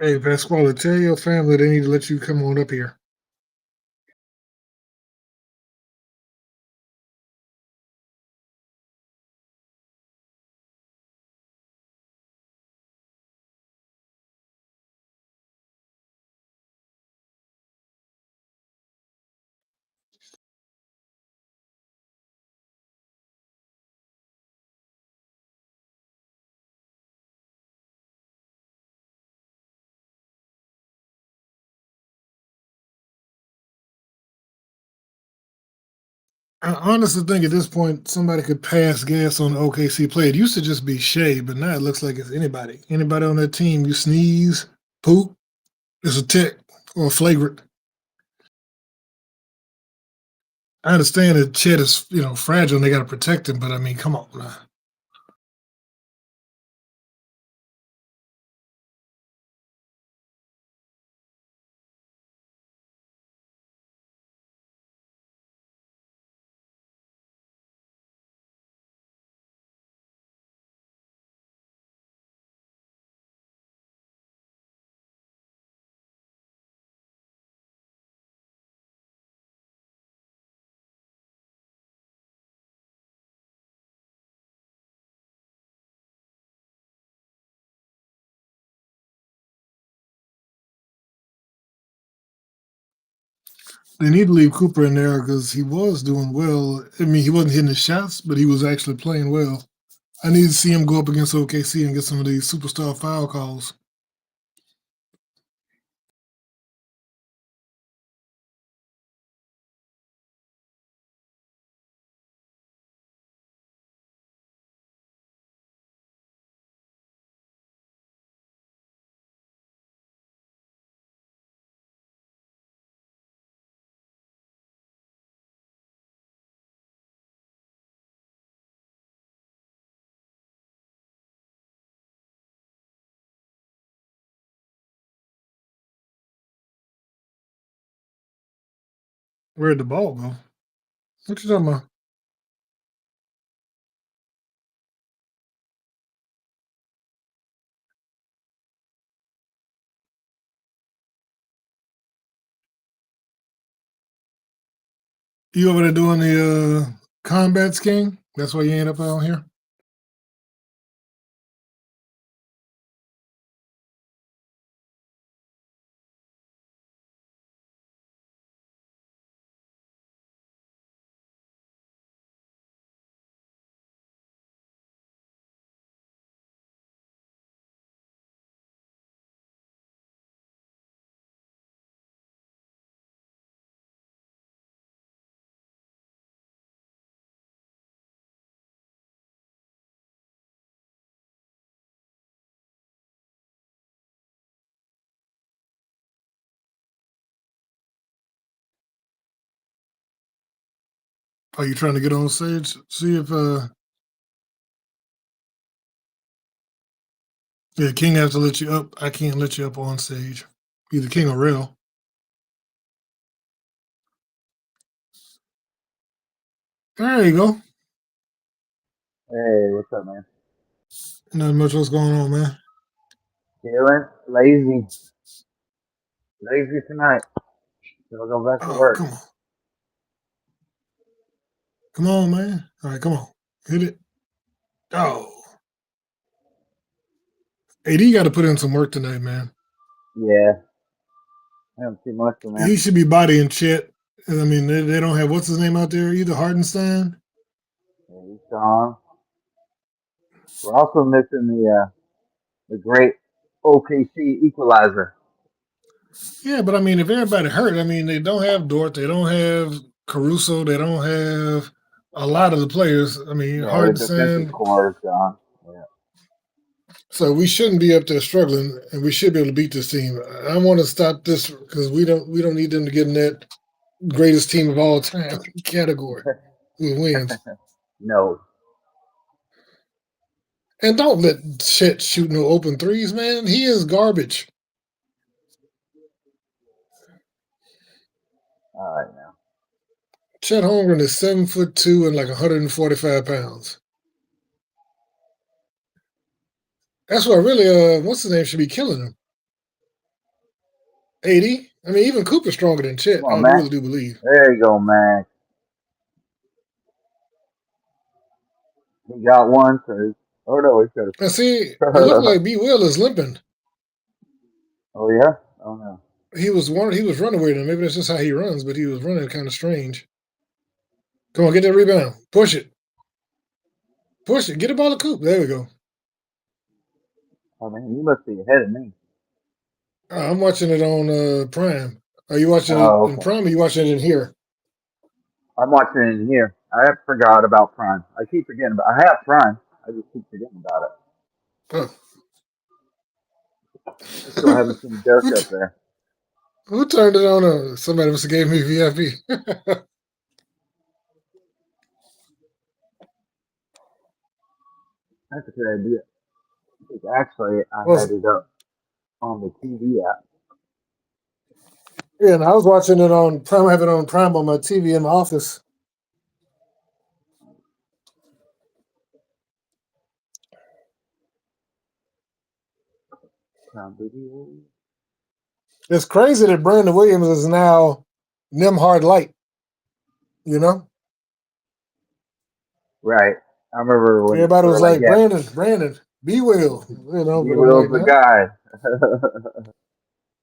Hey, Pasquale, tell your family they need to let you come on up here. I honestly think at this point somebody could pass gas on the OKC play. It used to just be Shea, but now it looks like it's anybody. Anybody on that team, you sneeze, poop, it's a tick or a flagrant. I understand that Chet is, fragile and they got to protect him, but I mean, come on now. They need to leave Cooper in there because he was doing well. I mean, he wasn't hitting the shots, but he was actually playing well. I need to see him go up against OKC and get some of these superstar foul calls. Where'd the ball go? What you talking about? You over there doing the combat king? That's why you ain't up out here? Are you trying to get on stage? See if yeah, King has to let you up. I can't let you up on stage. Either King or Relle. There you go. Hey, what's up, man? Not much what's going on, man. Chilling, lazy tonight. Gonna go back to Oh, work. come on. Come on, man. All right, come on. Hit it. Oh. AD got to put in some work tonight, man. Yeah, I haven't seen much of man. He should be bodying Chet. I mean, they don't have what's his name out there either, Hardenstein. Yeah, he's gone. We're also missing the great OKC equalizer. Yeah, but I mean, if everybody hurt, I mean, they don't have Dort, they don't have Caruso, they don't have a lot of the players. I mean, Yeah, the defensive Hardenstein. core is gone. Yeah, So we shouldn't be up there struggling, and we should be able to beat this team. I want to stop this because we don't need them to get in that greatest team of all time category with wins. no. And don't let Chet shoot no open threes, man. He is garbage. All right now. Chet Holmgren is 7'2" and like 145 pounds. That's what really what's his name should be killing him. 80. I mean, even Cooper's stronger than Chet. Come on, I Max. really do believe. There you go, Max. He got one, so oh no, he's got And see, it looked a like B. Will is limping. Oh yeah? Oh no. He was running weird, and maybe that's just how he runs, but he was running kind of strange. Come on, get that rebound. Push it. Push it. Get the ball to Coop. There we go. I mean, you must be ahead of me. I'm watching it on Prime. Are you watching it Oh, in okay. Prime or are you watching it in here? I'm watching it in here. I forgot about Prime. I keep forgetting about. I have Prime. I just keep forgetting about it. Oh. I still haven't seen Dirk who, up there. who turned it on? Somebody must have gave me VIP. That's a good idea. It's actually, I Was had it up on the TV app. Yeah, and I was watching it on Prime. I have it on Prime on my TV in my office. Prime Video. It's crazy that Brandon Williams is now Nimhard Light. You know, Right. I remember when everybody they were was like, like, "Yeah, Brandon, be Will. You know, B but I'm Will's like, the nah. guy."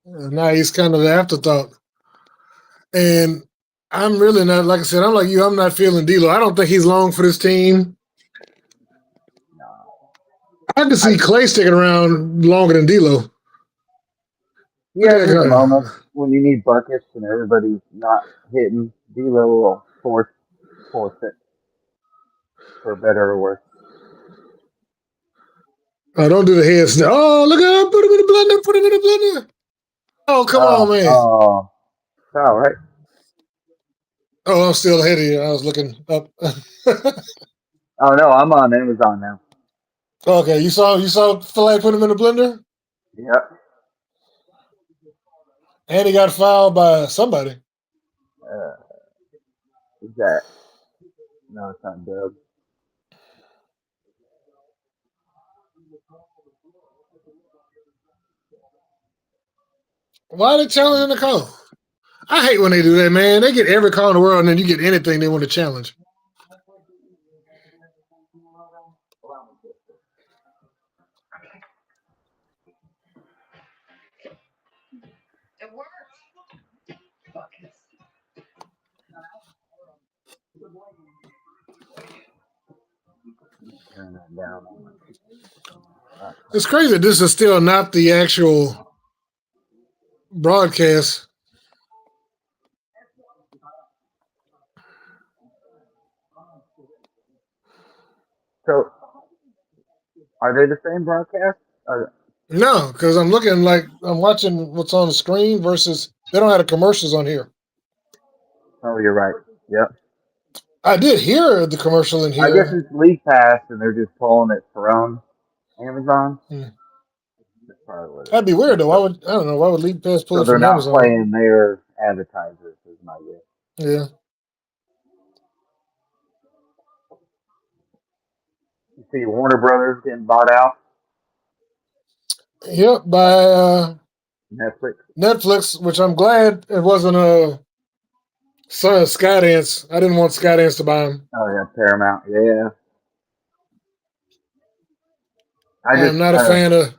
Now he's kind of the afterthought. And I'm really not, like I said, I'm like you. I'm not feeling D'Lo. I don't think he's long for this team. No. I could I see Clay sticking around longer than D'Lo. Look Yeah, at in the that moment when you need buckets and everybody's not hitting, D'Lo will force it for better or worse. guy. Oh, don't do the head snap. Oh, look at him. Put him in the blender. Put him in the blender. Oh, come on, Oh, man. oh, all right. Oh, I'm still ahead of you. I was looking up. Oh no, I'm on Amazon now. Okay, you saw Filet put him in the blender, Yep. and he got fouled by somebody. Uh, is that? No, it's not Dub. Why are they challenging the call? I hate when they do that, man. They get every call in the world, and then you get anything they want to challenge. Turn that down on my It's laptop. crazy. This is still not the actual broadcast. So, are they the same broadcast? No, because I'm looking like I'm watching what's on the screen versus they don't have the commercials on here. Oh, you're right. Yep. I did hear the commercial in I guess here. it's League Pass, and they're just pulling it from Amazon. Hmm. That's probably what it That'd be is. weird though. I don't know. Why would League Pass pull So it they're from not Amazon? playing their advertisers, is my guess. Yeah. You see Warner Brothers getting bought out, Yep, by Netflix. Netflix, which I'm glad it wasn't Skydance. I didn't want Skydance to buy him. Oh yeah, Paramount. Yeah, I I just am not a fan of.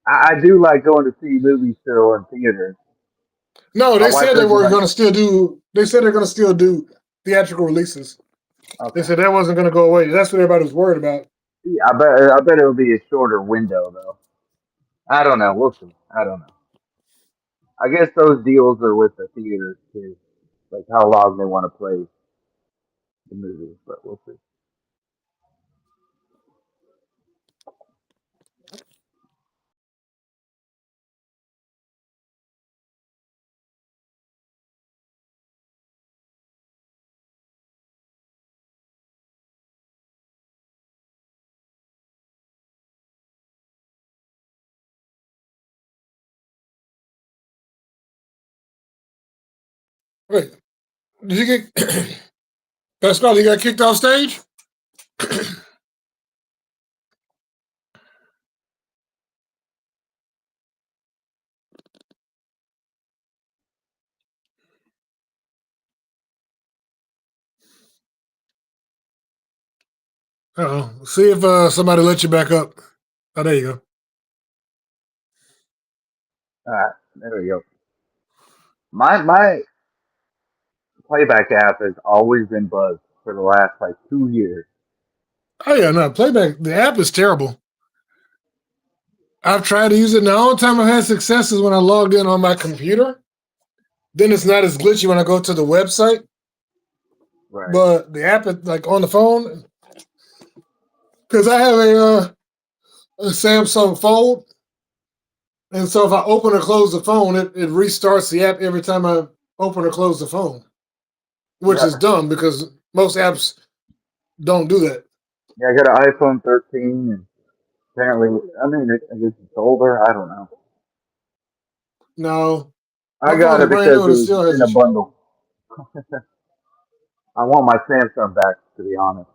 I do like going to see movies still in theaters. No, My they wife said they doesn't were like. going to still do. They said they're going to still do theatrical releases. They Okay, said that wasn't going to go away. That's what everybody was worried about. yeah, I bet it'll be a shorter window though. I don't know. We'll see. I don't know. I guess those deals are with the theaters too, like how long they want to play the movies. But we'll see. Wait, did you get Pascal? You got kicked off stage? Uh-oh. See if somebody let you back up. Oh, there you go. All right, there we go. My playback app has always been bugged for the last like 2 years. Oh yeah, no, Playback. The app is terrible. I've tried to use it. And the only time I've had success is when I logged in on my computer. Then it's not as glitchy when I go to the website. Right. But the app, is like on the phone, because I have a Samsung Fold, and so if I open or close the phone, it restarts the app every time I open or close the phone, which Yeah. is dumb because most apps don't do that. Yeah, I got an iPhone 13, and apparently, I mean, I guess it's older. I don't know. No, I my got phone's it brand because new it and it was still has in a issues. bundle. I want my Samsung back, to be honest.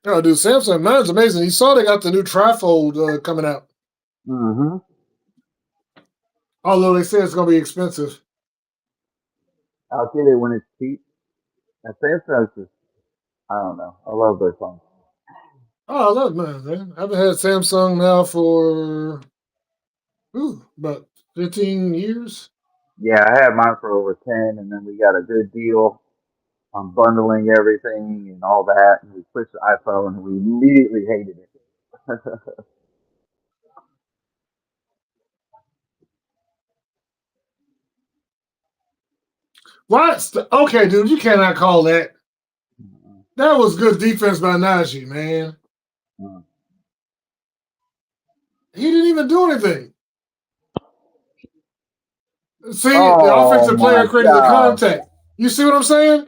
Oh, dude, Samsung, mine's amazing. You saw they got the new trifold coming out, Mm-hmm. although they say it's going to be expensive. I'll get it when it's cheap. And Samsung's just, I don't know. I love their phones. Oh, I love mine, man. I've had Samsung now for about 15 years. Yeah, I had mine for over 10, and then we got a good deal on bundling everything and all that, and we switched to iPhone, and we immediately hated it. What? Okay, dude, you cannot call that. That was good defense by Najee, man. He didn't even do anything. See, the Oh offensive my player created the gosh. contact. You see what I'm saying?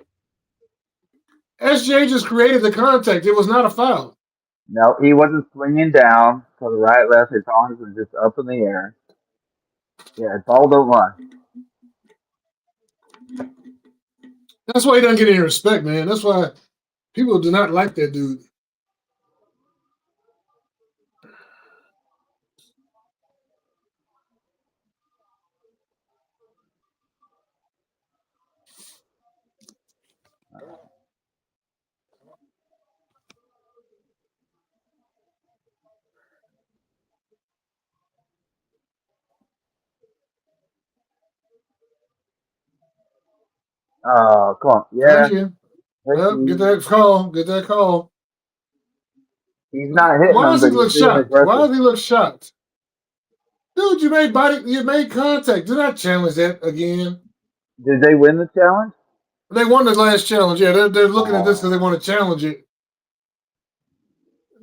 SJ just created the contact. It was not a foul. No, he wasn't swinging down to the right, left. His arms were just up in the air. Yeah, ball don't lie. That's why he doesn't get any respect, man. That's why people do not like that dude. Oh, come on. Thank Yeah, you. thank Well, get you. that call. Get that call. He's not hitting Why them, does he but he's look being shocked? Why aggressive. does he look shocked? Dude, you made contact. Do not challenge that again. Did they win the challenge? They won the last challenge. Yeah, they're looking at this because they Oh, want to challenge it.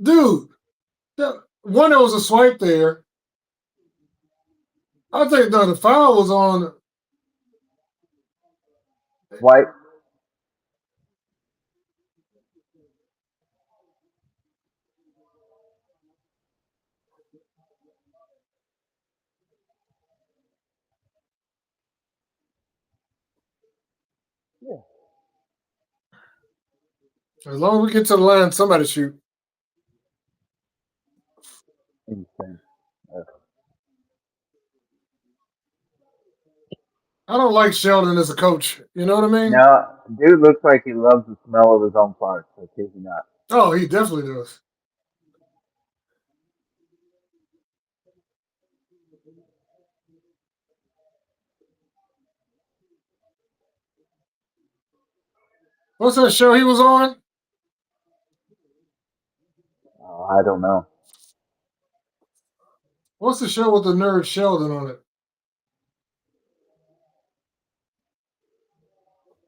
Dude, one, there was a swipe there. I think no, the foul was on. White. Yeah. As long as we get to the line, somebody shoot. Insane. I don't like Sheldon as a coach. You know what I mean? Now, dude looks like he loves the smell of his own farts. I kid you not. Oh, he definitely does. What's that show he was on? Oh, I don't know. What's the show with the nerd Sheldon on it?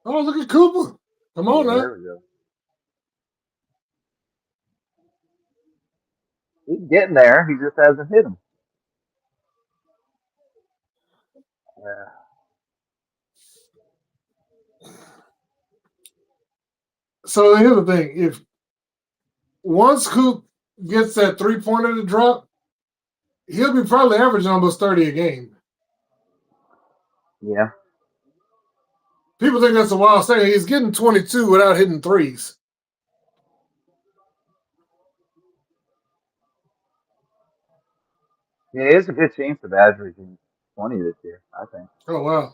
Oh, look at Cooper. Come on Yeah, now. there we go. He's getting there. He just hasn't hit him. Yeah. So here's the thing: if once Coop gets that 3-pointer to drop, he'll be probably averaging almost 30 a game. Yeah. People think that's a wild thing. He's getting 22 without hitting threes. Yeah, it's a good chance of averaging 20 this year, I think. Oh wow!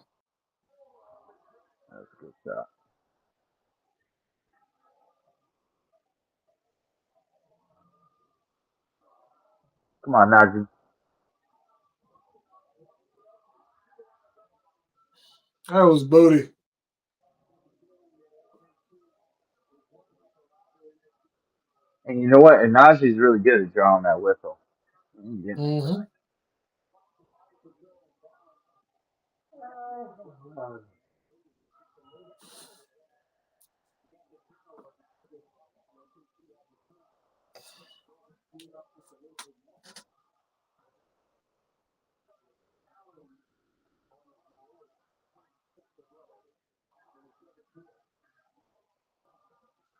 That's a good shot. Come on, Najee. That was Bodie. And you know what? And Najee's really good at drawing that whistle. Mm-hmm.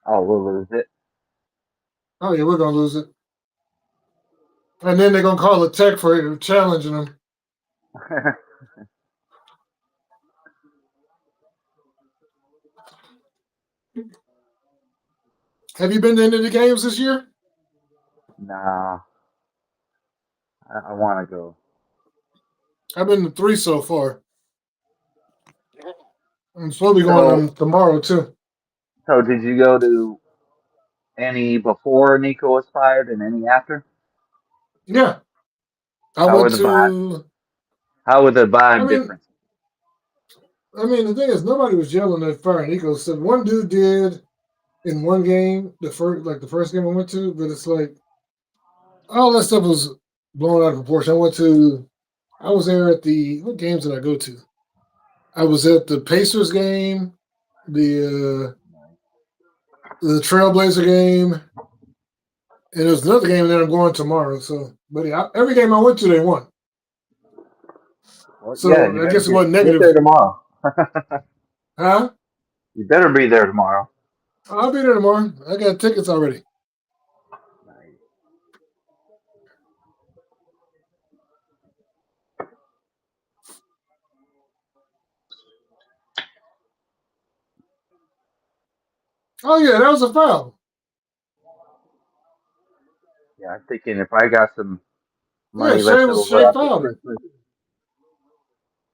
Oh, we'll lose it. Oh, yeah, we're going to lose it. And then they're going to call a tech for challenging them. Have you been to any of the games this year? Nah. I want to go. I've been to 3 so far. I'm supposed to be going tomorrow, too. So, did you go to any before Nico was fired and any after? Yeah. How would the vibe difference? I mean, the thing is, nobody was yelling at firing Nico. So one dude did in one game, the first game I went to, but it's like all that stuff was blown out of proportion. I was there at what games did I go to? I was at the Pacers game, the Trailblazer game, and there's another game that I'm going tomorrow. So, but every game I went to, they won. Well, so yeah, I guess it wasn't negative. Get there tomorrow. Huh? You better be there tomorrow. I'll be there tomorrow. I got tickets already. Oh, yeah, that was a foul. Yeah, I'm thinking if I got some money left over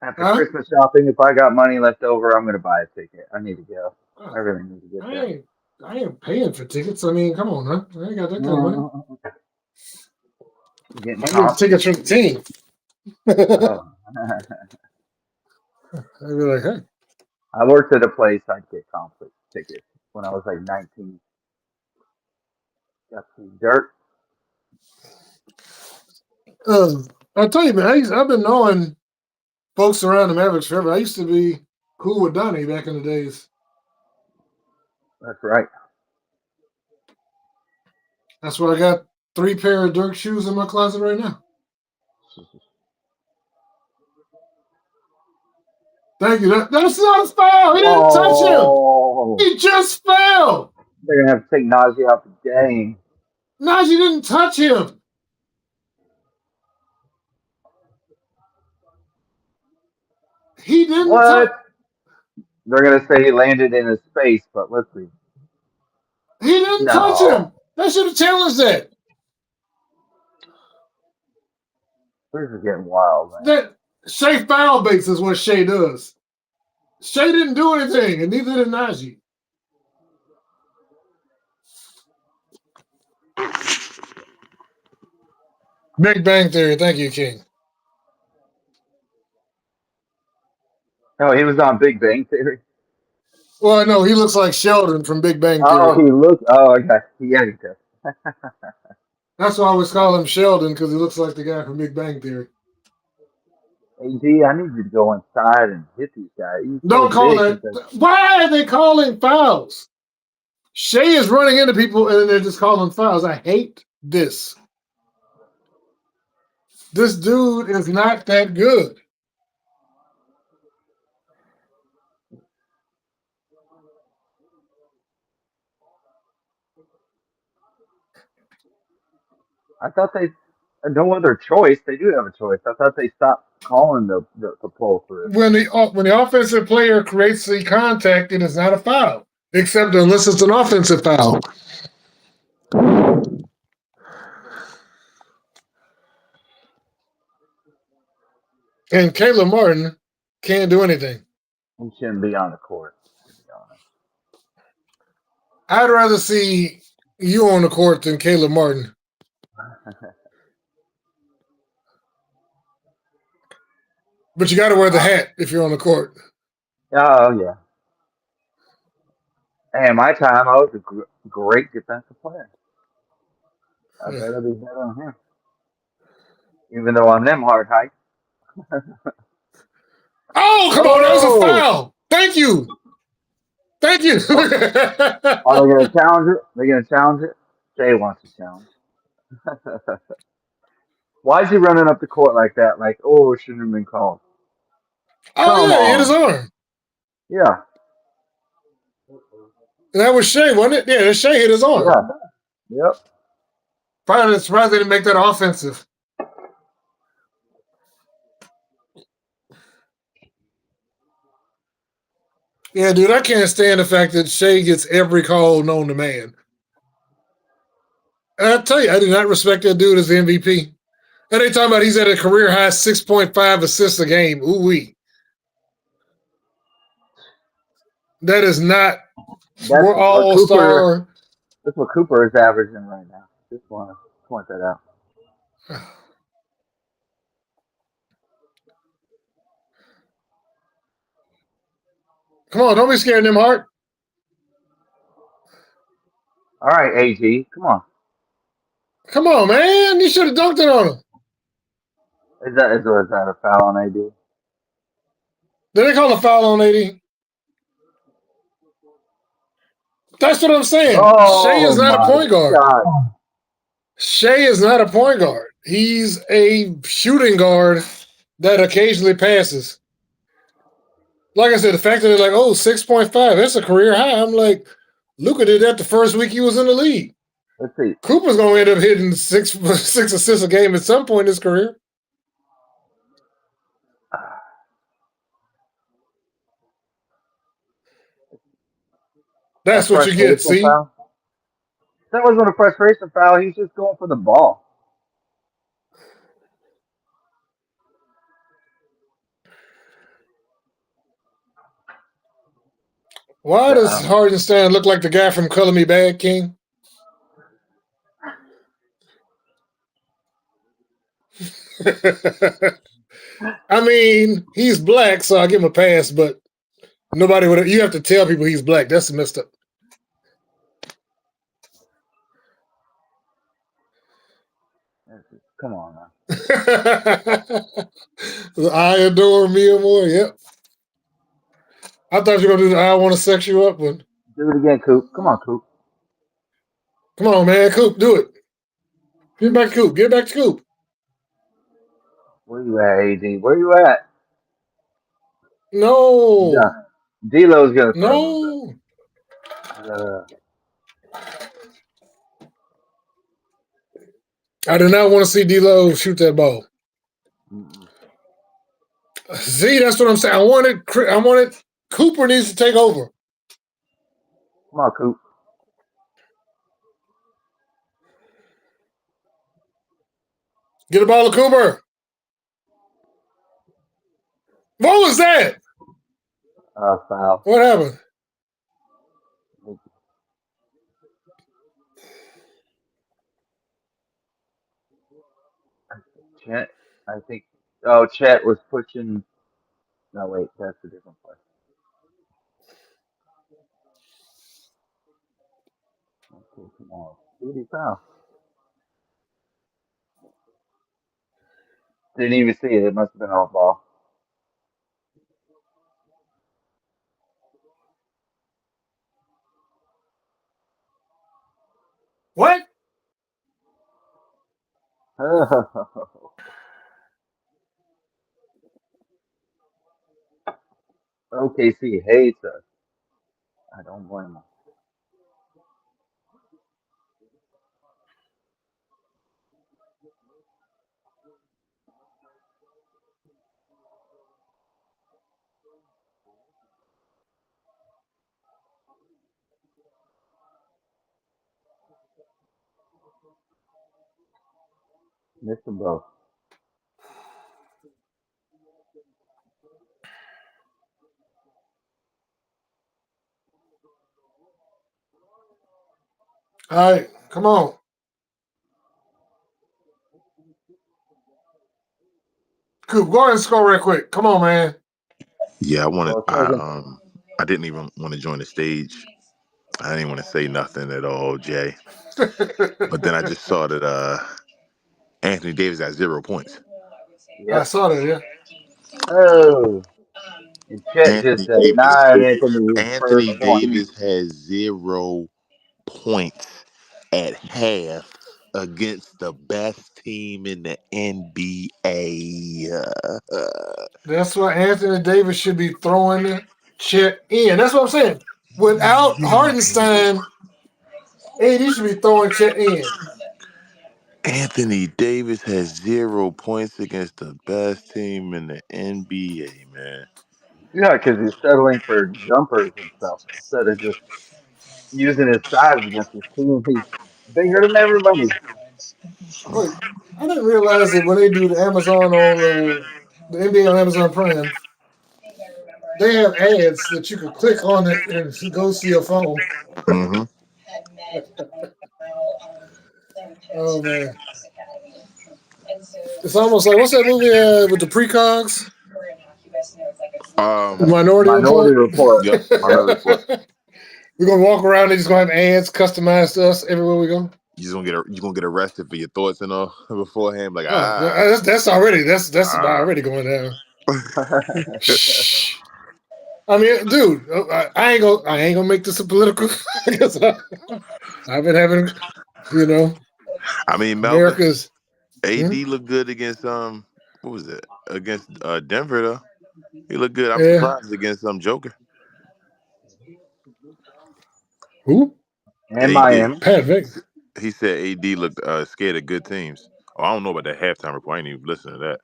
after Christmas shopping, if I got money left over, I'm going to buy a ticket. I need to go. I really need to get there. I ain't paying for tickets. I mean, come on, huh? I ain't got that kind of money. I get tickets from the team. I'd be like, hey. I worked at a place I'd get conflict tickets when I was like 19. Got some dirt. I'll tell you, man, I've been knowing folks around the Mavericks forever. I used to be cool with Donnie back in the days. That's right. That's why I got 3 pair of Dirk shoes in my closet right now. Thank you. That's not a foul. He didn't touch him. He just fell. They're going to have to take Najee out the game. Najee didn't touch him. He didn't touch. They're going to say he landed in his face, but let's see. He didn't touch him. They should have challenged that. This is getting wild, man. That Shea foul baits is what Shea does. Shea didn't do anything, and neither did Najee. Big Bang Theory. Thank you, King. Oh, he was on Big Bang Theory? Well, no, he looks like Sheldon from Big Bang Theory. Oh, he looks. Oh, okay. Yeah, he does. That's why I always call him Sheldon, because he looks like the guy from Big Bang Theory. AD, I need you to go inside and hit these guys. Don't call that. Why are they calling fouls? Shea is running into people, and they're just calling fouls. I hate this. This dude is not that good. I thought they had no other choice. They do have a choice. I thought they stopped calling the pull through. When the offensive player creates the contact, it is not a foul, except unless it's an offensive foul. And Caleb Martin can't do anything. He shouldn't be on the court, to be honest. I'd rather see you on the court than Caleb Martin. But you got to wear the hat if you're on the court. Oh yeah. And my time, I was a great defensive player. I better be better than him, even though I'm them hard height. Oh, come on. That was a Oh, foul. Thank you. Thank you. are they gonna challenge it? They're gonna challenge it. Jay wants to challenge. Why is he running up the court like that? Like, oh, it shouldn't have been called. Oh, Come yeah. He hit his on. arm. Yeah, And that was Shea, wasn't it? Yeah, Shea hit his arm. yeah, yep. Probably surprised they didn't make that offensive. Yeah, dude, I can't stand the fact that Shea gets every call known to man. And I tell you, I do not respect that dude as the MVP. And they talking about he's at a career high 6.5 assists a game. Ooh wee. That is not That's what all Cooper. star. That's what Cooper is averaging right now. Just want to point that out. Come on, don't be scared of them, Hart. All right, AG, come on. Come on, man. You should have dunked it on him. Is that a foul on AD? Did they call a foul on AD? That's what I'm saying. Shea is Oh not a my point guard. God! Shea is not a point guard. He's a shooting guard that occasionally passes. Like I said, the fact that they're like, oh, 6.5, that's a career high. I'm like, Luka did that the first week he was in the league. Let's see. Cooper's going to end up hitting six assists a game at some point in his career. A That's what you get, frustration see? foul? That wasn't a frustration foul. He's just going for the ball. Why does Yeah. Hardenstein look like the guy from Color Me Bad, King? I mean, he's black, so I give him a pass, but nobody would. You have to tell people he's black. That's messed up. Come on, man. I adore Mia Moore. Yep. I thought you were gonna do the I want to sex you up one. Do it again, Coop. Come on, Coop. Come on, man. Coop, do it. Get back to Coop. Get back to Coop. Where you at, AD? Where you at? No. Yeah. D'Lo's gonna throw those up. No. I do not want to see D'Lo shoot that ball. Mm-mm. See, that's what I'm saying. I wanted. Cooper needs to take over. Come on, Coop. Get the ball to Cooper. What was that? Foul. What happened? Chet, I think. Oh, Chet was pushing. No, wait, that's a different play. Okay, come on. Duty foul. Didn't even see it. It must have been off ball. What? OKC hates us. I don't blame them. Missed them both. All right, come on. Coop, go ahead and score real quick. Come on, man. Yeah, I wanted. Well, second. I didn't even want to join the stage. I didn't even want to say nothing at all, Jay. But then I just saw that Anthony Davis got 0 points. I Yep. saw that, yeah. Oh, and Chet just Anthony said, Davis. "Nah, it Anthony's first Anthony point." Davis has 0 points at half against the best team in the NBA. That's why Anthony Davis should be throwing the Chet in. That's what I'm saying. Without Hardenstein, AD should be throwing Chet in. Anthony Davis has 0 points against the best team in the NBA, man. Yeah, because he's settling for jumpers and stuff instead of just using his size against his team. He's bigger than everybody. Wait, I didn't realize that when they do the Amazon on the NBA on Amazon Prime, they have ads that you can click on it and it goes to your phone. Mm-hmm. Oh man, it's almost like what's that movie with the precogs? The Minority Minority Report. Report. Yep. Yep. Minority Report. We're gonna walk around. They're just gonna have ads customized to us everywhere we go. You gonna get arrested for your thoughts and all beforehand. Like Oh, that's already that's ah. already going down. Shh. I mean, dude, I ain't gonna make this a political. I've been having, you know, I mean, Melvin, America's. AD Hmm? looked good against what was it against Denver though. He looked good. I'm Yeah. surprised against some Joker. Who? And AD. Miami. Pat Vick. He said AD looked scared of good teams. Oh, I don't know about that halftime report. I ain't even listen to that.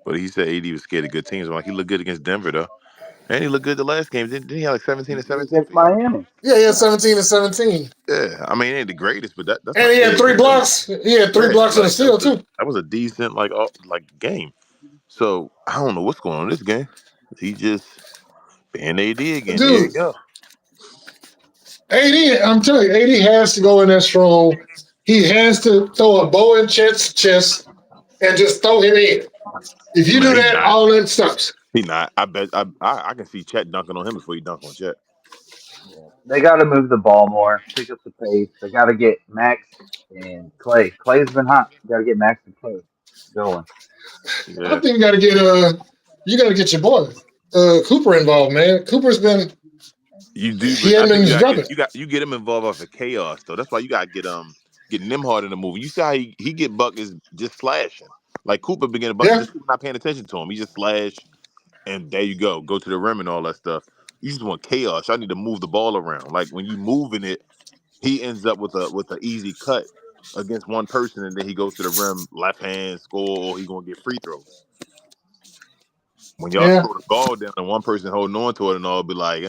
But he said AD was scared of good teams. I'm like, he looked good against Denver though, and he looked good the last game. Didn't he have like 17 He and did 17 against for y'all? Miami. Yeah, he had Yeah. 17 and 17, Yeah, I mean, it ain't the greatest, but that's and not he had terrible. 3 blocks. He had three Yeah, blocks and a like steal too. that was a decent like game. So I don't know what's going on in this game. He just being AD again. There you Dude, go. AD, I'm telling you, AD has to go in there strong. He has to throw a bow in Chet's chest and just throw him in. If you No, do he that, not. all that stops. He not. I bet. I can see Chet dunking on him before he dunk on Chet. Yeah. They got to move the ball more, pick up the pace. They got to get Max and Clay. Clay's been hot. Got to get Max and Clay going. I Yeah, think you gotta get your boy Cooper involved, man. Cooper's been you do, he but I hadn't think been you just got get dropping. you get him involved off of chaos though. That's why you got to get Nimhard in the movie. You see how he get buckets just slashing. Like Cooper beginning bucket, Yeah, just not paying attention to him. He just slash and there you go to the rim and all that stuff. You just want chaos. I need to move the ball around. Like when you moving it, he ends up with an easy cut against one person, and then he goes to the rim, left hand score, or he gonna get free throws. When y'all yeah. slow the ball down and one person holding on to it, and all be like,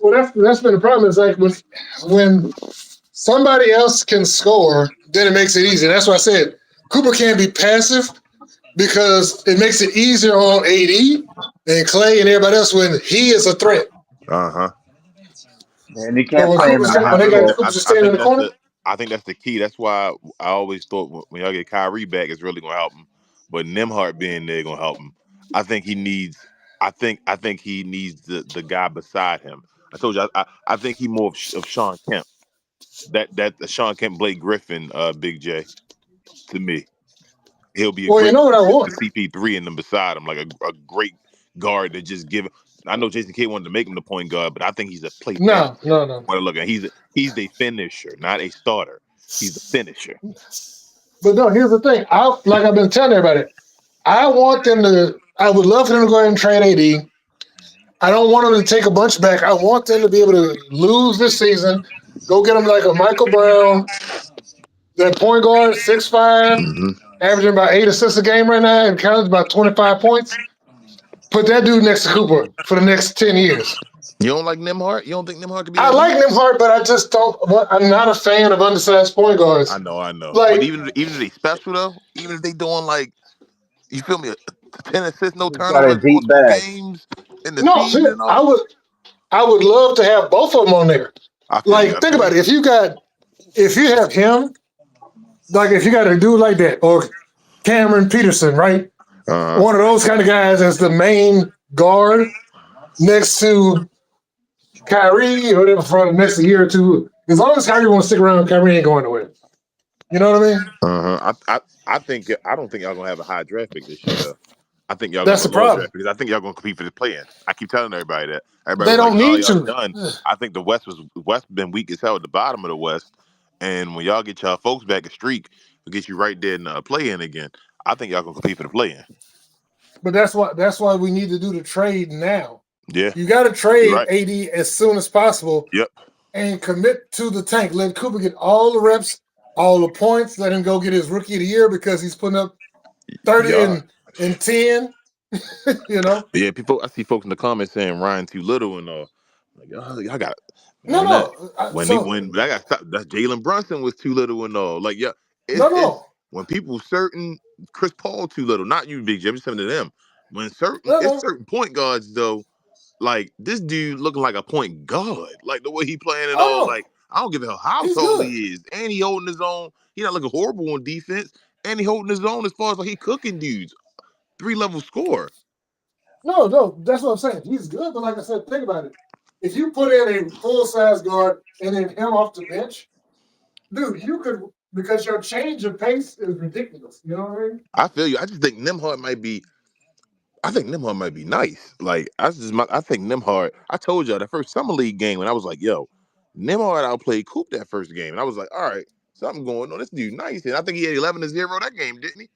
Well, that's been the problem. Is like when somebody else can score, then it makes it easy. That's why I said Cooper can't be passive because it makes it easier on AD and Clay and everybody else when he is a threat. uh-huh. And you But can't play him in the when half they got court. Cooper just standing in the corner, I think that's the key. That's why I always thought when y'all get Kyrie back, it's really gonna help him. But Nimhart being there gonna help him. I think he needs. I think he needs the guy beside him. I told you. I think he more of Sean Kemp. That Sean Kemp, Blake Griffin, Big J. To me, he'll be a well, you great know what I with the want? CP3 and them beside him, like a great guard that just give. I know Jason Kidd wanted to make him the point guard, but I think he's a playmaker. No, no, no. Want to look at he's a finisher, not a starter. He's a finisher. But no, here's the thing. Like I've been telling everybody, I want them to. I would love for them to go ahead and trade AD. I don't want them to take a bunch back. I want them to be able to lose this season. Go get them like a Michael Brown, that point guard, 6'5", Hmm. averaging about 8 assists a game right now, and counts about 25 points. Put that dude next to Cooper for the next 10 years. You don't like Nimhart? You don't think Nimhart could be I that like dude? Nimhart, but I just don't. I'm not a fan of undersized point guards. I know. But Like, even if they special though, even if they doing like you feel me, 10 assists, no He's got a turnovers for deep two bag. games in the no, season see, and all. I would love to have both of them on there. I feel you. Like, I think feel about you. it. If you have him, like if you got a dude like that, or Cameron Peterson, right? Uh-huh. One of those kind of guys as the main guard next to Kyrie or whatever for the next year or two. As long as Kyrie wants to stick around, Kyrie ain't going nowhere. You know what I mean? I think I don't think y'all gonna have a high draft pick this year though. I think y'all That's gonna the have a low problem. draft pick because I think y'all gonna compete for the play-in. I keep telling everybody that. Everybody They was like, don't "Oh, need y'all to. done." I think the West been weak as hell at the bottom of the West, and when y'all get y'all folks back a streak, it'll get you right there in the play-in again. I think y'all gonna compete for the play-in. But that's why we need to do the trade now. Yeah, You got to you're trade right. AD as soon as possible Yep. and commit to the tank. Let Cooper get all the reps, all the points. Let him go get his rookie of the year because he's putting up 30 Y'all. and 10. You know? Yeah, people. I see folks in the comments saying Ryan too little and all. Like, oh, I got No, man. That no. when I got stopped, that Jalen Brunson was too little and all. Like, yeah, it's No. when people certain Chris Paul too little. Not you, Big Jim. Just saying to them. When No, it's no. certain point guards though. Like this dude looking like a point guard. Like the way he playing and Oh, all. no. Like I don't give a hell how He's tall good. he is, and he holding his own. He not looking horrible on defense, and he holding his own as far as like he cooking dudes. 3-level score. No. That's what I'm saying. He's good. But like I said, think about it. If you put in a full-size guard and then him off the bench, dude, you could, because your change of pace is ridiculous. You know what I mean? I feel you. I just think Nimhard might be. I think Nimhard might be nice. Like I think Nimhard. I told y'all that first summer league game when I was like, "Yo, Nimhard outplayed Coop that first game," and I was like, "All right, something going on. This dude nice." And I think he had 11-0 that game, didn't he?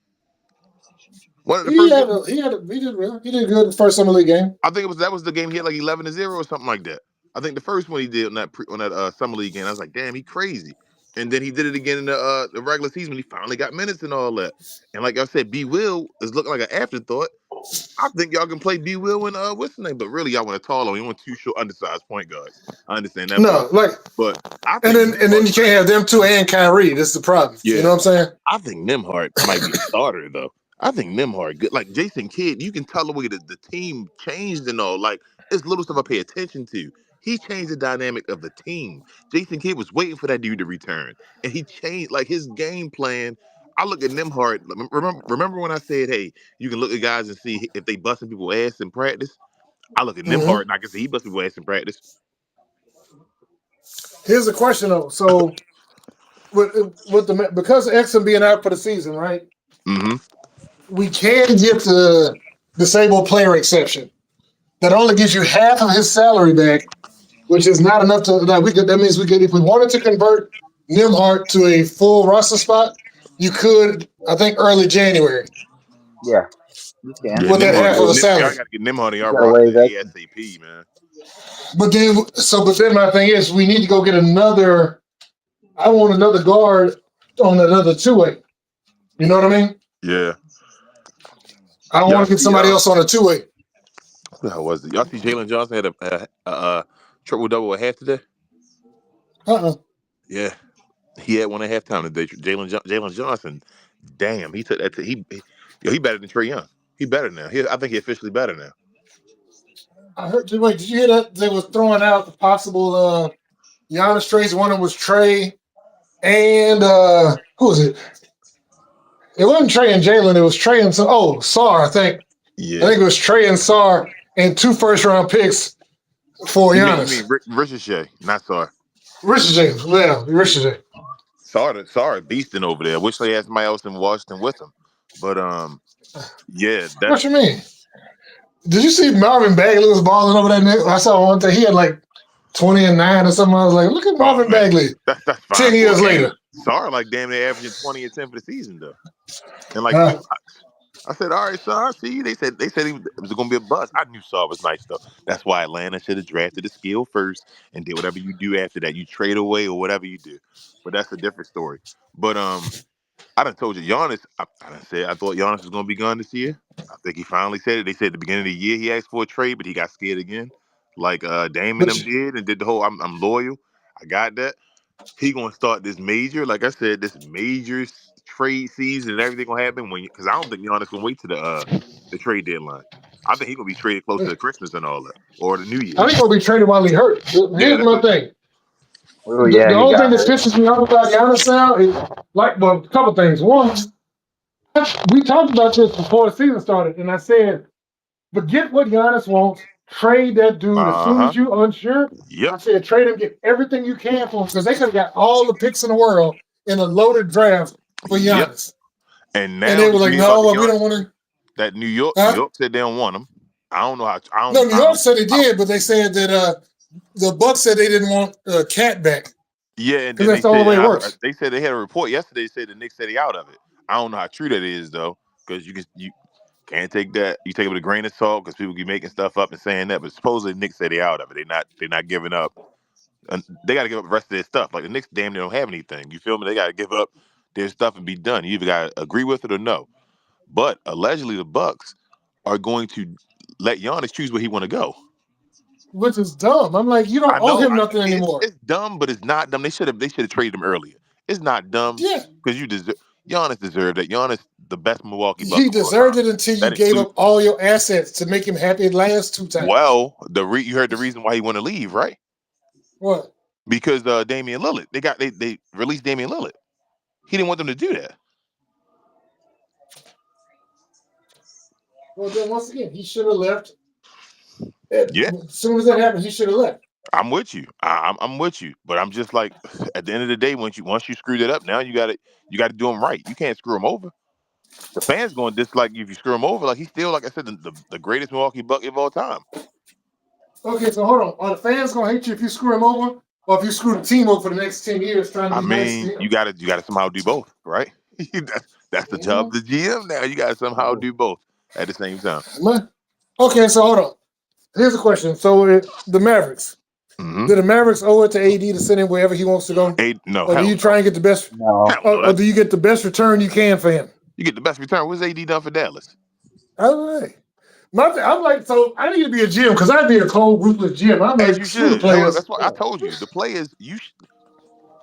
One of the He first had games. a, he had a, he did well. He did good the first summer league game. I think that was the game he had like 11-0 or something like that. I think the first one he did on that summer league game, I was like, "Damn, he crazy." And then he did it again in the regular season when he finally got minutes and all that. And like I said, B. Will is looking like an afterthought. I think y'all can play B. Will and what's the name, but really y'all want a taller, you want two short, undersized point guards. I understand that part, No, like, but I and think then you can't have them two and Kyrie. That's the problem. yeah, You know what I'm saying? I think Nimhard might be a starter though. I think Nimhard good. Like Jason Kidd, you can tell the way that the team changed and all. Like it's little stuff I pay attention to. He changed the dynamic of the team. Jason Kidd was waiting for that dude to return, and he changed like his game plan. I look at Nimhard. Remember when I said, "Hey, you can look at guys and see if they busting people ass in practice." I look at Mm-hmm. Nimhard and I can see he busting people ass in practice. Here's the question though. So with the because of Exum being out for the season, right? Mm-hmm. We can get the disabled player exception. That only gives you half of his salary back, which is not enough to that we could. That means we could, if we wanted to convert Nimhart to a full roster spot, you could. I think early January Yeah, you can. Yeah, with that half of a salary. Y'all got to get Nimhard in You y'all gotta roster weigh that. ASAP, man. But then my thing is, we need to go get another. I want another guard on another 2-way. You know what I mean? Yeah. I Y'all want to get see, somebody else on a 2-way. what the hell was it? Y'all see Jalen Johnson had a triple double at half today? Yeah, he had one at halftime today. Jalen Johnson, damn, he took that. He better than Trae Young. He better now. I think he officially better now. I heard. Wait, did you hear that they was throwing out the possible Giannis trades? One of them was Trey and who was it? It wasn't Trey and Jalen. It was Trey and Sar. I think Yeah. it was Trey and Sar and 2 first-round picks for You Giannis. mean Ricochet, not Sar. Ricochet, yeah, Ricochet. Sar beasting over there. Wish they had somebody else in Washington with him. But yeah, What you mean? Did you see Marvin Bagley was balling over that? I saw one thing. He had like 20 and 9 or something. I was like, look at Marvin man, Bagley. that's 10 fine. years later. Sar like damn near averaging 20 and 10 for the season though, and like 2 blocks. I said, all right, Sar. See, they said it was going to be a bust. I knew Sar was nice though. That's why Atlanta should have drafted the skill first and did whatever you do after that. You trade away or whatever you do. But that's a different story. But I done told you, Giannis. I done said I thought Giannis was going to be gone this year. I think he finally said it. They said at the beginning of the year he asked for a trade, but he got scared again, like Dame and But them did, and did the whole "I'm loyal." I got that. He gonna start this major, like I said, this major trade season, and everything gonna happen because I don't think Giannis gonna wait to the trade deadline. I think he gonna be traded close to Christmas and all that, or the New Year. I think he'll be traded while he hurt. Yeah, Here's that's my what. thing. Oh The yeah, he only thing got that hurt. pisses me off about Giannis now is a couple things. One, We talked about this before the season started, and I said, forget what Giannis wants. Trade that dude as soon as you're unsure. I Yep. said, trade him, get everything you can for him because they could have got all the picks in the world in a loaded draft for Yep. Giannis. And And now they the were like, thing about no, the we Giannis, don't want to. that New York said they don't want him. I don't know how. No, New York said they did, but they said that the Bucks said they didn't want Cat back. Yeah, and because then that's the only way it works. they said they had a report yesterday. Said the Knicks said he out of it. I don't know how true that is though, because you can't take that. You take it with a grain of salt because people keep making stuff up and saying that. But supposedly the Knicks say they out of it. They're not giving up. And they got to give up the rest of their stuff. Like the Knicks, damn, they don't have anything. You feel me? They got to give up their stuff and be done. You either got to agree with it or no. But allegedly, the Bucks are going to let Giannis choose where he want to go. Which is dumb. I'm like, you don't owe him nothing anymore. It's dumb, but it's not dumb. They should have traded him earlier. It's not dumb. Yeah. Because Giannis deserved it. Giannis, the best Milwaukee Buck. He deserved it until you gave up all your assets to make him happy last 2 times. Well, you heard the reason why he want to leave, right? What? Because Damian Lillard. They released Damian Lillard. He didn't want them to do that. Well, then once again, he should have left. Yeah. As soon as that happened, he should have left. I'm with you. I'm with you. But I'm just like, at the end of the day, once you screwed it up, now you got to do him right. You can't screw him over. The fans going to dislike you if you screw him over. Like he's still, like I said, the greatest Milwaukee Buck of all time. Okay, so hold on. Are the fans gonna hate you if you screw him over, or if you screw the team over for the next 10 years trying to be nice to him? You gotta somehow do both, right? that's the job of the GM now. You gotta somehow do both at the same time. Okay, so hold on. Here's a question. So the Mavericks. Mm-hmm. Do the Mavericks owe it to AD to send him wherever he wants to go? No. Or do you try and get the best? No. Or do you get the best return you can for him? You get the best return. What's AD done for Dallas? All right. I'm like, so I need to be a GM because I'd be a cold, ruthless GM. I'm like, you should. Players. That's what I told you. The players,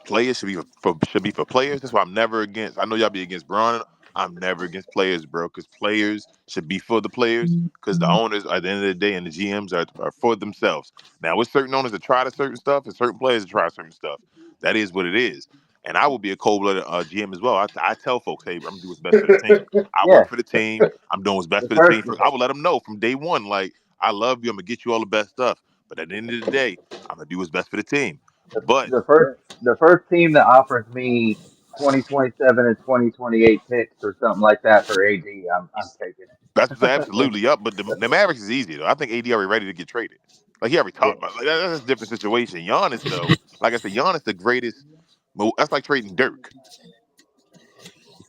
players should be for players. That's why I'm never against. I know y'all be against Braun. I'm never against players, bro, because players should be for the players, because the owners, at the end of the day, and the GMs are for themselves. Now, with certain owners that try to certain stuff and certain players that try certain stuff, that is what it is. And I will be a cold-blooded GM as well. I tell folks, hey, I'm going to do what's best for the team. I work for the team. I'm doing what's best for the team. I will let them know from day one, like, I love you. I'm going to get you all the best stuff. But at the end of the day, I'm going to do what's best for the team. But the first team that offers me 2027 and 2028 picks or something like that for AD, I'm taking it. That's absolutely up. But the Mavericks is easy though. I think AD already ready to get traded. Like he already talked about. Like that's a different situation. Giannis though, like I said, Giannis the greatest. That's like trading Dirk.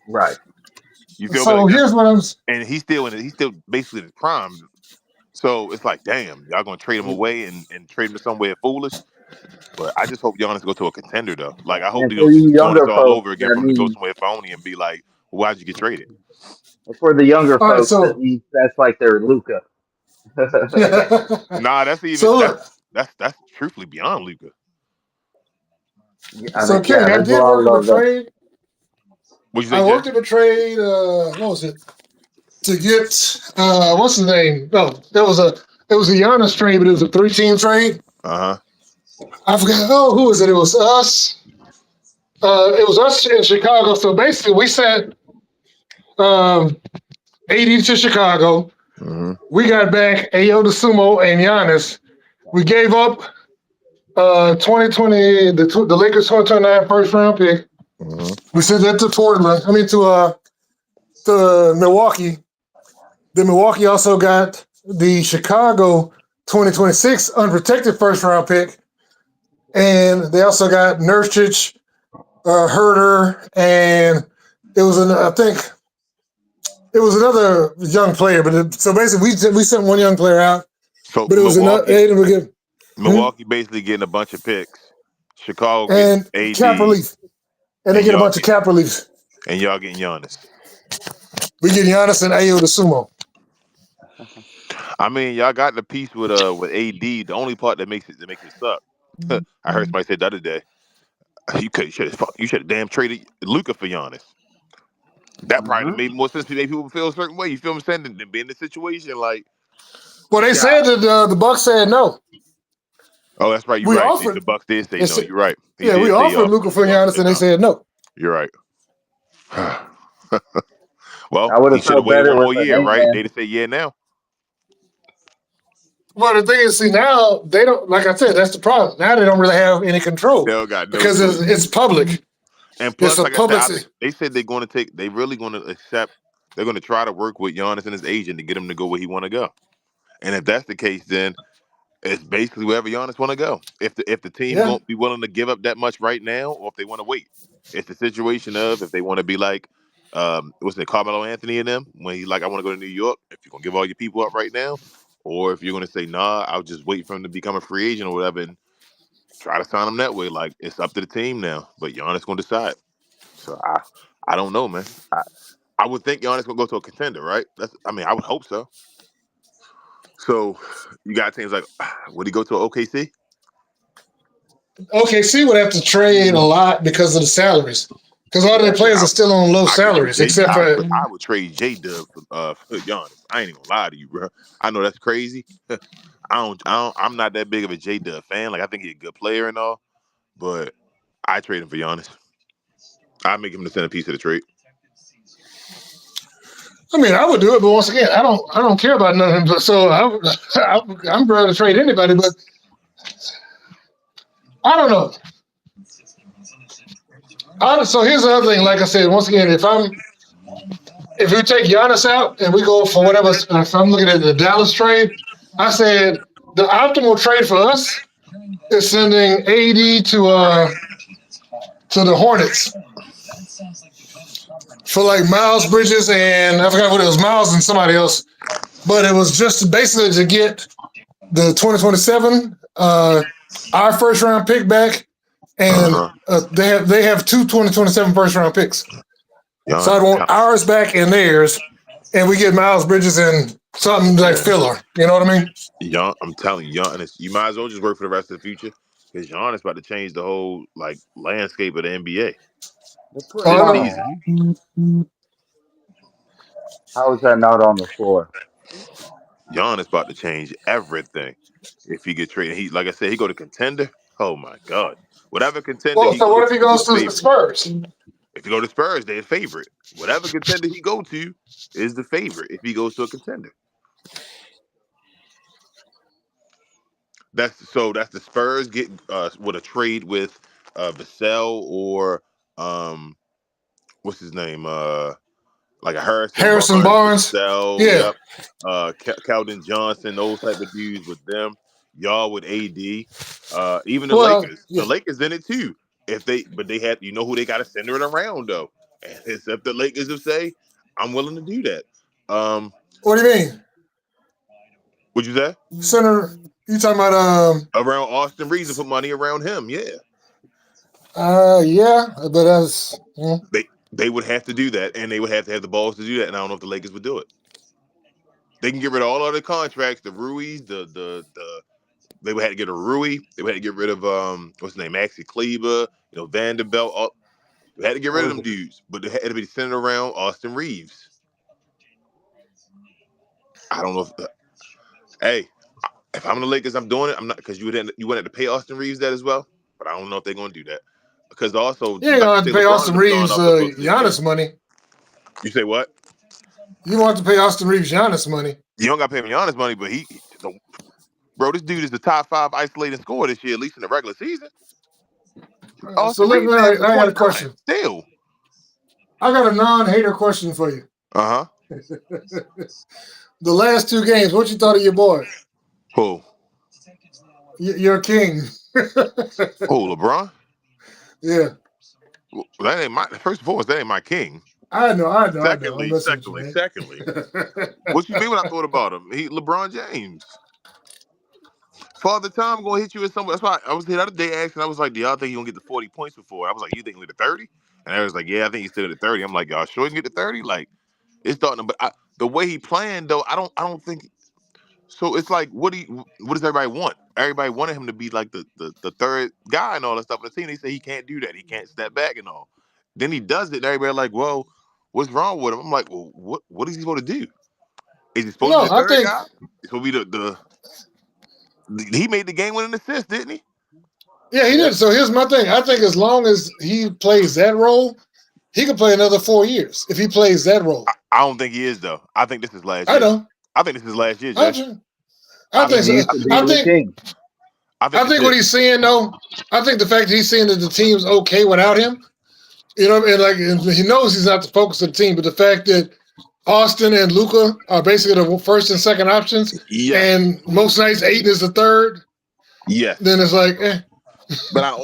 Right. You feel so me? Here's what I'm. And he's still basically in his prime. So it's like, damn, y'all gonna trade him away and trade him to somewhere foolish. But I just hope Giannis go to a contender though. Like I hope they doing this all over again for him to go somewhere phony and be like, well, why'd you get traded? For the younger folks, that's like their Luka. Nah, that's even that's truthfully beyond Luka. So King, I did work in a trade. What'd you say, I worked in a trade. What was it? To get what's his name? No, it was a Giannis trade, but it was a 3-team trade. I forgot. Oh, who was it? It was us. It was us in Chicago. So basically, we sent AD to Chicago. We got back Ayo DeSumo and Giannis. We gave up 2020 the Lakers 2029 first round pick. We sent that to Portland. I mean to Milwaukee. Then Milwaukee also got the Chicago 2026 unprotected first round pick. And they also got Nurkic, Herter, and it was it was another young player. But so basically, we sent one young player out. So but it was Milwaukee basically getting a bunch of picks. Chicago and AD, cap relief, and they get a bunch of cap relief. And y'all getting Giannis. We get Giannis and Ayo DeSumo. I mean, y'all got the piece with AD. The only part that makes it suck. I heard somebody say the other day, you should have damn traded Luka for Giannis. That probably made more sense to make people feel a certain way. You feel what I'm saying? Than be in the situation like. Well, they said that the Bucks said no. Oh, that's right. You're right. Offered, the Bucks did say no. You're right. We offered Luka for Giannis, and they said no. You're right. Well, I would he have should have felt waited better one with more an year, 8 right? man. They'd say yeah now. Well, the thing is, see, now they don't. Like I said, that's the problem. Now they don't really have any control They don't got no because clue. it's public. And It's plus, a like I said, public. they said they're going to take. They really going to accept. They're going to try to work with Giannis and his agent to get him to go where he want to go. And if that's the case, then it's basically wherever Giannis want to go. If the team Yeah, won't be willing to give up that much right now, or if they want to wait, it's the situation of if they want to be like, what's it, Carmelo Anthony and them when he's like, I want to go to New York. If you're gonna give all your people up right now, or if you're gonna say, nah, I'll just wait for him to become a free agent or whatever and try to sign him that way. Like it's up to the team now, but Giannis gonna decide. So I don't know, man. I would think Giannis gonna go to a contender, right? I mean, I would hope so. So you got teams like, would he go to OKC? OKC would have to trade a lot because of the salaries. Because all their Yeah, players are still on low I could see salaries, except for I would trade J Dub for Giannis. I ain't even gonna lie to you, bro. I know that's crazy. I'm not that big of a J Dub fan. Like I think he's a good player and all, but I trade him for Giannis. I make him the centerpiece of the trade. I mean, I would do it, but once again, I don't care about none of them. So I'm ready to trade anybody, but I don't know. So here's the other thing. Like I said, once again, if we take Giannis out and we go for whatever, if I'm looking at the Dallas trade, I said the optimal trade for us is sending AD to the Hornets for like Miles Bridges and I forgot what it was, Miles and somebody else, but it was just basically to get the 2027 our first round pick back, and they have two 2027 first round picks. So I want ours back and theirs, and we get Miles Bridges and something like filler. You know what I mean? I'm telling you, Giannis, you might as well just work for the rest of the future because Giannis about to change the whole like landscape of the NBA. Come This on, season, man. How is that not on the floor? Giannis about to change everything. If he get traded, he like I said, he go to contender. Oh my God, whatever contender Well, he so go what if he to, he goes the to the favorite. Spurs? If you go to Spurs, they're the favorite. Whatever contender he go to is the favorite. If he goes to a contender, that's the Spurs get with a trade with Vassell or what's his name like a Harrison Harrison Barnes, Barnes. Vassell, Yeah. yep, Keldon Johnson, those type of dudes with them. Y'all with AD, even the Well, Lakers. The yeah. Lakers in it too. But they had who they got to center it around though. And it's up the Lakers to say, I'm willing to do that. What do you mean? What'd you say? Center? You talking about Around Austin Reeves and put money around him, yeah. yeah, but that's They would have to do that, and they would have to have the balls to do that. And I don't know if the Lakers would do it. They can get rid of all other contracts, the Ruiz, they would have to get a Rui. They would have to get rid of what's his name, Maxi Kleber, Vanderbilt. They had to get rid of them dudes, but they had to be centered around Austin Reeves. I don't know if I'm the Lakers, I'm doing it. I'm not because you would have to pay Austin Reeves that as well. But I don't know if they're going to do that because also, you ain't like gonna you have to say, pay LeBron Austin has gone Reeves off the books this year. Giannis money. You say what? You want to pay Austin Reeves Giannis money? You don't got to pay him Giannis money, but bro, this dude is the top 5 isolated scorer this year, at least in the regular season. So Austin let Reeves me. I averaging got a 29 question. still. I got a non-hater question for you. Uh-huh. The last 2 games, what you thought of your boy? Who? Your king. Who, LeBron? Yeah. Well, that ain't my first and foremost, that ain't my king. I know. I'm Secondly, messing with you, man. what you mean when I thought about him? He LeBron James. Father Time gonna hit you with somewhere. That's why I was here the other day asking. I was like, "Do y'all think he gonna get the 40 points before?" I was like, "You think he'll get the 30?" And I was like, "Yeah, I think he's still at 30." I'm like, "Y'all sure he can get the 30?" Like, it's starting to. But the way he playing though, I don't think. So it's like, what does everybody want? Everybody wanted him to be like the third guy and all that stuff on the team. They say he can't do that. He can't step back and all. Then he does it, and everybody like, "Well, what's wrong with him?" I'm like, "Well, what is he supposed to do? Is he supposed to No, be the I third think guy? He's supposed to be he made the game winning assist, didn't he?" yeah, he did. So here's my thing. I think as long as he plays that role, He could play another 4 years if he plays that role. I don't think he is though. I think this is last I year. know. I think this is last year, I Jay. think He so. used to be I the think king. I think what he's saying though, I think the fact that he's saying that the team's okay without him, you know, and he knows he's not the focus of the team, but the fact that Austin and Luka are basically the first and second options, and most nights Ayton is the third. Yes. Then it's like, But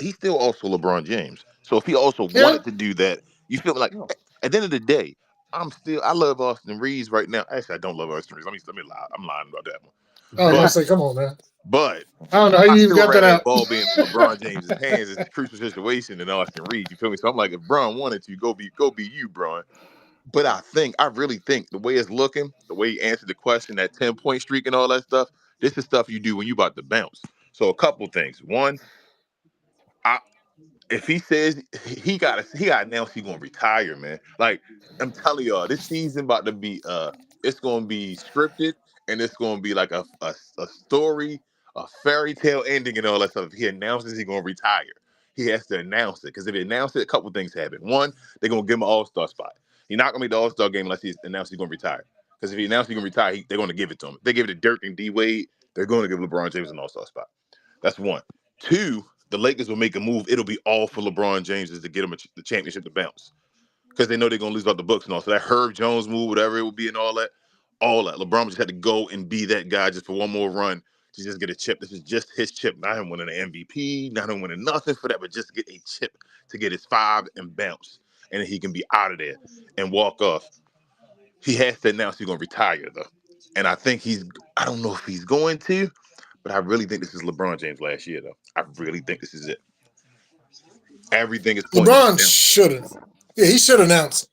he's still also LeBron James. So if he also wanted to do that, you feel like at the end of the day, I love Austin Reeves right now. Actually, I don't love Austin Reeves. Let me lie. I'm lying about that one. I was gonna say, come on, man. But I don't know how you even got that rather out. ball being LeBron James' hands. It's a crucial situation than Austin Reeves. You feel me? So I'm like, if Bron wanted to, go be you, Bron. But I really think the way it's looking, the way he answered the question, that 10-point streak and all that stuff, this is stuff you do when you about to bounce. So a couple things. One, if he says he got announced he's gonna retire, man. Like I'm telling y'all, this season about to be it's gonna be scripted and it's gonna be like a story, a fairy tale ending and all that stuff. If he announces he's gonna retire, he has to announce it. Because if he announces it, a couple things happen. One, they're gonna give him an all-star spot. He's not gonna make the all-star game unless he announces he's gonna retire. Because if he announces he's gonna retire, they're gonna give it to him. If they give it to Dirk and D Wade, they're gonna give LeBron James an all-star spot. That's one. Two, the Lakers will make a move. It'll be all for LeBron James to get him the championship to bounce. Because they know they're going to lose out the books and all. So that Herb Jones move, whatever it would be and all that. LeBron just had to go and be that guy just for one more run to just get a chip. This is just his chip. Not him winning an MVP, not him winning nothing for that, but just get a chip to get his 5 and bounce. And then he can be out of there and walk off. He has to announce he's going to retire, though. And I think I don't know if he's going to, but I really think this is LeBron James last year, though. I really think this is it. Everything is pointing. LeBron shouldn't. Yeah, he should announce.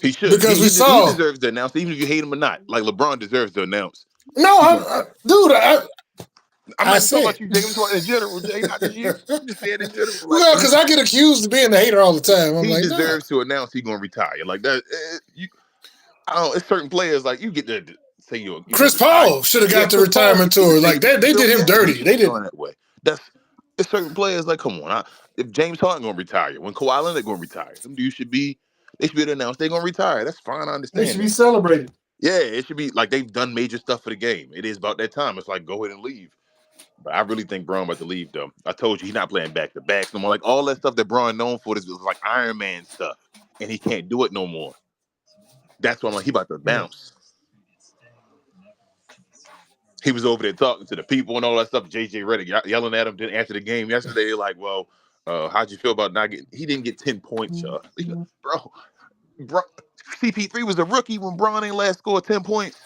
He should. Because he saw. He deserves to announce, even if you hate him or not. Like LeBron deserves to announce. No, dude, I'm not talking about you, Jay. I'm talking in general, Jay. Not just you. I'm just saying in general. Like, well, because I get accused of being the hater all the time. He deserves to announce he's going to retire. Like that. I don't. It's certain players like you get to say you. Chris Paul should have got the retirement tour. Like they did him dirty. They did that way. It's certain players like, come on. If James Harden going to retire, when Kawhi Leonard going to retire, them dudes should be announced they're going to retire. That's fine. I understand. They should be celebrated. Yeah, it should be like they've done major stuff for the game. It is about that time. It's like go ahead and leave. But I really think Bron about to leave though. I told you he's not playing back to backs no more. Like all that stuff that Bron known for is like Iron Man stuff, and he can't do it no more. That's why I'm like he about to bounce. He was over there talking to the people and all that stuff. JJ Redick yelling at him after the game yesterday. Like, well, how'd you feel about not getting? He didn't get 10 points, y'all. Bro. CP3 was a rookie when Bron ain't last scored 10 points.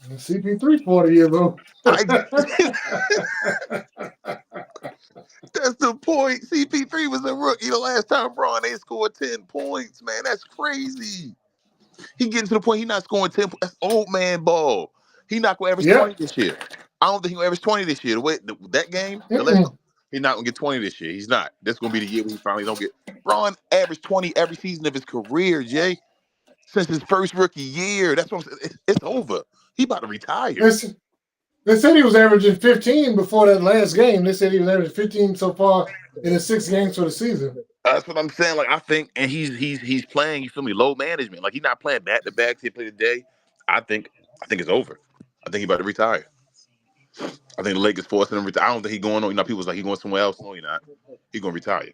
CP3 40 years old. That's the point. CP3 was a rookie the last time Bron ain't scored 10 points, man. That's crazy. He getting to the point he's not scoring 10 points. That's old man ball. He not going to average 20 this year. I don't think he'll average 20 this year. The way that game, he's not going to get 20 this year. He's not. That's going to be the year when he finally don't get. Bron averaged 20 every season of his career, Jay. Since his first rookie year. That's what I'm saying. It's over. He about to retire. They said he was averaging 15 before that last game. They said he was averaging 15 so far in the 6 games for the season. That's what I'm saying. Like I think, and he's playing. You feel me? Low management. Like he's not playing back to back. He play today. I think it's over. I think he's about to retire. I think the Lakers forcing him to retire. I don't think he's going on. You know, people's like he going somewhere else. No, he's not. He's going to retire.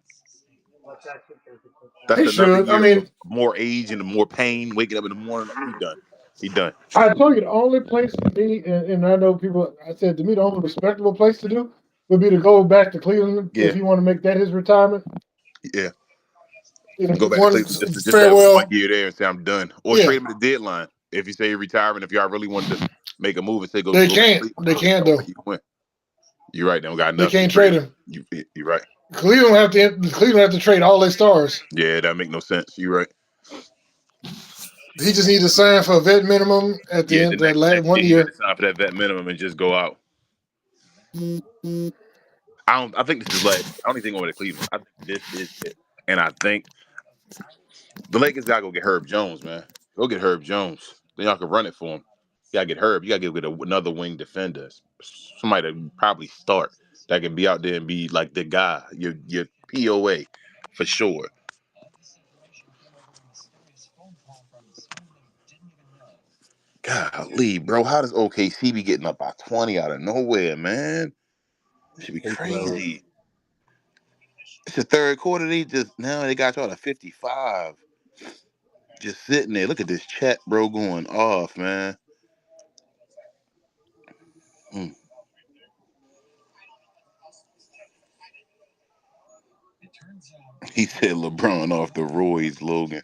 That's another year of more age and more pain. Waking up in the morning, he's done. He's done. I told you the only place to be, and I know people. I said to me the only respectable place to do would be to go back to Cleveland if you want to make that his retirement. Yeah. Go back to Cleveland just farewell. 1 year there and say I'm done, or trade him at the deadline. If you say you're retiring, if y'all really wanted to make a move and say go, they can't though. You're right. They don't got enough. They can't trade him. You're right. Cleveland have to trade all their stars. Yeah, that make no sense. You're right. He just needs to sign for a vet minimum at the end of that last 1 year. Sign for that vet minimum and just go out. I think this is last. I don't even think over to Cleveland. I think this is it. And I think the Lakers gotta go get Herb Jones, man. Go get Herb Jones. Then y'all can run it for him. You gotta get Herb. You gotta get another wing defender. Somebody to probably start that can be out there and be like the guy. Your POA for sure. Golly, bro, how does OKC be getting up by 20 out of nowhere, man? It should be crazy. It's the third quarter. They got y'all to 55. Just sitting there. Look at this chat, bro, going off, man. He said LeBron off the roids, Logan.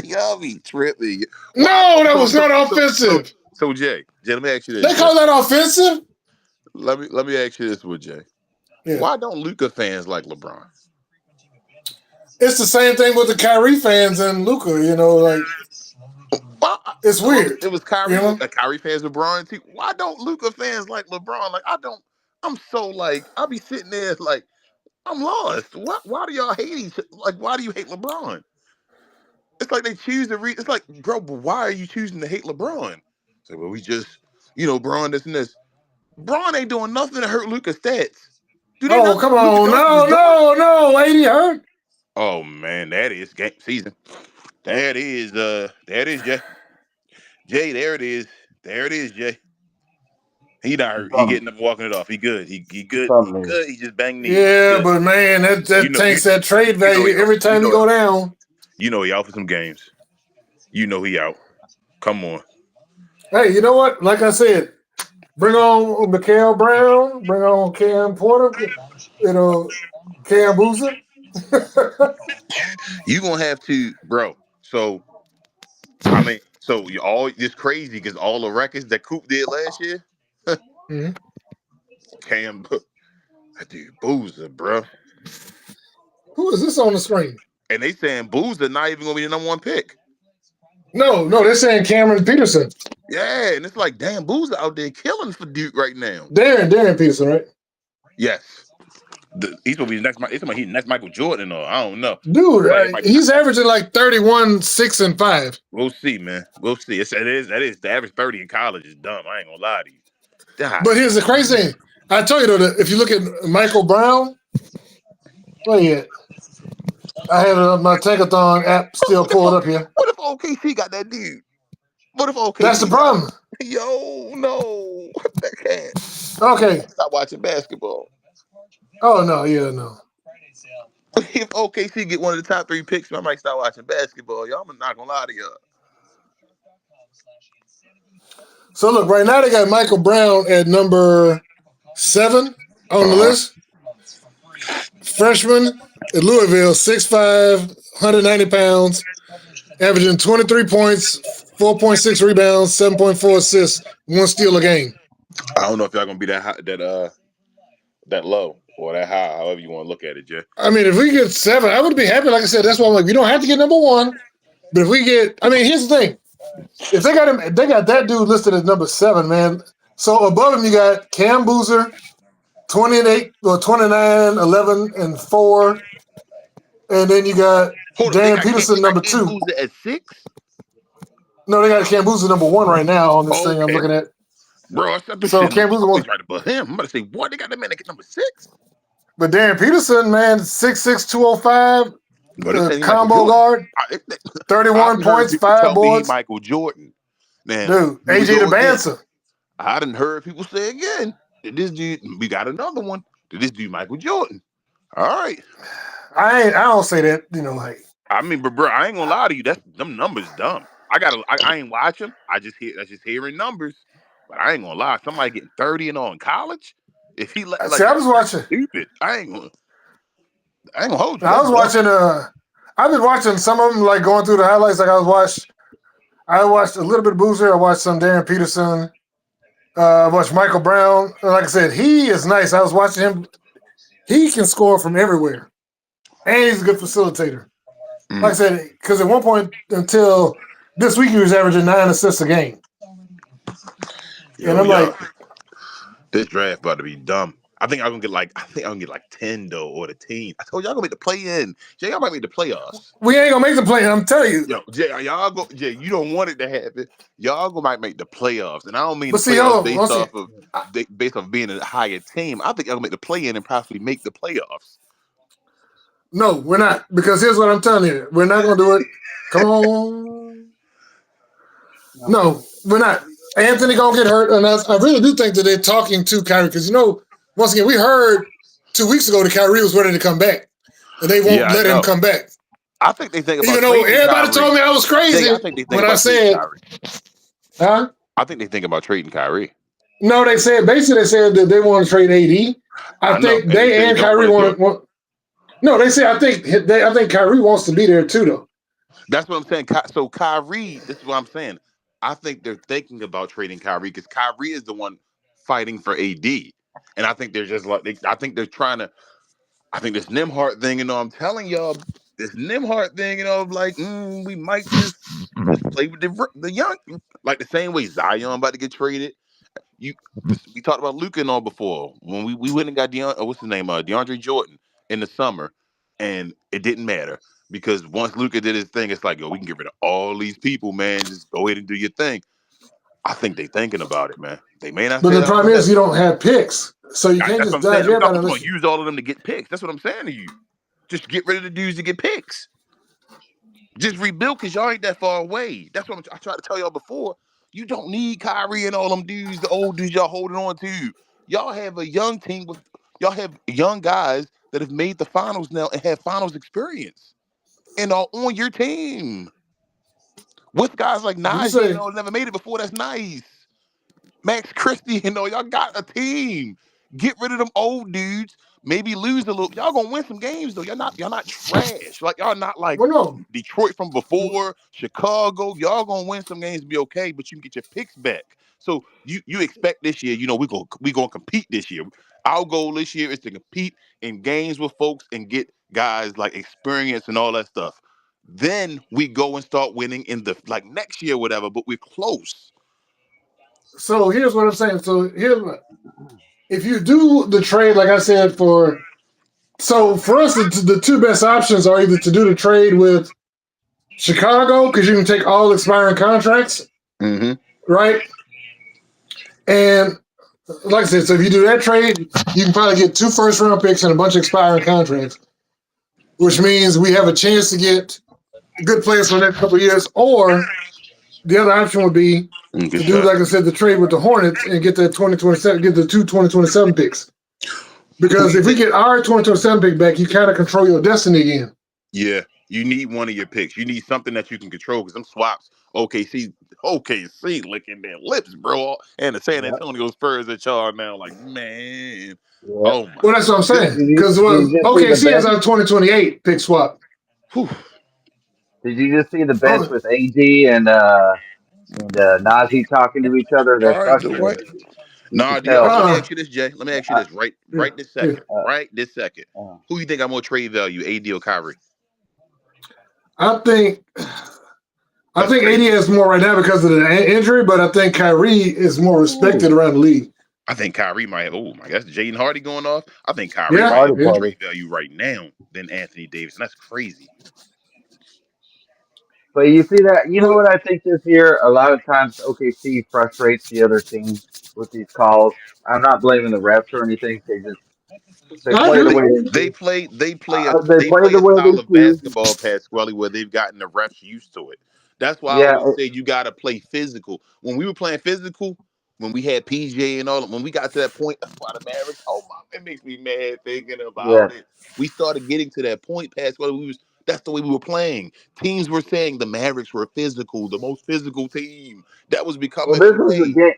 Y'all be tripping. No, that was not offensive. So Jay, let me ask you this. They call that offensive? Let me ask you this with Jay. Yeah. Why don't Luka fans like LeBron? It's the same thing with the Kyrie fans and Luka, like it's weird. It was Kyrie, Kyrie fans with LeBron too. Why don't Luka fans like LeBron? Like I'm so like I'll be sitting there like I'm lost. Why do y'all hate each? Like why do you hate LeBron? It's like they choose to read. It's like, bro, but why are you choosing to hate LeBron? It's like, well, we just, Bron this and this. Bron ain't doing nothing to hurt Luka's stats. Oh, come on. No. Ain't he hurt? Oh, man, that is game season. That is Jay. Jay, there it is. There it is, Jay. He not hurt. He getting up, walking it off. He good. He good. He good. He just banged knees. Yeah, but man, that tanks that trade value every time you go down. He out for some games. He out. Come on. Hey, you know what? Like I said, bring on Mikael Brown, bring on Cam Porter, Cam Boozer. You gonna have to, bro. So, I mean, you all this crazy because all the records that Coop did last year. Mm-hmm. Cam, dude, Boozer, bro. Who is this on the screen? And they saying Boozer not even gonna be the number one pick. No, they're saying Cameron Peterson. Yeah, and it's like, damn, Boozer out there killing for Duke right now. Darren Peterson, right? Yes. He's gonna be next Michael Jordan, or I don't know. Dude, he's averaging like 31, 6, and 5. We'll see, man. We'll see. That is the average 30 in college is dumb. I ain't gonna lie to you. God. But here's the crazy thing. I tell you though, that if you look at Michael Brown, where he at? I have my Tankathon app still pulled up here. What if OKC got that dude? What if OKC? That's the problem. Yo, no. That can't. Okay. Stop watching basketball. Oh, no. Yeah, no. If OKC get one of the top 3 picks, I might start watching basketball. Y'all, I'm not going to lie to y'all. So, look, right now they got Michael Brown at number 7 on the list. Freshman at Louisville, 6'5", 190 pounds, averaging 23 points, 4.6 rebounds, 7.4 assists, 1 steal a game. I don't know if y'all going to be that high, that low or that high, however you want to look at it, Jay. I mean, if we get 7, I would be happy. Like I said, that's why I'm like, we don't have to get number 1. But if we get, here's the thing. If they got him, they got that dude listed as number 7, man. So above him, you got Cam Boozer, 28 or 29, 11, and 4. And then you got Darren Peterson, number 2. Boozer at 6? No, they got Cam Boozer number 1 right now on this thing I'm looking at. Bro, so Cam Boozer right above him. I'm about to say, what? They got that man at number 6? But Darren Peterson, man, 6'6", 205, combo guard, 31 points, 5 boards. Michael Jordan. Man, dude, AJ DeBanza. I done heard people say again that this dude, we got another one. That this dude Michael Jordan. All right. I don't say that, like. I mean, but bro, I ain't gonna lie to you. Them numbers dumb. I ain't watching. That's just hearing numbers. But I ain't gonna lie. Somebody getting 30 and all in college. If he like, I was watching. Stupid. I ain't gonna hold you. I was watching. I've been watching some of them, like going through the highlights. Like I watched a little bit of Boozer. I watched some Darren Peterson. I watched Michael Brown. And like I said, he is nice. I was watching him. He can score from everywhere, and he's a good facilitator. Like I said, because at one point until this week he was averaging 9 assists a game. And I'm like, this draft about to be dumb. I think I'm gonna get like 10 though, or the team. I told y'all gonna make the play in. Jay, y'all might make the playoffs. We ain't gonna make the play. I'm telling you. Yo, Jay, y'all go. Jay, you don't want it to happen. Y'all might make the playoffs, and I don't mean But the see, playoffs hold on, once again, based off being a higher team. I think y'all gonna make the play in and possibly make the playoffs. no, we're not. Because here's what I'm telling you. We're not gonna do it. Come on. No, we're not. Anthony gonna get hurt, and I really do think that they're talking to Kyrie because once again, we heard 2 weeks ago that Kyrie was ready to come back, and they won't Yeah, I let him know. come back. I think they think about Even though trading everybody told Kyrie. me I was Jay, I crazy think they think when I about trading said, Kyrie. huh? I think they think about trading Kyrie. No, they said basically they said that they want to trade AD. I I know, think and they they said they and don't Kyrie want to do it. want. No, they said I think Kyrie wants to be there too, though. That's what I'm saying. So Kyrie, this is what I'm saying. I think they're thinking about trading Kyrie because Kyrie is the one fighting for AD, and I think they're just like I think they're trying to. I think this Nimhart thing, I'm telling y'all, this Nimhart thing, like we might just play with the young, like the same way Zion about to get traded. We talked about Luka and all before when we went and got what's his name, DeAndre Jordan in the summer, and it didn't matter because once Luka did his thing, it's like yo, we can get rid of all these people, man. Just go ahead and do your thing. I think they thinking about it, man. They may not But say the that out problem is loud. you don't have picks, so you can't That's what just I'm saying. dodge I'm talking everybody about unless you're gonna use all of them to get picks. That's what I'm saying to you. Just get rid of the dudes to get picks. Just rebuild because y'all ain't that far away. That's what I tried to tell y'all before. You don't need Kyrie and all them dudes, the old dudes y'all holding on to. Y'all have a young team with y'all have young guys that have made the finals now and have finals experience and are on your team. With guys like What you Najee, say? never made it before. That's nice. Max Christie, y'all got a team. Get rid of them old dudes. Maybe lose a little. Y'all gonna win some games though. Y'all not trash. Like y'all not like Well, no. Detroit from before, Chicago. Y'all gonna win some games, be okay, but you can get your picks back. So you expect this year, we gonna compete this year. Our goal this year is to compete in games with folks and get guys like experience and all that stuff. Then we go and start winning in the like next year, whatever. But we're close. So here's what I'm saying. So if you do the trade, like I said, for us, the two best options are either to do the trade with Chicago because you can take all expiring contracts, Mm-hmm. right? And like I said, so if you do that trade, you can probably get 2 first-round picks and a bunch of expiring contracts, which means we have a chance to get good players for the next couple of years. Or the other option would be Good to do, shot. like I said, the trade with the Hornets and get the 2027, get the 2027 picks. Who Because you if we think? get our 2027 pick back, you kind of control your destiny again. Yeah, you need one of your picks. You need something that you can control because them swaps, OKC licking their lips, bro. And the San Yep. Antonio Spurs at y'all now, like, man. Yep. Oh my Well, that's what I'm saying. Did Because you just see the OKC has bench? our 2028 pick swap. whew. Did you just see the bench Oh, with AG and Najee talking to each other? They're All right, the what? frustrated. You Nah, could tell. let me ask uh, you this, Jay. Let me ask you Uh, this right yeah, right this yeah. second. uh, Right this second. uh, Who you think got more trade value, AD or Kyrie? I think That's AD crazy. has more right now because of the injury, but I think Kyrie is more respected ooh, around the league. I think Kyrie might have, oh my gosh, Jaden Hardy going off. I think Kyrie Yeah, might party have more yeah. party. trade value right now than Anthony Davis. And that's crazy. But you see that? You know Well, what I think this year? A lot of times OKC frustrates the other team with these calls. I'm not blaming the refs or anything. They I play the agree. way they They do. play They they play play the a way style they of choose. basketball, Pasquale, where they've gotten the refs used to it. That's why I Yeah, always say you gotta play physical. When we were playing physical, when we had PJ and all, when we got to that point, that's why the Mavericks. Oh my, it makes me mad thinking yeah. about it. We started getting to that point, Pasquale. That's the way we were playing. Teams were saying the Mavericks were physical, the most physical team. That was Well, becoming this the was the way. game.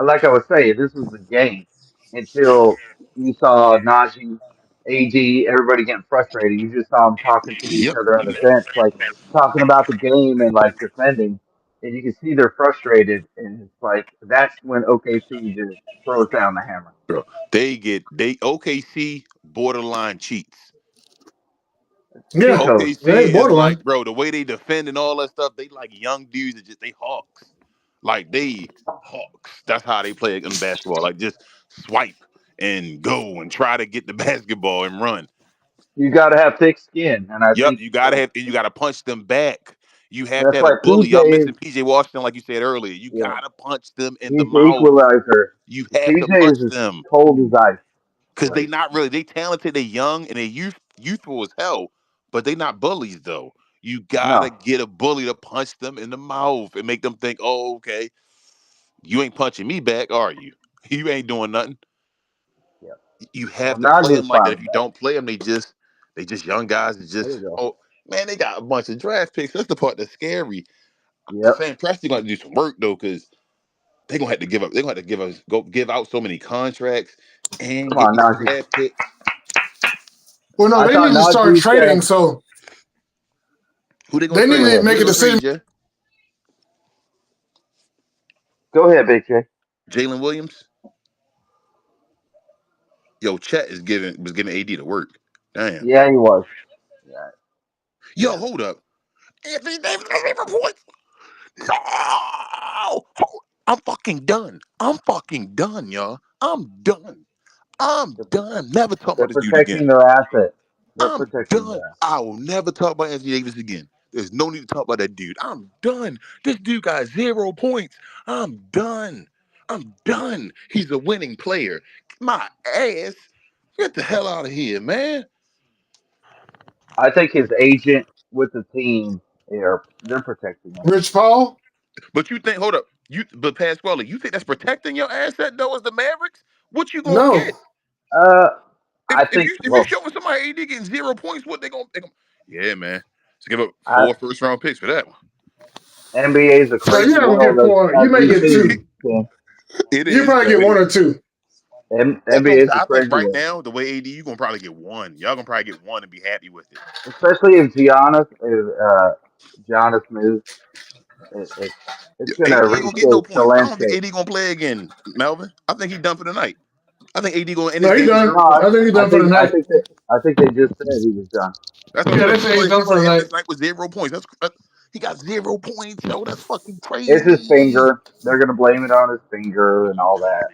Like I was saying, this was the game until you saw Najee, AG, everybody getting frustrated. You just saw them talking to each Yep. other on the bench, like talking about the game and like defending. And you can see they're frustrated. And it's like that's when OKC just throws down the hammer. Bro, they OKC borderline cheats. Yeah, Cheat yeah, OKC is like, borderline. bro, the way they defend and all that stuff, they like young dudes that just they hawks. Like they hawks. That's how they play in basketball. Like just swipe and go and try to get the basketball and run. You got to have thick skin, and I Yep, think you gotta punch them back. You have to that's have a why bully. Y'all PJ is. missing PJ Washington, like you said earlier. You Yeah, gotta punch them in the he's the mouth. equalizer. You have to PJ punch is as them cold as ice. because they Like, not really. They talented. They young and they youthful as hell. But they not bullies though. You gotta no. get a bully to punch them in the mouth and make them think, oh, okay, you ain't punching me back, are you? You ain't doing nothing. Yeah. You Well, have to Naj play was them like fine that. If with you that. don't play them, they just young guys. It's There just you go. oh man, they got a bunch of draft picks. That's the part that's scary. Yep. Sam Presti gonna do some work though, because they gonna have to give up. They're gonna have to give out so many contracts and Come get on, these Najee. draft picks. Well, no, I they thought need to start Najee trading. said, So Who they gonna they need trade? "Go to ahead, Who make they a gonna decision. trade, Jay? go ahead, Big J." Jalen Williams. Yo, Chet was giving AD to work. Damn. Yeah, he was. Yeah, Yo, yeah. hold up. Anthony Davis got 8 points. No, I'm fucking done. I'm fucking done, y'all. I'm done. I'm They're, done. Never talk they're about this dude again. protecting their asset. They're I'm protecting done. their asset. I will never talk about Anthony Davis again. There's no need to talk about that dude. I'm done. This dude got 0 points. I'm done. I'm done. He's a winning player. My ass. Get the hell out of here, man. I think his agent with the team, they're protecting him. Rich Paul? But you think, hold up. But Pasquale, you think that's protecting your asset though as the Mavericks? What you gonna No. get? Uh, If, I if think. you if you Well, showing somebody AD getting 0 points, what they gonna yeah, man. Let's give up I, 4 first-round picks for that one. NBA is a No, you're crazy not gonna get world, four. You as may we've get seen. two. Ken. It You is probably though. get It one or is. two. That's what I'm NBA is saying. a I think crazy right world, now, the way AD, you gonna probably get one. Y'all gonna probably get one and be happy with it. especially if Giannis moves. It, it's AD gonna ain't gonna get no reshape the points. I don't think landscape. AD gonna play again, Melvin. I think he's done for the night. I think AD gonna end his No, he game with done. zero No, I points. think he's I done for the think I night. think that I think they just said he was done. That's what I'm Yeah, saying. they He's say he's gonna done he's for gonna the end night. this night with 0 points. He got 0 points, yo. That's fucking It's his crazy. finger. They're gonna blame it on his finger and all that.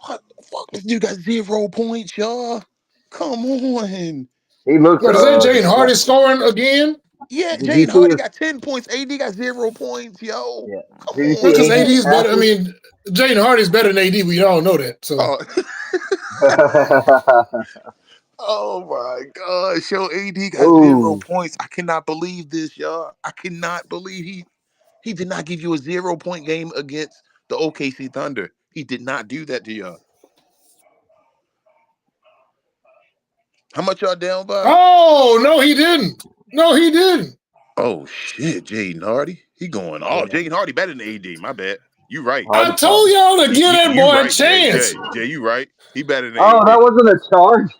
What the fuck? This dude got 0 points, y'all. Come on. He looks What is that? Jane ugly. Hardy scoring again? Yeah, Did you Jaden see Hardy his? got 10 points. AD got 0 points, yo. Yeah. Come Did you Well, see because on. AD's AD's better. I passes? mean, Jane Hardy's better than AD. We all know that. So Oh, oh my God. Show AD got zero Ooh, points. I cannot believe this, y'all. I cannot believe he did not give you a 0 point game against the OKC Thunder. He did not do that to y'all. How much y'all down by? oh no, he didn't. No, he didn't. Oh shit, Jaden Hardy. He going off. yeah, Jaden Hardy better than AD. My bad. You right. I Hardy told caught. y'all to give that You boy a right, Jay. chance. Jay, you right. He better than Oh, AD. that wasn't a charge.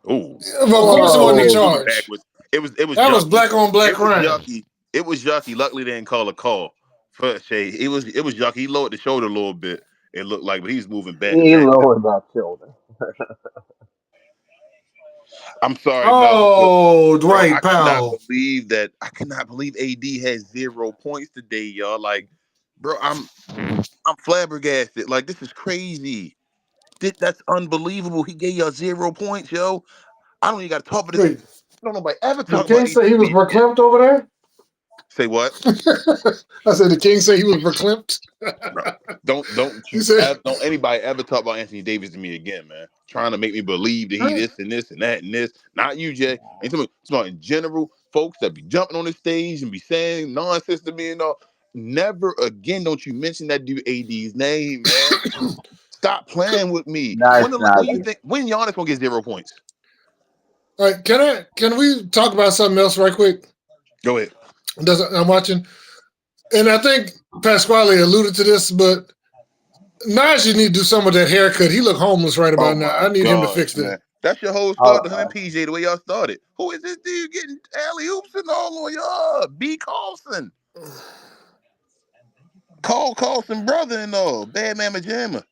Oh, Well, of course, it wasn't a he was Whoa, moving charge. backwards. It was That was yucky. black on black It was crime. yucky. It was yucky. Luckily, they didn't call a call for Shay. It was yucky. He lowered the shoulder a little bit. It looked like, but he was moving back. he lowered that shoulder. I'm sorry, Melvin, but Oh, bro, Dwight Powell. I cannot believe AD has 0 points today, y'all. Like, bro, I'm flabbergasted. Like, this is crazy. That's unbelievable. He gave y'all 0 points, yo. I don't even got to talk about this. Wait, I don't know nobody ever the talk about king AD say he to was me again. verklempt over there? Say what? I said the king say he was verklempt. Bro, don't He said, don't anybody ever talk about Anthony Davis to me again, man. Trying to make me believe that he huh? this and this and that and this. Not you, Jay. Ain't talking about in general, folks that be jumping on the stage and be saying nonsense to me and all. Never again don't you mention that dude AD's name, man. Stop playing with me. Nice, When you Najee. think when Giannis gonna get 0 points? All right, can we talk about something else right quick? Go ahead. I'm watching, and I think Pasquale alluded to this, but Najee need to do some of that haircut. He look homeless right Oh about now. my I need him to fix gosh, that. man. That's your whole Uh, start to him and PJ the way y'all started. Who is this dude getting alley oops and all on y'all? B. Carlson. Carlson brother and all. Bad Mama Jamma.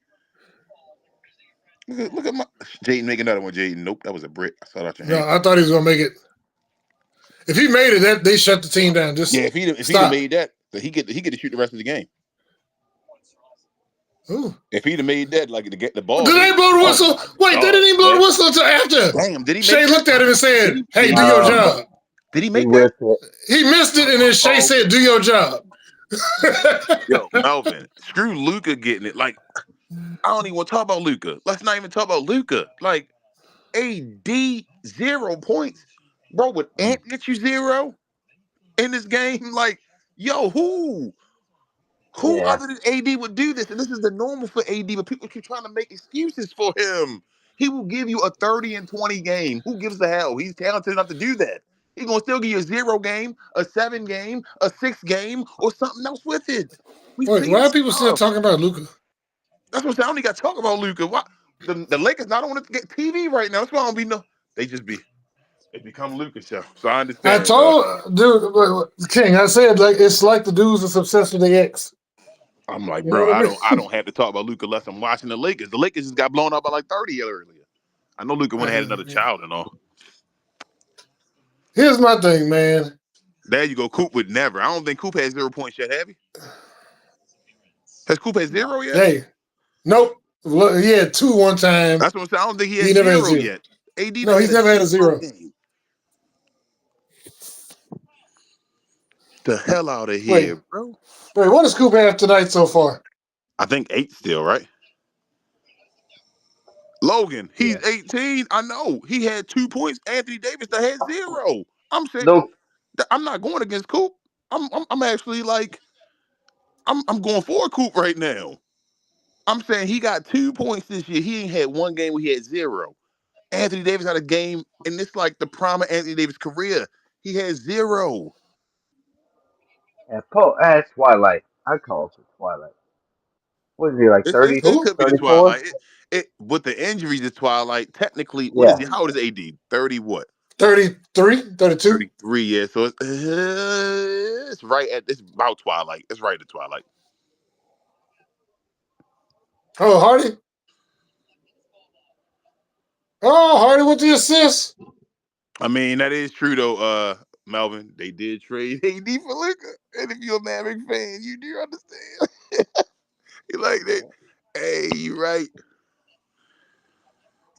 Look at my Jaden make another one, Jaden. Nope, that was a brick. I saw it out your No, hand. I thought he was gonna make it. If he made it, that they shut the team down. Yeah, Just if he'd have stop. made that, then he get to shoot the rest of the game. Ooh. If he'd have made that, like to get the ball, Did they blow the oh whistle? my Wait, they God, didn't even blow the man. whistle until after. Damn, did he Shay make that? looked at him and Did said, he? "Hey, Did do he? your No, job." Did he he make that? whiffed it. He missed it, and then Shay Oh, said, "Do your job." yo, Melvin, screw Luca getting it. Like, I don't even want to talk about Luca. Let's not even talk about Luca. Like, AD 0 points, bro. Would Ant get you zero in this game? Like, yo, who Yeah, other than AD would do this? And this is the normal for AD, but people keep trying to make excuses for him. He will give you a 30 and 20 game. Who gives a hell? He's talented enough to do that. He's gonna still give you a 0 game, a 7 game, a 6 game, or something else with it. We've Wait, seen why are people still stuff. talking about Luca? That's what I'm saying. I only got to talk about Luca. Why the Lakers not on the TV right now? That's why I don't be no. They just be it become Luca show. So I I understand. told King. I said like it's like the dudes that's obsessed with their ex. I'm like, You know bro, what I I mean? don't have to talk about Luca unless I'm watching the Lakers. The Lakers just got blown up by like 30 earlier. I know Luca went and had another child and all. Here's my thing, man. There you go. Coop would never. I don't think Coop has 0 points yet, have he? Has Coop had no. zero yet? Hey, nope. Well, he had two one time. That's what I'm saying. I don't think he He had never had zero zero. yet. AD No, done he's had a never had a 0 zero. game. The hell out of Wait, here, bro. what does Coop have tonight so far? I think 8 still, right? Logan, Yeah. he's 18. I know. He had 2 points. Anthony Davis that had zero. I'm saying No, I'm not going against Coop. I'm actually like I'm going for Coop right now. I'm saying he got 2 points this year. He ain't had one game where he had zero. Anthony Davis had a game, and it's like the prime of Anthony Davis' career. He had zero. That's Twilight. I call it Twilight. What is he like? It 30, Who? could be the 34? twilight. It with the injuries, the twilight. Technically, what is Yeah. he? How old is AD? 30 what? 33, 32? 33 years. So it's right at it's about twilight. It's right at twilight. Oh, Hardy. Oh, Hardy with the assist. I mean, that is true though, Melvin. They did trade AD for Luka. And if you're a Mavericks fan, you do understand. You like that. Hey, you right.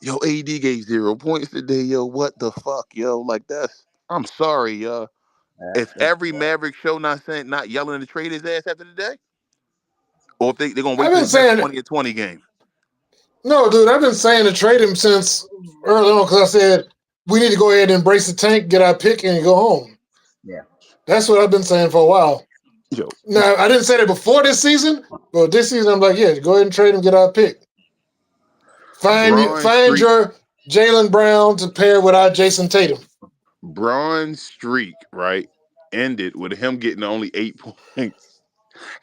Yo, AD gave 0 points today, yo. What the fuck, yo? Like that's I'm sorry, yo. If That's every Maverick show not yelling to trade his ass after the day, or if they're gonna wait I've till been his next saying 20 or 20 game. no, dude. I've been saying to trade him since early on because I said we need to go ahead and embrace the tank, get our pick, and go home. yeah. That's what I've been saying for a while. Yo, Now I didn't say that before this season, but this season I'm like, yeah, go ahead and trade him, get our pick. Find Street your Jaylen Brown to pair with our Jason Tatum. Braun streak, right, ended with him getting only 8 points.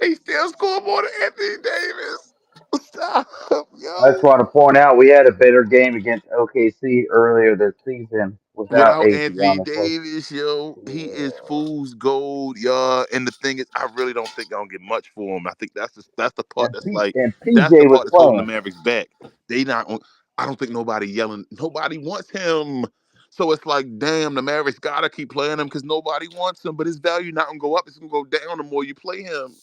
He still scored more than Anthony Davis. Stop, I just yo. want to point out we had a better game against OKC earlier this season without Without AD, Anthony honestly. Davis, yo, he is Yeah. fool's gold, y'all. And the thing is, I really don't think I'm gonna get much for him. I think that's the part And, that's like and that's the PJ was part that's holding the playing. Mavericks back. They not. I don't think nobody yelling. Nobody wants him. So it's like, damn, the Mavericks gotta keep playing him because nobody wants him. But his value not gonna go up. It's gonna go down the more you play him.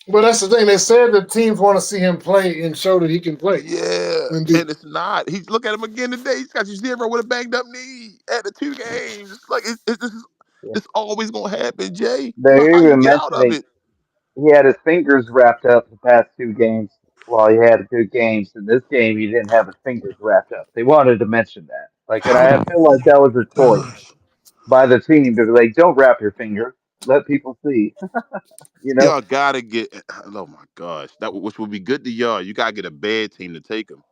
But that's the thing. They said that teams want to see him play and show that he can play. Yeah, And and it's not. He's look at him again today. He's got you zero with a banged up knee at the 2 games. It's like Yeah. this always gonna happen, Jay. I don't know They're how you even get out of mentioning it. he had his fingers wrapped up the past 2 games while he had good games. In this game, he didn't have his fingers wrapped up. They wanted to mention that. Like, and I feel like that was a choice Gosh. by the team to be like, don't wrap your finger. Let people see, you know? Y'all gotta get. Oh my gosh, that which would be good to y'all. You gotta get a bad team to take him.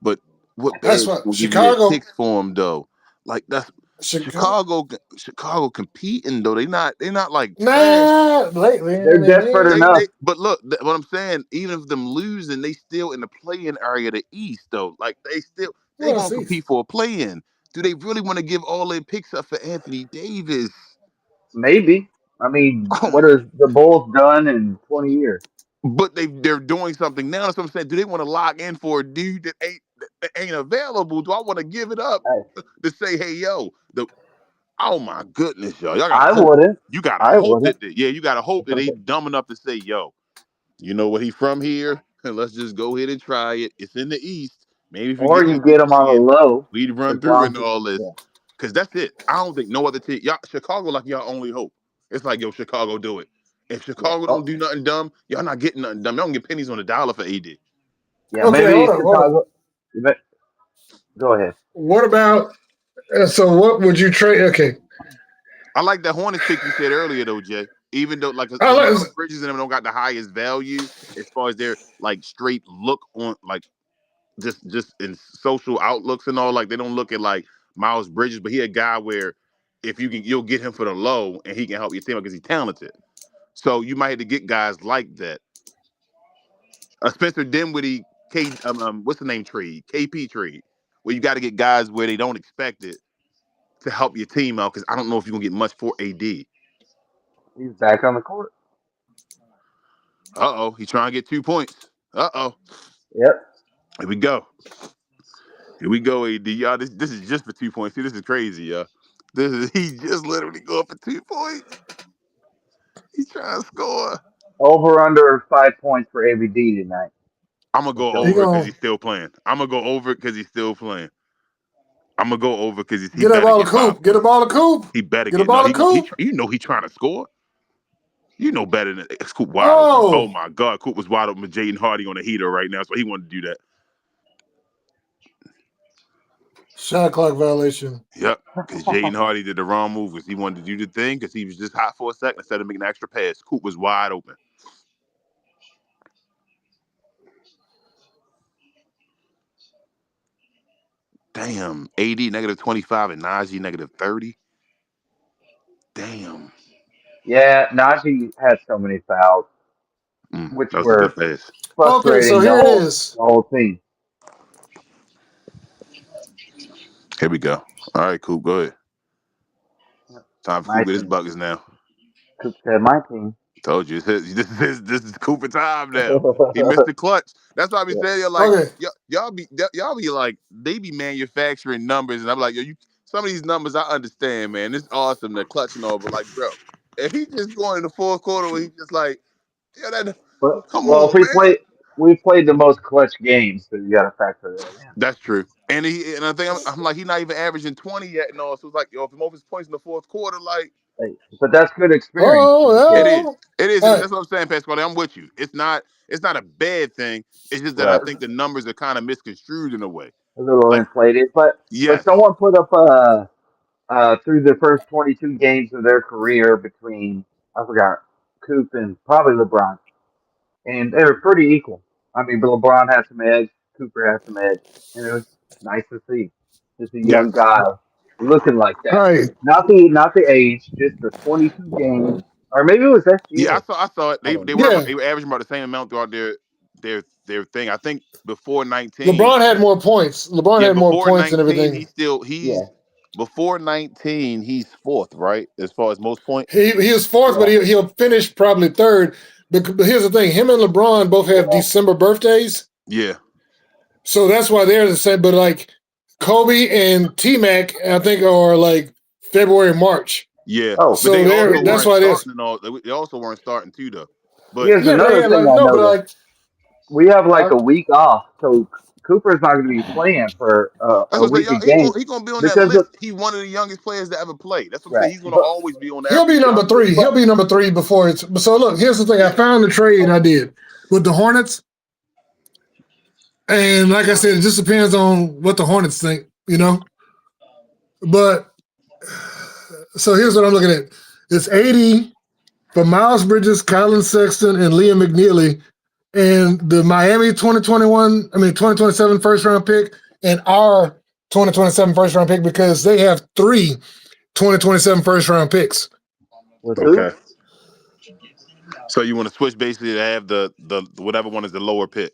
But what that's bad team what will give you their Chicago. picks for him though? Like that's Chicago. Chicago. Chicago competing though. They not like trash. Nah, lately. I They're mean, desperate enough. But look, what I'm saying, even if them losing, they still in the play-in area of the East though. Like they well, gonna see. compete for a play-in. Do they really want to give all their picks up for Anthony Davis? Maybe. I mean, Oh what my. has the Bulls done in 20 years? But they're doing something now. That's what I'm saying. Do they want to lock in for a dude that ain't available? Do I want to give it up I, to say, hey, yo, oh my goodness, y'all gotta I hope. wouldn't. You gotta I hope wouldn't. that you gotta hope that they dumb enough to say, yo, you know what? He from here. Let's just go ahead and try it. It's in the East. Maybe if we Or get you number get them on a 3 and low. we'd run Because through Bronx, and all this. yeah, Because that's it. I don't think no other team. Y'all, Chicago, like y'all only hope. It's like, yo, Chicago, do it. If yeah. Chicago don't Oh, do nothing dumb, y'all not getting nothing dumb. Y'all don't get pennies on the dollar for AD. yeah. Okay, Maybe hold on. Chicago. Go ahead. What about so what would you trade? Okay. I like that Hornets pick you said earlier, though, Jay. Even though, like, I because like Miles Bridges and them don't got the highest value as far as their like straight look on, like just in social outlooks and all. Like, they don't look at like Miles Bridges, but he a guy where if you can, you'll get him for the low, and he can help your team because he's talented. So you might have to get guys like that. Spencer Dinwiddie, what's the name trade? KP trade, where you got to get guys where they don't expect it to help your team out. Because I don't know if you're gonna get much for AD. He's back on the court. He's trying to get 2 points. Yep. Here we go. Here we go, AD. Y'all, this is just for 2 points. See, this is crazy, y'all. He just literally going for 2 points. He's trying to score. Over under 5 points for ABD tonight. I'm gonna go he over because gonna he's still playing. I'm gonna go over because he's still playing. I'm gonna go over because he get a better ball of get 5 coop. Get a points. ball of coop. He better Get a get no. ball of coop. You know he trying to score. You know better than Coop wide open. Oh Oh, my God, Coop was wide open with Jaden Hardy on the heater right now, so he wanted to do that. shot clock violation. Yep, because Jaden Hardy did the wrong move because he wanted to do the thing because he was just hot for a second instead of making an extra pass. Coop was wide open. Damn, AD -25 and Najee -30. Damn. Yeah, Najee had so many fouls, which That was a good were pass. Okay, so frustrating here it is. the whole team. Here we go. All right, Coop, go ahead. Time for My Coop to get his team. buckets now. Coop said my team. Told you, this is Cooper time now. He missed the clutch. That's why I be Yeah. saying, like, Okay. y'all be like, they be manufacturing numbers, and I'm like, yo, some of these numbers I understand, man. It's awesome, the clutch and all, but like, bro, if he just going in the fourth quarter where he just like, yeah, But come well, if on, man. we played the most clutch games, so you got to factor that in. That's true. And I think I'm like, he's not even averaging 20 yet, and all. So it's like, yo, if most of his points in the fourth quarter, like. Hey, but that's good experience for the It kid. is. Oh, It is. all right. That's what I'm saying, Pasquale. I'm with you. It's not a bad thing. It's just that I Right. think the numbers are kind of misconstrued in a way. A little Like, inflated, but yes. someone put up through the first 22 games of their career between I forgot Coop and probably LeBron, and they were pretty equal. I mean, but LeBron had some edge, Cooper had some edge, and it was nice to see just a Yes. young guy looking like All that. right. Not the age, just the 22 games, or maybe it was Yeah, SGA. I saw it. I They don't they know. were Yeah. they were averaging about the same amount throughout their thing. I think before 19. LeBron had more points. LeBron Yeah, had more before points and 19, everything. Yeah, before 19, he's fourth, right? As far as most points. He was fourth, but yeah, he'll finish probably third. But here's the thing: him and LeBron both have yeah. December birthdays, Yeah. so that's why they're the same. But like Kobe and T Mac, I think are like February, March. Yeah. Oh, But So they they're also that's weren't why there's starting and all. They also weren't starting too though. But here's yeah. But they another had thing like I no, but noticed. like We have like I, a week off, so Cooper's not going to be playing for that's a what I say. week Y'all, of games he gonna be on that because of list. He's one of the youngest players to ever play. That's what I'm saying. right. He's gonna always be on he'll every be number young three. list. He'll be number three before it's. So look, here's the thing: I found the trade I did with the Hornets, and like I said, it just depends on what the Hornets think, you know. But so here's what I'm looking at: it's 80 for Miles Bridges, Colin Sexton, and Liam McNeely, and the Miami 2027 first round pick, and our 2027 first round pick because they have 2027 first round picks. With who? Okay. So you want to switch basically to have the whatever one is the lower pick.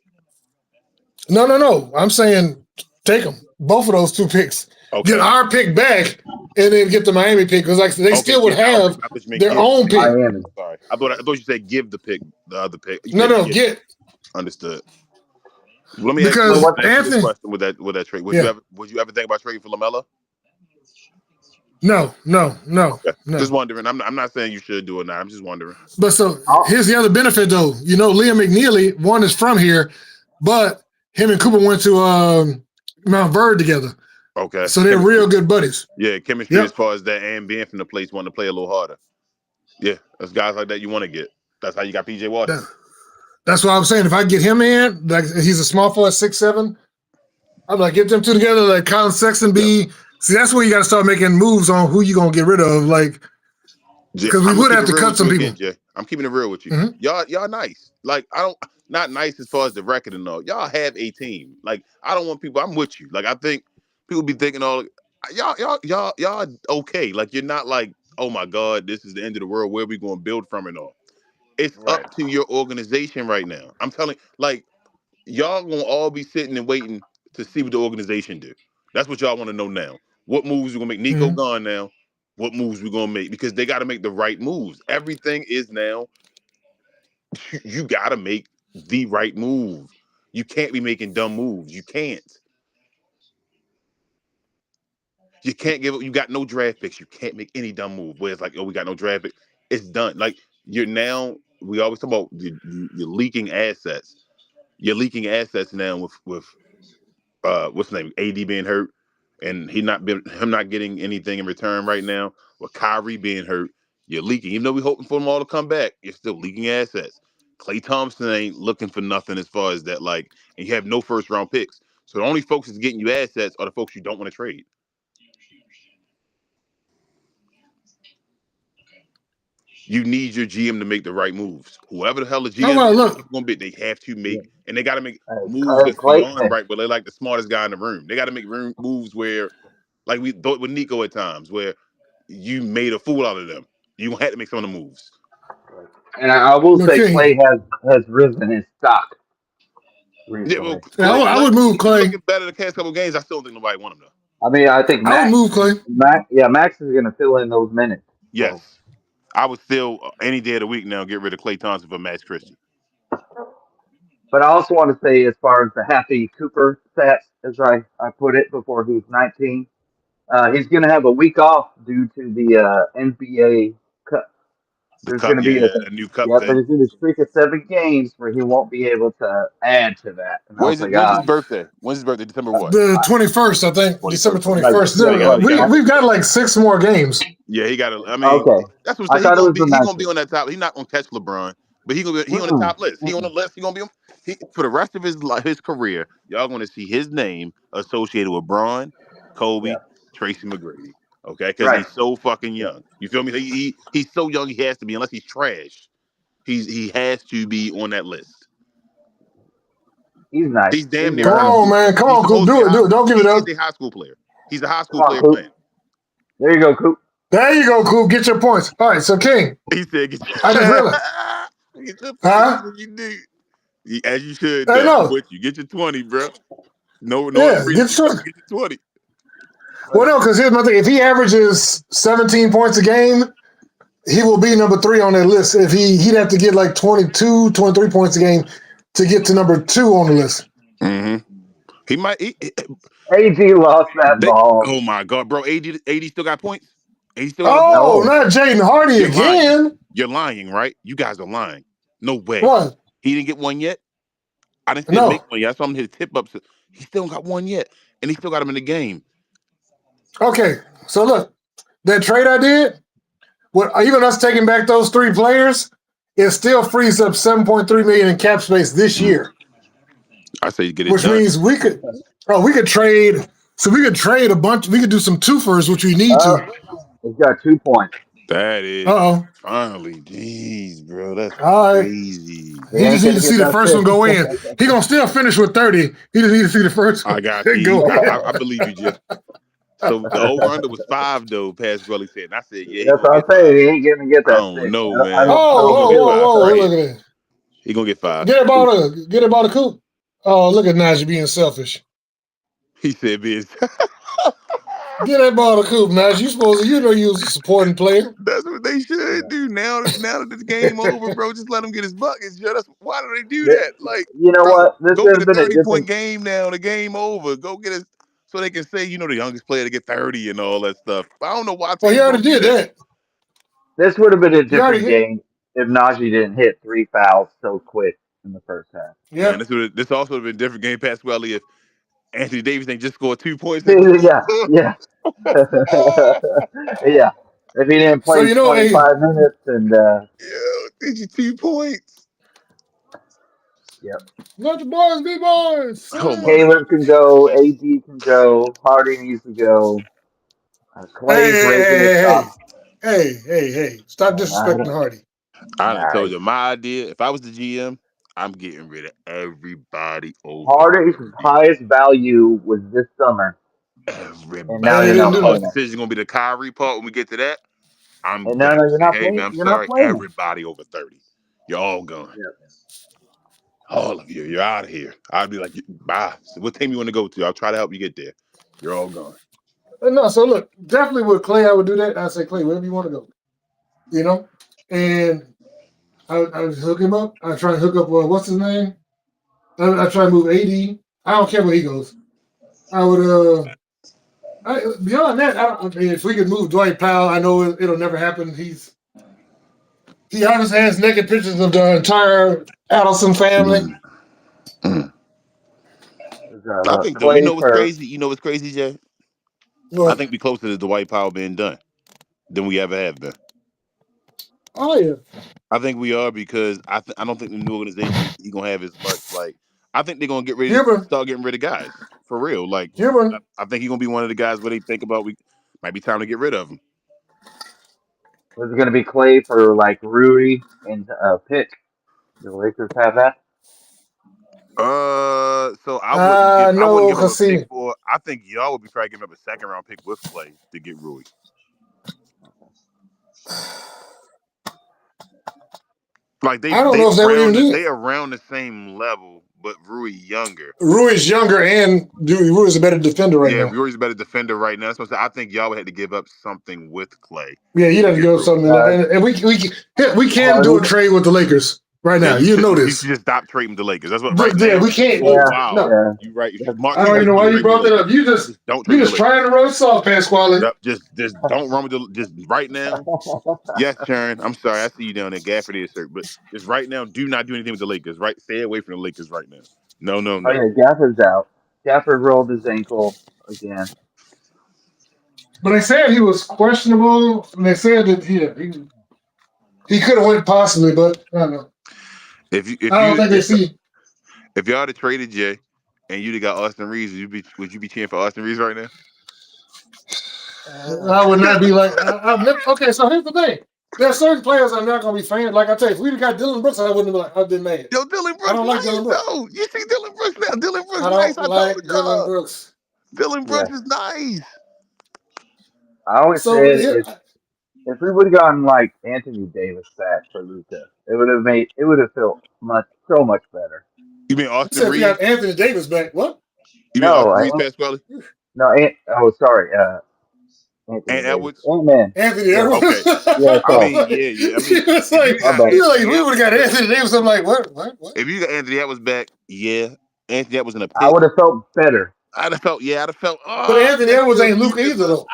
No. I'm saying take them, both of those two picks. Get Okay. our pick back, and then get the Miami pick because like they Okay. still would Okay. have I thought you meant their give the own pick. pick. Miami. Sorry. I thought you said give the pick, the other pick. You said No, give. get Understood. Let me ask you. So because what? Ask you this Anthony. question with that trade. Yeah. Would you ever think about trading for LaMelo? No. Okay. Just wondering. I'm not saying you should do it now. I'm just wondering. But so here's the other benefit, though. You know, Liam McNeely, one is from here, but him and Cooper went to Mount Verde together. Okay. So they're real good buddies. Yeah, chemistry as far as that and being from the place wanting to play a little harder. Yeah, there's guys like that you want to get. That's how you got PJ Washington. That's what I'm saying. If I get him in, like he's a small forward, 6'7", I'm like, get them two together, like Colin Sexton be. See, that's where you got to start making moves on who you going to get rid of. Like, because we would have to cut some people. Again, I'm keeping it real with you. Mm-hmm. Y'all nice. Like, not nice as far as the record and all. Y'all have a team. Like, I don't want people. I'm with you. Like, I think people be thinking y'all okay. Like, you're not like, oh my God, this is the end of the world. Where we going to build from and all? It's up to your organization right now. I'm telling, like, y'all gonna all be sitting and waiting to see what the organization do. That's what y'all want to know now. What moves we gonna make? Nico gone now. What moves we gonna make? Because they got to make the right moves. Everything is now. You got to make the right move. You can't be making dumb moves. You can't. You can't give up. You got no draft picks. You can't make any dumb move. Where it's like, oh, we got no draft picks. It's done. Like, you're now. We always talk about you're leaking assets. You're leaking assets now with what's the name? AD being hurt, and him not getting anything in return right now. With Kyrie being hurt, you're leaking. Even though we're hoping for them all to come back, you're still leaking assets. Klay Thompson ain't looking for nothing as far as that. Like, and you have no first round picks. So the only folks that's getting you assets are the folks you don't want to trade. You need your GM to make the right moves. Whoever the hell the GM is going to be, they have to make, and they got to make moves that's beyond right, but they're like the smartest guy in the room. They got to make moves where, like we thought with Nico at times, where you made a fool out of them. You had to make some of the moves. And I will say Klay has risen his stock recently. Yeah, well, I would move Klay. Looking better the past couple of games. I still don't think nobody want him though. I mean, I think I would move Klay. Max is going to fill in those minutes. Yes. So. I would still, any day of the week now, get rid of Klay Thompson for Max Christian. But I also want to say, as far as the Happy Cooper stats, as I put it before he's 19, he's going to have a week off due to the NBA Cup. There's going to be a new cup thing. There's going to be a streak of 7 games where he won't be able to add to that. When's his birthday? When's his birthday? December what? The 21st, I think. 21st. December 21st. We've got like 6 more games. Yeah, he got to. I mean, that's what I'm saying. He's going to be on that top. He's not going to catch LeBron, but he on the top list. He on the list. He going to be for the rest of his career. Y'all going to see his name associated with Bron, Kobe, Tracy McGrady. Okay, because he's so fucking young. You feel me? He's so young. He has to be, unless he's trash. He has to be on that list. He's nice. He's damn near. Come on, man. Come on, do it. Don't give it up. He's a high school player. He's a high school player playing. There you go, Coop. There you go, Coop. Get your points. All right, so King. He said, I just realized. Get your points. You do. As you should. I know. With you. Get your 20, bro. No. Get your 20. Well, no, because here's my thing. If he averages 17 points a game, he will be number 3 on that list. If he'd have to get like 22, 23 points a game to get to number 2 on the list. Mm-hmm. He might. AD lost that ball. Oh my God, bro! AD still got points. AD still. Not Jaden Hardy again. Lying. You're lying, right? You guys are lying. No way. What? He didn't get one yet. I didn't see him make one yet. I saw him hit tip ups. He still got one yet, and he still got him in the game. Okay, so look, that trade I did, even us taking back those 3 players, it still frees up $7.3 million in cap space this year. I say get it which done. Means we could trade. So we could trade a bunch. We could do some twofers, which we need to. He's got 2 points. That is finally, jeez, bro, that's crazy. He just needs to see the first one go in. He gonna still finish with 30. He just needs to see the first one. I got you. I believe you, Jeff. So the over-under was 5, though, past Gully said. And I said, yeah. That's what I'm saying. He ain't going to get that. I don't know, man. Whoa. Look at that. He going to get 5. Get about a Coop. Oh, look at Najee being selfish. He said, "Biz." Get that ball to Coop, Najee. You know you was a supporting player. That's what they should do. Now that this game over, bro, just let him get his buckets. Why do they do that? Like, you know what? This go get a 30-point game now. The game over. Go get it. so they can say, the youngest player to get 30 and all that stuff. I don't know why Well, he teams already don't do did that. that. This would have been a He already different hit. game if Najee didn't hit 3 fouls so quick in the first half. Man, Yep. this also would have been a different game, Pasquale, if Anthony Davis ain't just scored 2 points. Yeah, yeah, yeah. If he didn't So play hey, 25 minutes and Yeah, did you 2 points? yep. let the boys be boys. Oh Say my it. god. Caleb can go, AD can go, Hardy needs to go. Hey, Clay's hey, regular hey, stock. hey, hey, hey, hey! Stop I disrespecting don't, Hardy. I done nah, told you my idea. If I was the GM, I'm getting rid of everybody over Hardy's 30. highest value was this summer, and now And you're he Everybody. didn't not The do hardest playing nothing. him. decision is gonna be the Kyrie part when we get to that. I'm And gonna now you're say, not hey playing. man, I'm You're not sorry, playing him. everybody over 30. You're all gone. Yep. All of you. You're out of here. I'd be like, bye. So what team you want to go to? I'll try to help you get there. You're all gone. No, so look, definitely with Clay, I would do that. I'd say, Clay, wherever you want to go, you know? And I would hook him up. I try and hook up, what's his name? I try and move AD. I don't care where he goes. I would, beyond that, I mean, if we could move Dwight Powell, I know it'll never happen. He obviously has naked pictures of the entire Adelson family. Mm, mm. I Look, think though, Clay for what's crazy, Jay? I What? think we closer to Dwight Powell being done than we ever have been. Oh, yeah. I think we are because I don't think the new organization he gonna have as much like. I think they're gonna Human. start getting rid of guys for real. Like Human. I think he's gonna be one of the guys where they think about we might be time to get rid of him. was it going to be Clay for like Rui and pick? The Lakers have that. So I wouldn't No, give up a because pick see, for. I think y'all would be probably giving up a second round pick with Clay to get Rui. Like I don't know if they would even do they it. around the same level, but Rui younger. Rui's younger and Rui's a better defender right Yeah, now. Rui's a better defender right now. That's what I'm saying. I think y'all would have to give up something with Clay Yeah, you'd to have to get go Rui. something, and we can't do a Harden. trade with the Lakers right Yeah, now. You know you should this. just stop trading the Lakers. That's what right Yeah, now. we can't. Oh Yeah, wow, No, yeah. you right. You should That's, Mark I don't Cuban even know stop why you trading the brought that Lakers. up. You just Just don't trade you the just Lakers. trying to run soft, Pasquale. Yep, just don't run with the just right now. Yes, Sharon. I'm sorry. I see you down there. Gafford is hurt, but just right now, do not do anything with the Lakers. Right, stay away from the Lakers right now. No, no, oh no. yeah, Gafford's out. Gafford rolled his ankle again. But they said he was questionable, and they said that he could have went possibly, but I don't know. If you I don't think they see. if y'all had traded Jay and you'd have got Austin Reeves, would you be cheering for Austin Reeves right now? I would not be like. I've never. Okay, so here's the thing. There are certain players I'm not going to be fans. Like I tell you, if we'd have got Dylan Brooks, I wouldn't have been like, I've been mad. Yo, Dylan I Brooks don't like nice Dylan Brooks. though. You see Dylan Brooks now. Dylan Brooks I nice. don't I told like Dylan y'all. Brooks. Dylan Yeah, Brooks is nice. I always So said here, if we would have gotten like Anthony Davis back for Luca, it would have felt so much better. You mean you Austin said if you got Reeves? Anthony Davis back, what? You mean No, Austin Reeves, Pasquale? no, oh sorry, Anthony And Davis, Edwards? Ant Man. Anthony Yeah, Edwards. Okay. yeah, I I was sorry. mean, like, yeah, yeah. I mean, it's if like you got My bad. you're like, if Anthony we would Edwards have got back, Anthony Davis. I'm like, what? if you got Anthony Edwards back, yeah. Anthony Edwards in a I pick. would have felt better. I'd have felt, But oh, Anthony yes, Edwards building ain't Luka Luca either up. though.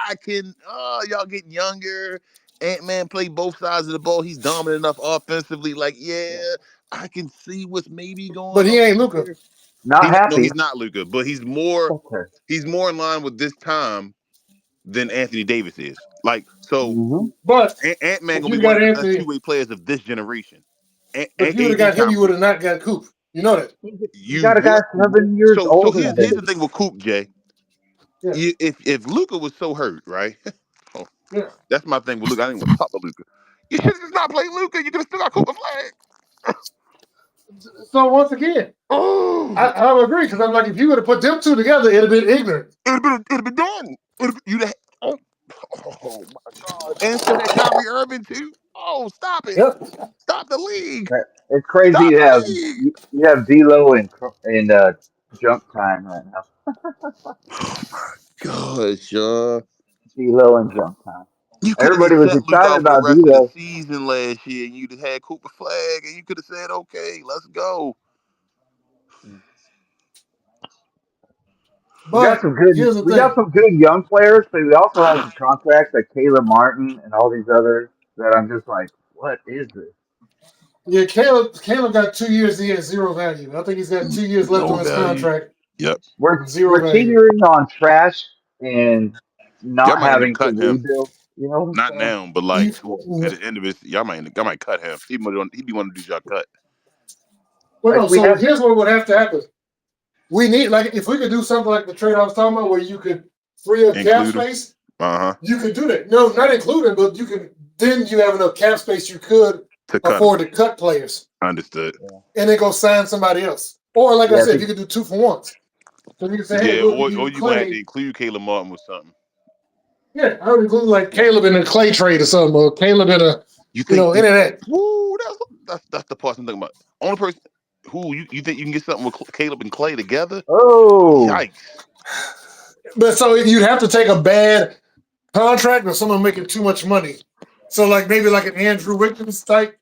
Y'all getting younger. Ant-Man play both sides of the ball. He's dominant enough offensively. Like, yeah, Yeah. I can see what's maybe But going he on ain't Luka. here. Not No, happy. he's not Luca, but Okay. he's more in line with this time than Anthony Davis is. Like, so Mm-hmm. But Ant-Man if gonna be you'd one have of got the best Anthony, two-way players of this generation. but if you would have AD got him, you time would Coop. have not got Coop. You know that. You You got a guy would 7 years so older here's than the him. thing with Coop, Jay. Yeah, If Luca was so hurt, right? Oh, yeah. that's my thing with Luca. I didn't want to talk about Luca. You should have just not played Luca. You could have still got Cooper Flag. So once again, Oh, I would agree because I'm like, if you would have put them two together, it'd have been ignorant. it'd been done. You'd have, oh my God. And still had Kyrie Irving too. Oh, stop it. Yep. Stop the league. It's crazy Stop you the have league. you have D'Lo and junk time right now. Oh my gosh, y'all. D'Lo and junk time. You could have Everybody just was set Luke excited out for the about rest of the D'Lo. season last year, and you'd have had Cooper Flag, and you could have said, "Okay, let's go." But here's the We got thing. some good young players, but we also have some contracts like Caleb Martin and all these others that I'm just like, what is this? Yeah, Caleb got 2 years. He has zero value. I think he's got 2 years left No on his value. contract. Yep. Zero We're value. teetering on trash and Y'all not might end up having to cutting him. rebuild. You know what I'm Not saying? now, but like at the end of it, y'all might cut him. He be one of these y'all cut. Well, no. Like we So had, here's what would have to happen. We need, like, if we could do something like the trade I was talking about, where you could free up cap Include him. space. Uh-huh. You could do that. No, not including, but you can. Then you have enough cap space you could To cut afford to cut players, Understood. and then go sign somebody else. Or like I Yeah, said, you could do 2 for 1s. So you can say, hey, Yeah, we'll give or you you gonna have to Clay. include Caleb Martin with something. Yeah, I would include like Caleb in a Clay trade or something, or Caleb in a You think any of that. woo, that's the part I'm thinking about. Only person who you think you can get something with Caleb and Clay together? Oh, Yikes. But so you'd have to take a bad contract or someone making too much money. So like maybe like an Andrew Wiggins type.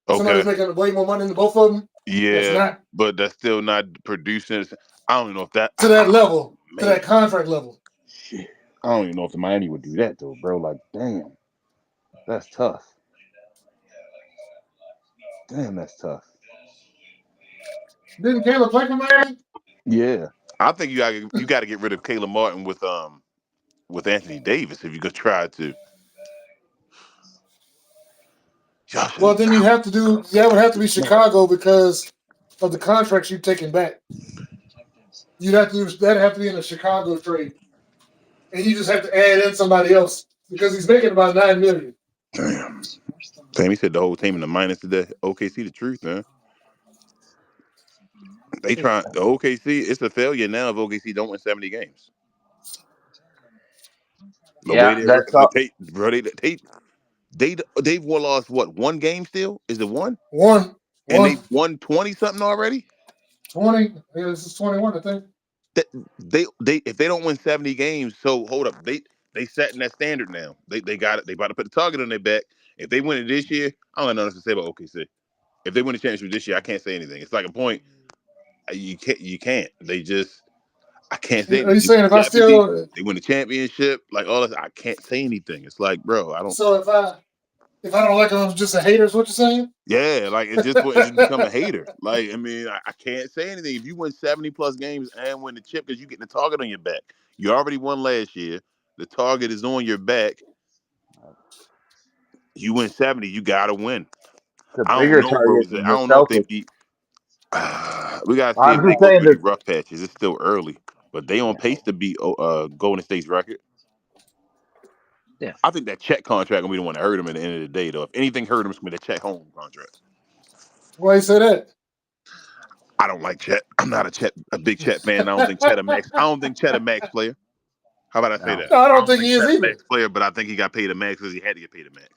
Somebody's Okay. making way more money than both of them. That's Yeah, not but that's still not producing. I don't even know if that to that level, to man. that contract level. Shit. I don't even know if the Miami would do that though, bro. Like, damn, that's tough. Damn, that's tough. Didn't Caleb play for Miami? Yeah, I think you got to get rid of Caleb Martin with Anthony Davis if you could try to. Y'all Well, should. then you have to do. That would have to be Chicago because of the contracts you're taking back. You'd have to do that. Have to be in a Chicago trade, and you just have to add in somebody else because he's making about $9 million. Damn. Tammy said the whole team in the minus today. OKC, the truth, man. They try the OKC. It's a failure now if OKC don't win 70 games. The way yeah, that's all. bro, they've lost what, one game still? Is it one? One, And one, they've won 20 something already. 20. Yeah, this is 21, I think. That they if they don't win 70 games, so hold up, they setting that standard now. They got it. They about to put the target on their back. If they win it this year, I don't have nothing to say about OKC. If they win the championship this year, I can't say anything. It's like a point. You can't. I can't say Are you anything. They win saying the if I championship. still? They win the championship. Like all this, I can't say anything. It's like, bro, I don't. So if I don't like him, I'm just a hater. Is what you're saying? Yeah, like it just become a hater. Like I mean, I can't say anything. If you win 70 plus games and win the chip, because you get the target on your back. You already won last year. The target is on your back. You win 70, you gotta win. The I don't bigger know, bro. target I than the don't know if they Celtics. beat. We gotta see I'm if they just go saying through that. any rough patches. It's still early, but they on pace to beat Golden State's record. Yeah, I think that check contract gonna be the one that hurt him at the end of the day, though. If anything hurt him, it's gonna be that check home contract. Why you say that? I don't like Chet. I'm not a big Chet fan. I don't think Chet a max. I don't think Chet a max player. How about I say no. that? No, I I don't don't think think he is Chet a either. max player, but I think he got paid a max because he had to get paid a max.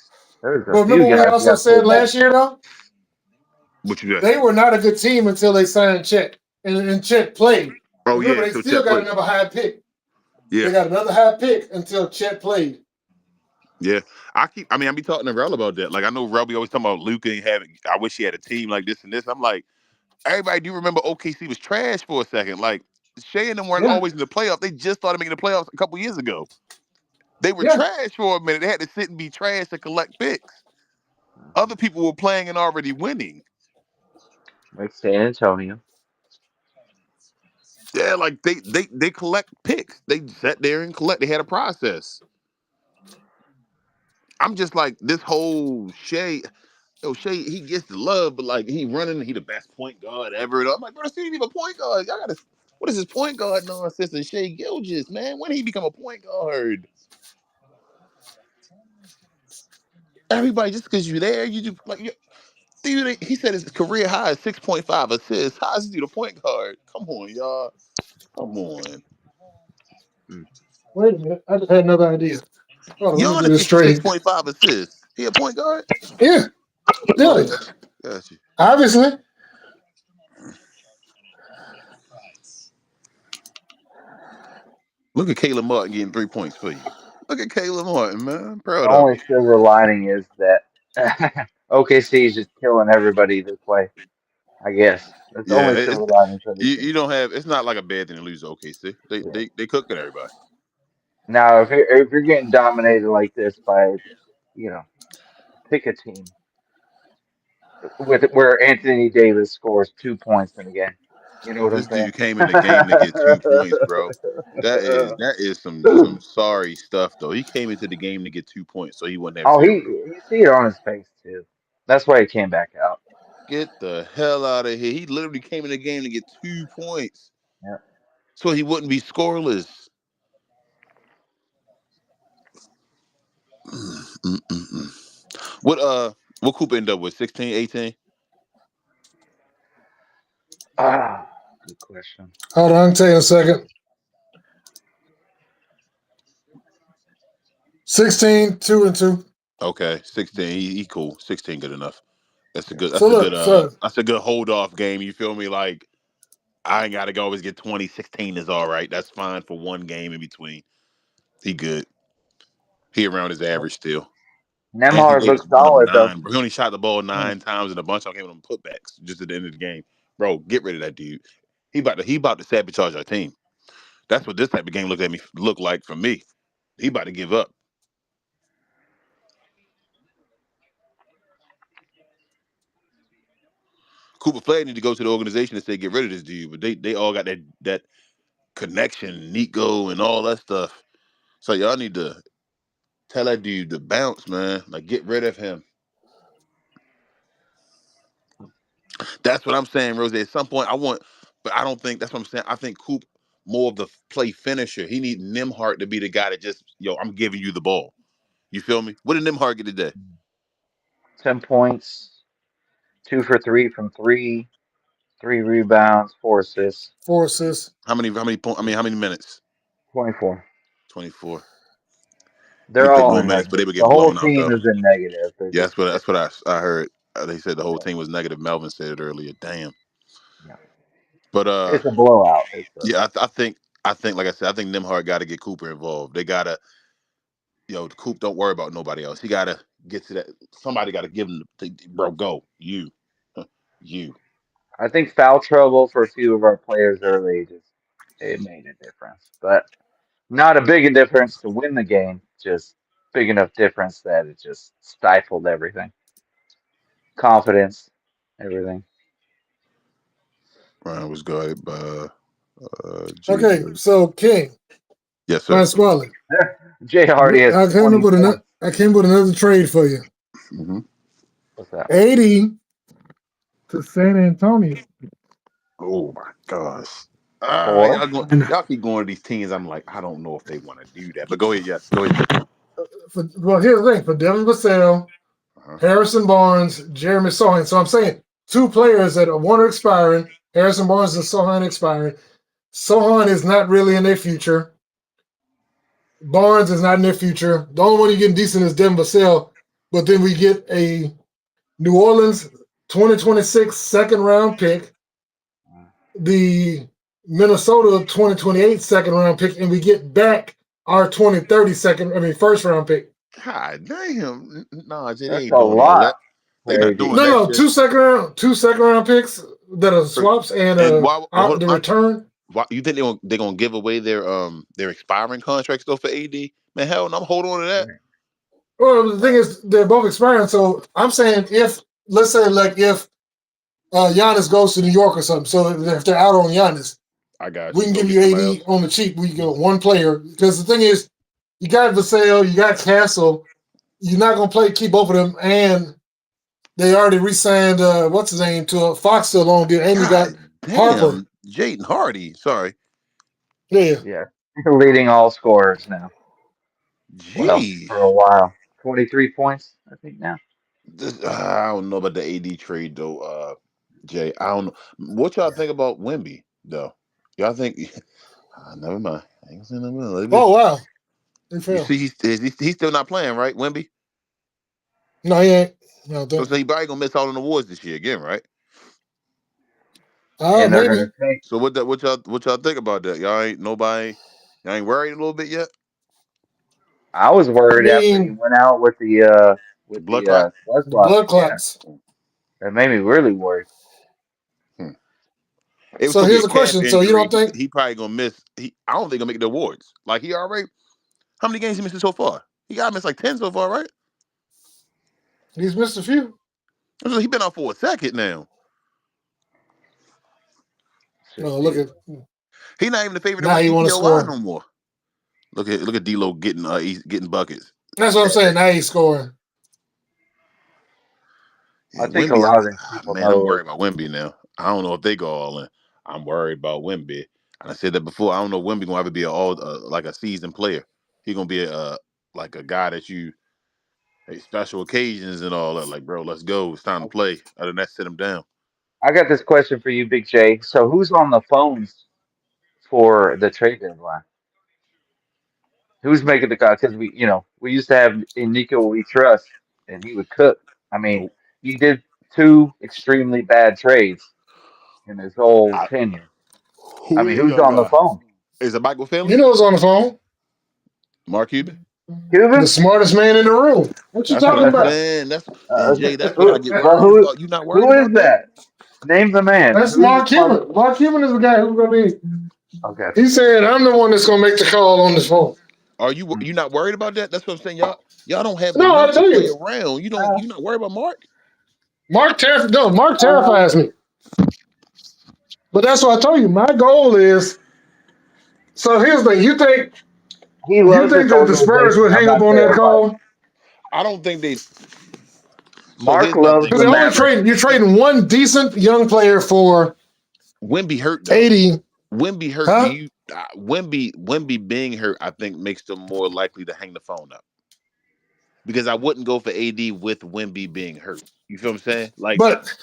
There's But a few remember, we guys also that said paid last max. year though What you got? they were not a good team until they signed Chet, and Chet played. Oh Remember, yeah, they so still Chet got played. another high pick. Yeah, They got another high pick until Chet played. yeah. I mean, I be talking to Rel about that. Like I know Rel be always talking about Luka and having. I wish he had a team like this and this. I'm like, everybody do remember OKC was trash for a second. Like Shea and them weren't Yeah, always in the playoffs. They just started making the playoffs a couple years ago. They were yeah. trash for a minute. They had to sit and be trash to collect picks. Other people were playing and already winning. Like San Antonio. Yeah, like they collect picks. They sat there and collect. They had a process. I'm just like this whole Shea. Yo, Shea, he gets the love, but like he running, he the best point guard ever. I'm like, bro, this ain't even a point guard. Y'all gotta. What is this point guard nonsense? And Shea Gilgeous, man, when did he become a point guard? Everybody, just because you're there, you just like. Dude, he said his career high is 6.5 assists. How is he the point guard? Come on, y'all. Come on. Wait a minute, I just had another idea. Hold on, let me get Giannis this get you straight. 6.5 assists. He a point guard? Yeah, yeah. Okay. Got you. Obviously, Look at Caleb Martin getting 3 points for you. Look at Caleb Martin, man. I'm The proud of only him. silver lining is that OKC is just killing everybody this way. I guess that's the Yeah, only silver lining for this you game. don't have. It's not like a bad thing to lose to OKC. Yeah. They cooking everybody. Now, if you're getting dominated like this by, you know, pick a team with where Anthony Davis scores 2 points in a game. You know what I'm This saying? dude came in the game to get 2 points, bro. That is some sorry stuff though. He came into the game to get 2 points, so he wouldn't have Oh, zero. you see it on his face too. That's why he came back out. Get the hell out of here. He literally came in the game to get 2 points, Yeah. so he wouldn't be scoreless. What Cooper end up with? 16, 18? Ah, good question. Hold on, I'll tell you in a second. 16, 2 and 2. Okay, 16. He cool. 16 good enough. That's a Yeah. good. So That's a good. look, so That's a good hold off game. You feel me? Like I ain't gotta always get 20. 16 is all right. That's fine for one game in between. He good. He around his average still. And he Nemhard gave us looks one of them solid though. nine. Bro. He only shot the ball Hmm. 9 times, and a bunch of them came on putbacks just at the end of the game. Bro, get rid of that dude. He about to sabotage our team. That's what this type of game look like for me. He about to give up. Cooper Flag need to go to the organization and say get rid of this dude, but they all got that connection, Nico and all that stuff. So y'all need to tell that dude to bounce, man. Like get rid of him. That's what I'm saying, Rose. At some point, but I don't think that's what I'm saying. I think Coop more of the play finisher. He need Nimhart to be the guy that just, I'm giving you the ball. You feel me? What did Nimhart get today? 10 points, 2 for 3 from three, 3 rebounds, 4 assists, 4 assists. How many points? I mean, how many minutes? 24. 24. He They're played all more in minutes, but they negative. would The get whole blown out team though. is in negative. They're Yeah, just that's what different. I heard. They said the whole Yeah, team was negative. Melvin said it earlier. Damn. yeah. But It's a blowout. yeah, I think like I said, I think Nimhart got to get Cooper involved. They gotta, Coop don't worry about nobody else. He gotta get to that. Somebody gotta give him bro. Go you, you. I think foul trouble for a few of our players early just it made a difference, but not a big difference to win the game. Just big enough difference that it just stifled everything, confidence, everything. Ryan was guarded by Okay, Jr. so King, Yes, sir. Pasquale. Jay Hardy has I came up 20 with another. points. I came up with another trade for you. Hmm. What's that? 80 to San Antonio. Oh my gosh. For Y'all keep going to these teams. I'm like, I don't know if they want to do that. But go ahead. Yes, go ahead. Well, here's the thing: for Devin Vassell, Uh-huh. Harrison Barnes, Jeremy Sohan. So I'm saying two players that are one are expiring. Harrison Barnes and Sohan expiring. Sohan is not really in their future. Barnes is not in their future. The only one you getting decent is Devin Vassell. But then we get a New Orleans 2026 second round pick, the Minnesota 2028 second round pick, and we get back our 2030 first round pick. God damn. Nah, Jay, they that's ain't a doing all that. lot They for not AD. doing No, that no, shit. two second round picks that are For- swaps and And why? Hold the on, return. why you think they're gonna give away their expiring contracts though for AD? Man, hell, no, I'm holding on to that. Well, the thing is, they're both expiring. So I'm saying if let's say like if Giannis goes to New York or something, so if they're out on Giannis, I got we you. can Go give get you somebody 80 else. on the cheap. We go one player because the thing is, you got Vassell, you got Castle. You're not gonna keep both of them, and they already re-signed what's his name to a Fox to a long deal, and you got God Harper. damn, Jaden Hardy. Sorry. Yeah. Yeah, leading all scorers now. Well, Jeez. for a while, 23 points I think now. I don't know about the AD trade though, Jay. I don't know. What y'all think about Wemby though? Y'all think? Never mind. I ain't gonna say nothing else. Let me- Oh wow, he You fell. see, he's still not playing, right? Wemby. No, he ain't. No, So he probably gonna miss out on the awards this year again, right? And they're Maybe. gonna take. So what y'all think about that? Y'all ain't worried a little bit yet? I was I worried after he mean, went out with The the blood clot. blood the clot. blood Yeah, clots. that made me really worried. It was So supposed to be here's a the calf question. So you injury. don't think He probably gonna miss. I don't think he'll make the awards. Like he already. How many games he missed so far? He got missed like 10 so far, right? he's missed a few? So he been out for a second now. No, look at He not even the favorite to now win he want to EPOI score. no more. Look at D'Lo getting buckets. That's what I'm saying. Now he's scoring. Yeah, think a Wemby. lot of these people Man, I'm know. worried about Wemby now. I don't know if they go all in. I'm worried about Wemby. And I said that before. I don't know if Wemby gonna ever be like a seasoned player. He gonna be like a guy that you special occasions and all that. Like, bro, let's go. It's time to play. Other than that, sit him down. I got this question for you, Big J. So who's on the phones for the trade deadline? Who's making the call? Because we used to have Nico we trust, and he would cook. I mean, Nope. he did two extremely bad trades in his whole I, tenure. I who mean, is who's that on the guy? phone? Is it Michael You Finley? know who's on the phone? Mark Cuban? The Cuban? smartest man in the room. What you That's what talking I'm about? saying. That's what I get But worried about. You not worried who is about that? that? Name the man. That's Who's Mark this mother? Cuban. Mark Cuban is the guy who's gonna be. Okay. He said, "I'm the one that's gonna make the call on this phone." Are you not worried about that? That's what I'm saying. Y'all don't have No, I enough to tell play you, around. You not worried about Mark? Mark Uh, terrifies me. But that's what I told you. My goal is. So here's the thing. he You loves think this that the Spurs organization. would I'm hang up not on that terrified. call? I don't think they. So Mark here's my loves thing Because the with they're only Mark. Mavericks. trading. You're trading one decent young player for Wemby hurt though. 80. Wemby hurt. Do Huh? you Wemby being hurt? I think makes them more likely to hang the phone up because I wouldn't go for AD with Wemby being hurt. You feel what I'm saying? Like But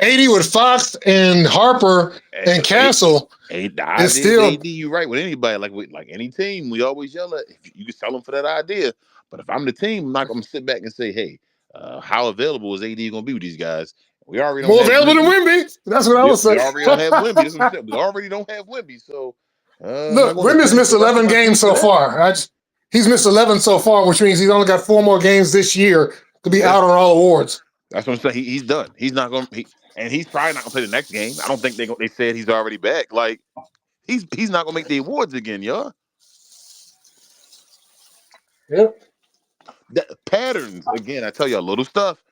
80 with Fox and Harper and Castle the is idea is still AD. You right with anybody like any team. We always yell at if you can sell them for that idea. But if I'm the team, I'm not going to sit back and say, hey, how available is AD going to be with these guys? We already don't more have available than Wemby. Wimby. That's what I was We saying. already don't have Wemby. That's what I'm saying. We already don't have Wemby. So I'm not Look, going to Wimby's finish missed the rest of 11 my games season for so that. far. He's missed 11 so far, which means he's only got 4 more games this year to be Yeah, out on all awards. that's what I'm saying. He's done. He's not going. And he's probably not going to play the next game. I don't think they said he's already back. Like he's not going to make the awards again, y'all. Yep. Patterns again. I tell you a little stuff.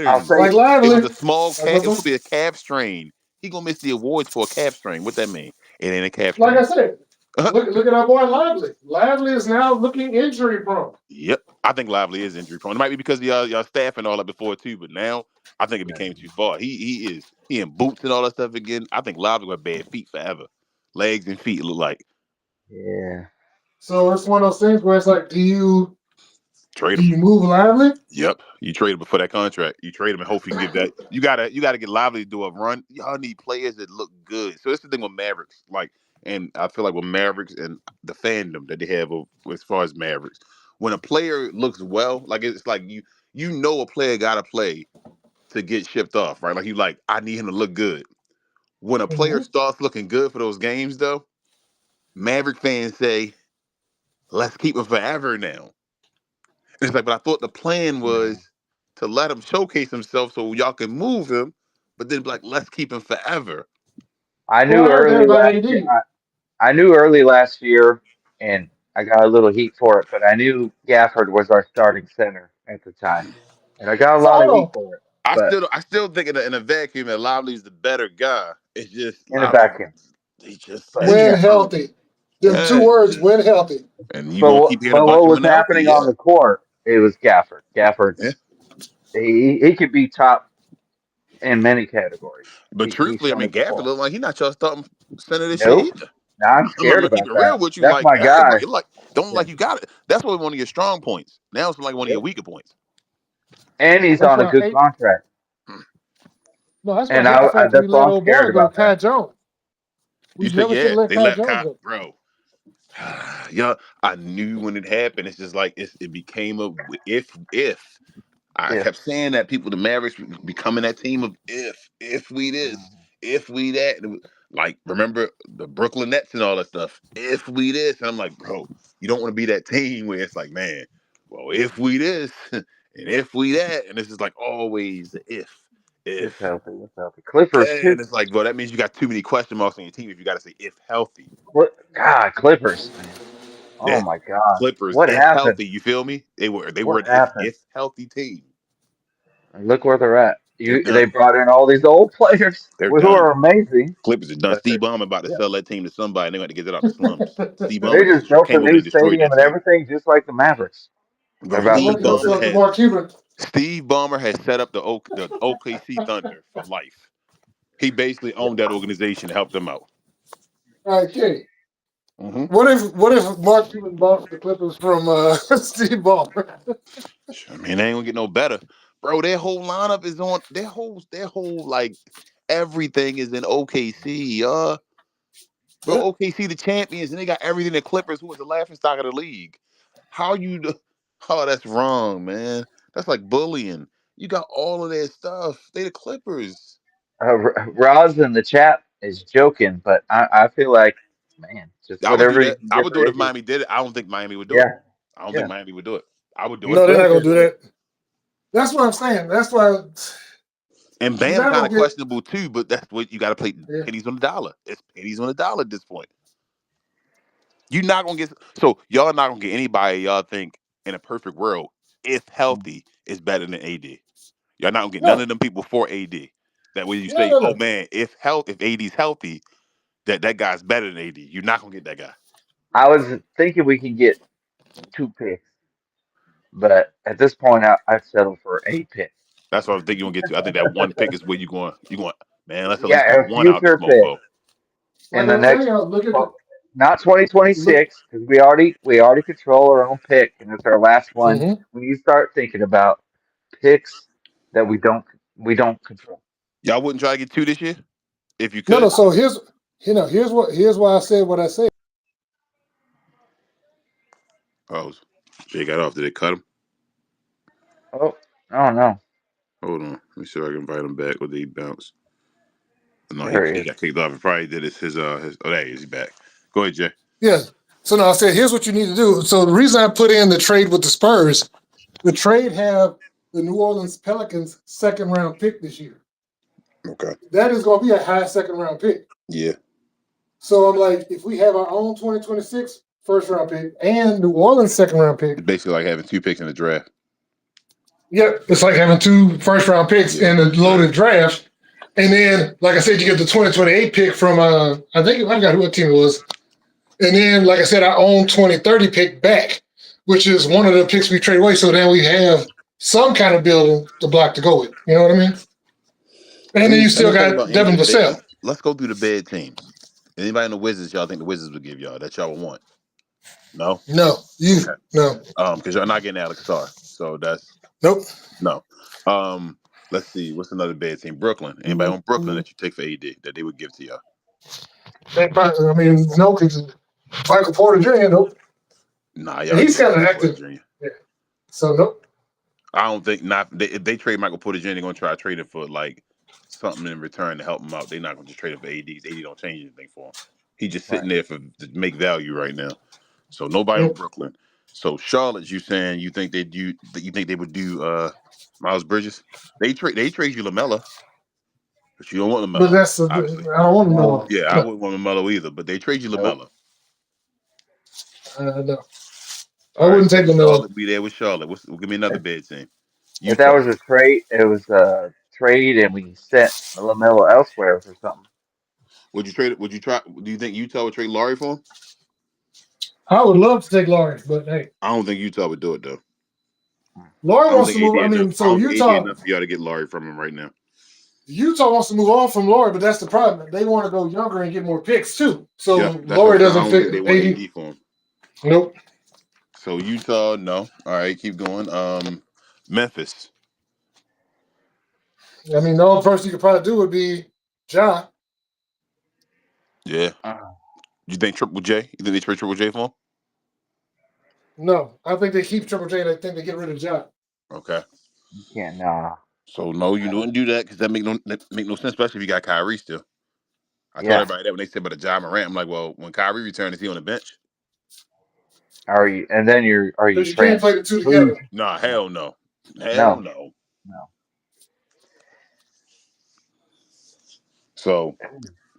I'll Patterns. say Like It was Lively. a small Like, calf. It was supposed to be a calf strain. He gonna miss the awards for a calf strain. What that mean? It ain't a calf like I strain. said, look at our boy Lively. Lively is now looking injury prone. Yep. I think Lively is injury prone. It might be because of y'all staff and all that before too, but now I think it became too far. He in boots and all that stuff again. I think Lively got bad feet forever. Legs and feet look like yeah. So it's one of those things where it's like, do you trade do him. you move Lively? Yep, you trade him before that contract. You trade him and hope you can give that. You gotta get Lively to do a run. Y'all need players that look good. So that's the thing with Mavericks. Like, and I feel like with Mavericks and the fandom that they have as far as Mavericks, when a player looks well, like it's like you know a player gotta play to get shipped off, right? Like I need him to look good. When a player Mm-hmm. starts looking good for those games, though, Maverick fans say, "Let's keep him forever now." And it's like, but I thought the plan Yeah. was to let him showcase himself so y'all can move him, but then be like, let's keep him forever. I Well, knew I heard that early about last year. AD. I knew early last year, and I got a little heat for it, but I knew Gafford was our starting center at the time, and I got a So lot hold of heat on. for it. But I still think in a vacuum that Lively's the better guy. It's just in a Lively, vacuum, he just but When yeah. injury. healthy. Them two Yeah, words, when healthy. and you're But gonna keep hearing but about what you was when healthy. happening on Yeah, the court? It was Gafford. yeah. Gafford's he could be top in many categories. But He's truthfully, I shown mean, it Gafford before. look like he not your starting center this year Nope. either. Now I'm I'm scared gonna keep about it real that. with you. That's Like, my hey, guy. don't Yeah. like you got it. That's probably one of your strong points. Now it's like one of your Yep. weaker points. And he's That's on a why good contract. no, that's why I And hate the fact that we that's why let I'm old scared boy go, about Kai that. Jones. You We say, never should yeah, have let they Kai let Jones go. bro. Yeah, I knew when it happened. It's just like it became a if. I If kept saying that people, the Mavericks, becoming that team of if we this, if we that. Like remember the Brooklyn Nets and all that stuff. If we this, and I'm like, bro, you don't want to be that team where it's like, man, well, if we this and if we that, and it's just like always the if. If If healthy, if healthy. Clippers too. and it's like, bro, that means you got too many question marks on your team if you got to say if healthy. What? God, Clippers, man. Oh Yeah, my God, Clippers what if happened? healthy. You feel me? They were What an happened? if healthy team. And look where they're at. They're They done. brought in all these old players They're who done. are amazing, Clippers are done. but Steve Ballmer about to yeah, sell that team to somebody, and they got to get it out the slums. Steve they Ballmer just just built a came over new and destroyed stadium that and team. everything, just like the Mavericks. They're Bro, I about to want Steve to go build Ballmer sell to has Mark Cuban. Steve Ballmer has set up the OKC Thunder for life. He basically it. owned that organization and helped them out. All right, Kenny. Hmm. What if Mark Cuban bought the Clippers from Steve Ballmer? I mean, they ain't gonna get no better, bro. Their whole lineup is on their whole like everything is in OKC. Bro, Yeah. OKC the champions, and they got everything. The Clippers, who was the laughing stock of the league. How you? Oh, that's wrong, man. That's like bullying. You got all of their stuff. They the Clippers. Roz in the chat is joking, but I feel like, man, just I would do whatever you that. can I get would for do it if AD. Miami did it. I don't think Miami would do it. Yeah, I don't think yeah. Miami would do it. I would do He's it. No, they're not gonna do interested. that. That's what I'm saying. That's why And you're Bam not kind of gonna get. questionable too, but that's what you got to play Yeah. pennies on the dollar. It's pennies on the dollar at this point. You're not gonna get so y'all not gonna get anybody y'all think in a perfect world if healthy is better than AD. Y'all not gonna get none No, of them people for AD. That when you no, say, no, oh no. man, if AD's healthy, that guy's better than AD. You're not gonna get that guy. I was thinking we could get 2 picks, but at this point, I'd settle for 8 picks. That's what I think you're gonna get to. I think that one pick is where you're going, man, let's at least Yeah, pick a one out this future pick mofo. in Like the I'm next, saying, look at the not look. 2026, because we already control our own pick, and it's our last one. Mm-hmm. We need to start thinking about picks that we don't control. Y'all wouldn't try to get two this year if you No, no. could. So here's why I said what I said. Oh, Jay got off. Did they cut him? Oh, I don't know. Hold on. Let me see if I can invite him back. Or did he bounce? No, he, There he he is. got kicked off. He probably did his. Oh, there he is. He's back. Go ahead, Jay. Yeah. So no, I said here's what you need to do. So the reason I put in the trade with the Spurs, the trade have the New Orleans Pelicans second round pick this year. Okay. That is going to be a high second round pick. Yeah. So I'm like, if we have our own 2026 first round pick and New Orleans second round pick, It's basically like having two picks in the draft. yeah, it's like having two first round picks Yeah. in a loaded Exactly. draft. And then, like I said, you get the 2028 pick from I think I forgot who what team it was. And then, like I said, our own 2030 pick back, which is one of the picks we trade away. So then we have some kind of building to block to go with. You know what I mean? Let And then me you let still me think about got any Devin of the bad. Vassell. Let's go through the bad teams. Anybody in the Wizards y'all think the Wizards would give y'all that y'all would want? No. No, Okay. no, Because y'all not getting Alex Sarr, so that's nope. no. Let's see. What's another bad team? Brooklyn. Anybody on Brooklyn that you take for AD that they would give to y'all? I mean, no, because Michael Porter Jr. Nope, Nah, and y'all he's get kind of Michael Porter active. Jr. Yeah. So nope. I don't think not. If they trade Michael Porter Jr., they're gonna try to trade him for like something in return to help him out. They're not gonna just trade him for AD. AD don't change anything for him. He's just Right. sitting there to make value right now. So nobody on Nope. Brooklyn. So Charlotte, you saying you think they would do Miles Bridges? They trade you Lamella, but you don't want But Lamella, that's I obviously. don't want to No, know. Yeah, I No, wouldn't want Lamella either, but they trade you nope. Lamella. no, I All right, wouldn't so take the Melo. Charlotte be there with Charlotte. Give me another If, bad team. if that Utah. was a trade, it was a trade, and we sent Lamelo elsewhere for something. Would you trade it? Would you try? Do you think Utah would trade Laurie for him? I would love to take Lawrence, but hey, I don't think Utah would do it though. Laurie I don't wants to think move. AD I enough. mean, I so don't think AD enough for y'all to get Laurie from him right now. Utah wants to move on from Laurie, but that's the problem. They want to go younger and get more picks too. Yeah, So that's what I'm Laurie saying. I doesn't don't think they fit want 80. AD for him. Nope. So Utah, no. All right, keep going. Memphis. I mean, the only person you could probably do would be Ja. Yeah. Uh, You think Triple J? You think they trade Triple J for him? No, I think they keep Triple J and I think they get rid of Ja. Okay. you can't. Nah. So no, you wouldn't do that because that make no sense, especially if you got Kyrie still. I told Yeah. everybody that when they said about the Ja Morant, I'm like, well, when Kyrie returns, is he on the bench? Are you? And then are you Because you can't trans? play the two Who's together. Nah, no, hell no. Hell no, no. no. So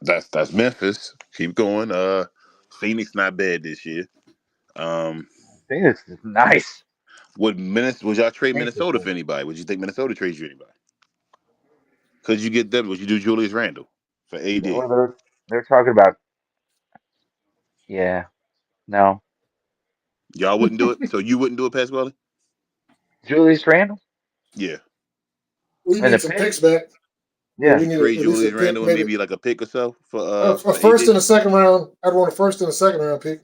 that's Memphis. Keep going. Phoenix not bad this year. Phoenix is nice. Would y'all trade Minnesota for Interesting. anybody? Would you think Minnesota trades you anybody? Could you get them? Would you do Julius Randle for AD? Well, they're talking about no Y'all wouldn't do it. So you wouldn't do it, Pasquale? Julius Randle Yeah. We and the need some pick. picks back. Yeah, Yeah, we need Trade at least a Julius pick, Randle and maybe maybe like a pick or so a for first AD. and a second round. I'd want a first and a second round pick.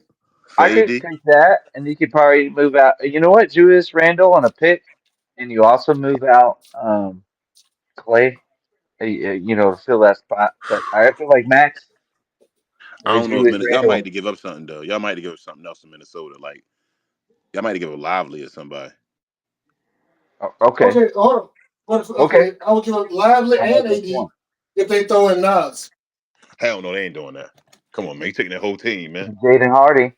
For I could AD. take that, and you could probably move out. You know what, Julius Randle on a pick, and you also move out Clay. To fill that spot. But I feel like Max I don't know if Julius y'all might have Randle. to give up something though. Y'all might have to give up something else in Minnesota. Like y'all might have to give up Lively or somebody. Okay, Okay, hold on. okay, Okay, I would give up Lively I like and this AD one. if they throw in Nas. Hell no, they ain't doing that. Come on, man. You taking that whole team, man. Jaden Hardy,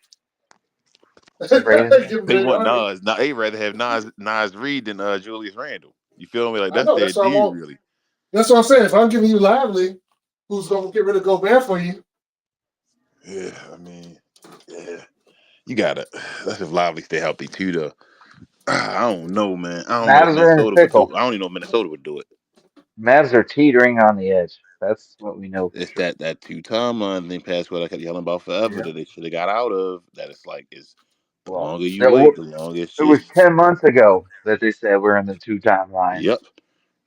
Give Braden. them They Jaden want Hardy. Nas. Now they rather have Nas Reed than Julius Randle. You feel me? Like I that's know their that's what I D want. really. That's what I'm saying. If I'm giving you Lively, who's gonna get rid of Gobert for you? Yeah, I mean, yeah. You gotta that's if Lively stay healthy too though. I don't know, man. I don't know if Matters are in Minnesota would do pickle. it. I don't even know if Minnesota would do it. Matters are teetering on the edge. That's what we know for It's sure. that two timeline thing past what I kept yelling about forever Yeah. that they should have got out of. That it's like it's the Well, longer you that wait, the longer it's it was just 10 months ago that they said we're in the 2 time line. yep,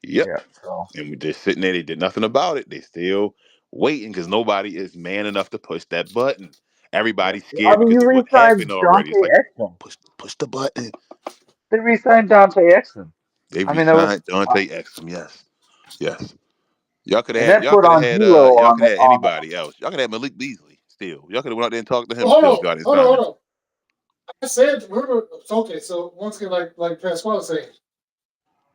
yep. Yeah. So And we just sitting there. They did nothing about it. They still waiting because nobody is man enough to push that button. yeah. Everybody's I scared mean, because you of what re-signed happened already. Dante It's like Exum. push the button. They re-signed Dante Exum. They I mean, that was, resigned Dante Exum. Yes, yes. and that put on Y'all on could the have had on. anybody else. Y'all could have Malik Beasley still. Y'all could have went out there and talked to him Well, still if y'all didn't sign hold him. on. I said, remember, okay, so once again, like Pasquale saying,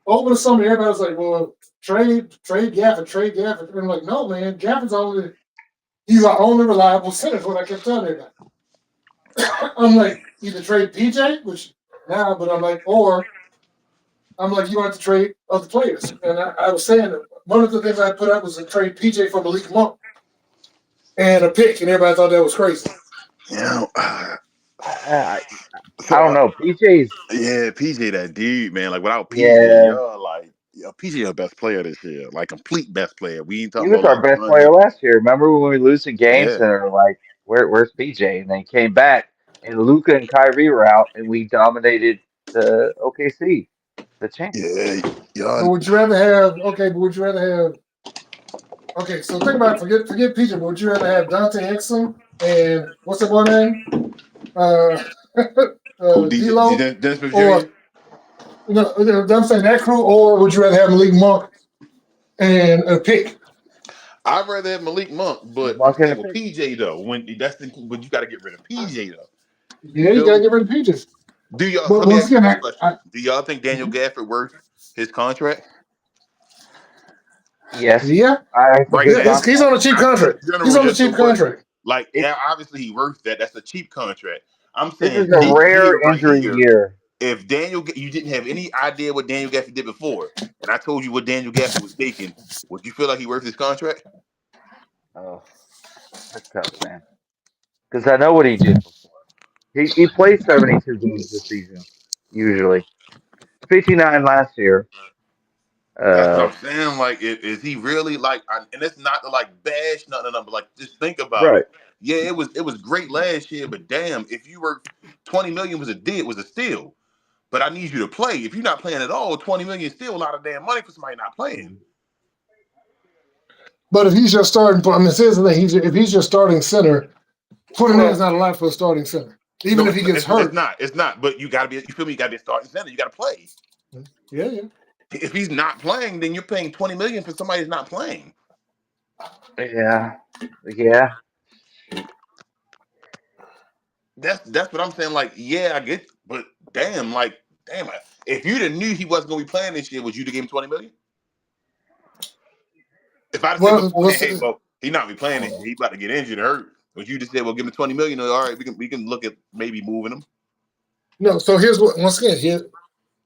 over the summer, everybody was like, well, trade Gafford. And I'm like, no, man, he's our only reliable center, is what I kept telling everybody. I'm like, either trade PJ, but I'm like, or I'm like, you have to trade other players. And I was saying that one of the things I put up was to trade PJ for Malik Monk and a pick, and everybody thought that was crazy. You know, I, I so don't know. PJ's yeah, PJ that dude, man. Like without PJ, yeah. y'all like PJ your best player this year, like complete best player. We ain't He talking was about our like best player money. last year. Remember when we losing games Yeah, and are like, where's PJ? And they came back and Luca and Kyrie were out and we dominated the OKC, the champs. yeah, But y'all. would you rather have, so think about it, forget PJ, but would you rather have Dante Exum and what's that boy name? Uh, Who DJ D'Lo, Dennis Smith Jr. or I'm saying that crew, or would you rather have Malik Monk and a pick? I'd rather have Malik Monk, but I'm Monk in the saying with pick. PJ though, when you got to get rid of PJ though. You Yeah, you feel gotta me? get rid of PJs. Do y'all? But Let me once ask you again, this question: Do y'all think Daniel Gafford worth his contract Yes, yeah, it's a right good now? he's contract. on a cheap Not just contract. in He's general, on a just cheap so what? contract. Like, It's yeah, obviously he worth that. That's a cheap contract. I'm this saying is a this year rare right injury here. year. If you didn't have any idea what Daniel Gafford did before, and I told you what Daniel Gafford was making, would you feel like he worth his contract? Oh, that's tough, man. Because I know what he did before. He played 72 games this season, usually 59 last year. That's what Uh, I'm saying. Like, is he really like? And it's not to like bash nothing, but like just think about right. it. Yeah, it was great last year, but damn, if you were 20 million was a steal. But I need you to play. If you're not playing at all, 20 million is still a lot of damn money for somebody not playing. But if he's just starting, I mean, here's the thing: if he's just starting center, 29 is Well, not a lot for a starting center, even no, if he gets it's hurt. not. It's not. But you gotta be. You feel me? You gotta be a starting center. You gotta play. Yeah, yeah. If he's not playing, then you're paying 20 million for somebody who's not playing. Yeah, yeah. That's what I'm saying. Like, yeah, I get, but damn, if you didn't knew he wasn't gonna be playing this year, would you have given him 20 million? If I'd have said Well, beforehand, hey, well, he not be playing this year, he about to get injured or hurt. Would you just say, well, give him 20 million? All right, we can look at maybe moving him. no. So here's what. Once again,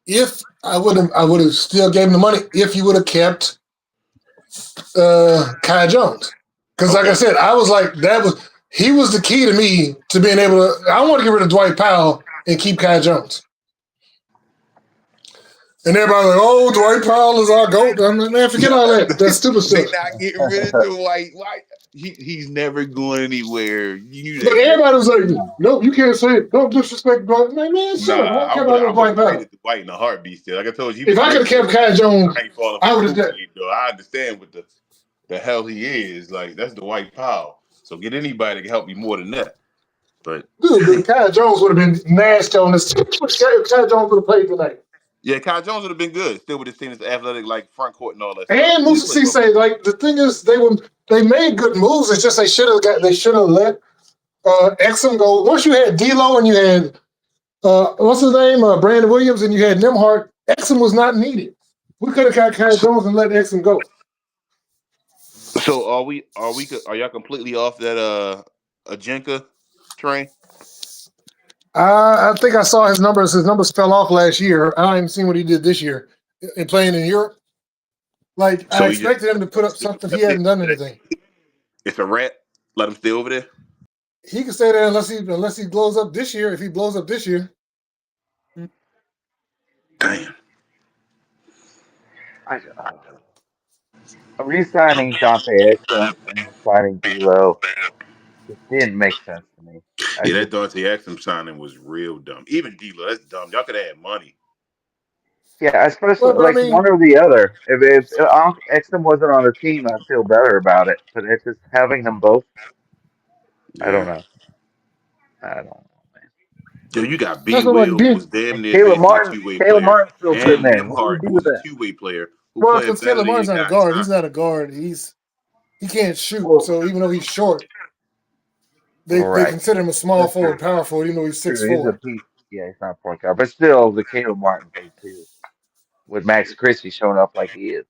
if I would have still gave him the money if he would have kept Kai Jones. Because like I said, I was like, he was the key to me to being able to. I want to get rid of Dwight Powell and keep Kai Jones. And everybody's like, "Oh, Dwight Powell is our GOAT." I'm like, man, forget all that. That's stupid They stuff. not getting rid of Dwight. Why? He's never going anywhere. You But that, everybody was like, "No, you can't say it. Don't disrespect Dwight." I'm like, man, shut up. I don't care about no I would Dwight have Powell. traded Dwight in a heartbeat. Still, like I told you, he If was I could great. have kept Kai Jones, I ain't falling I for would the have done. Kool-Aid, though. I understand what the hell he is. Like, that's Dwight Powell. So get anybody that can help you more than that. But Dude, but Kai Jones would have been nasty on this team. Kai Jones would have played tonight. yeah, Kyle Jones would have been good. Still with his team, is athletic, like front court and all that stuff. And He Musa played well. Cisse, like the thing is, they made good moves. It's just they should have let Exum go. Once you had D'Lo and you had what's his name, Brandon Williams, and you had Nembhard, Exum was not needed. We could have got Kai Jones and let Exum go. So are y'all completely off that Ajenka train? I think I saw his numbers. His numbers fell off last year. I haven't seen what he did this year in playing in Europe. Like So I expected him to put up something. He hadn't done anything. It's a rat. Let him stay over there. He can stay there unless he blows up this year. If he blows up this year, Damn. Re-signing Dante Exum and signing D'Lo just didn't make sense to me. Yeah, that Dante Exum signing was real dumb. Even D'Lo, that's dumb. Y'all could have had money. Yeah, especially well, but I like mean, one or the other. If Exum wasn't on the team, I'd feel better about it. But it's just having them both. I don't Yeah. know. I don't know, man. Yo, you got B that's what I'm Will, who like. was damn And near Caleb basically a Martin, two-way Caleb player, Martin's still sitting and there. What do you Nimhart, do who with was a that? two-way player, who Well, played because better Caleb than your Martin's not a guy guard. He's signed. not a guard. He can't shoot. Well, So even though he's short, they right. consider him a small That's forward, true. power forward, even though he's True. He's a 6'4". piece. Yeah, he's not a point guard, but still, the Caleb Martin thing too, with Max Christie showing up like he is.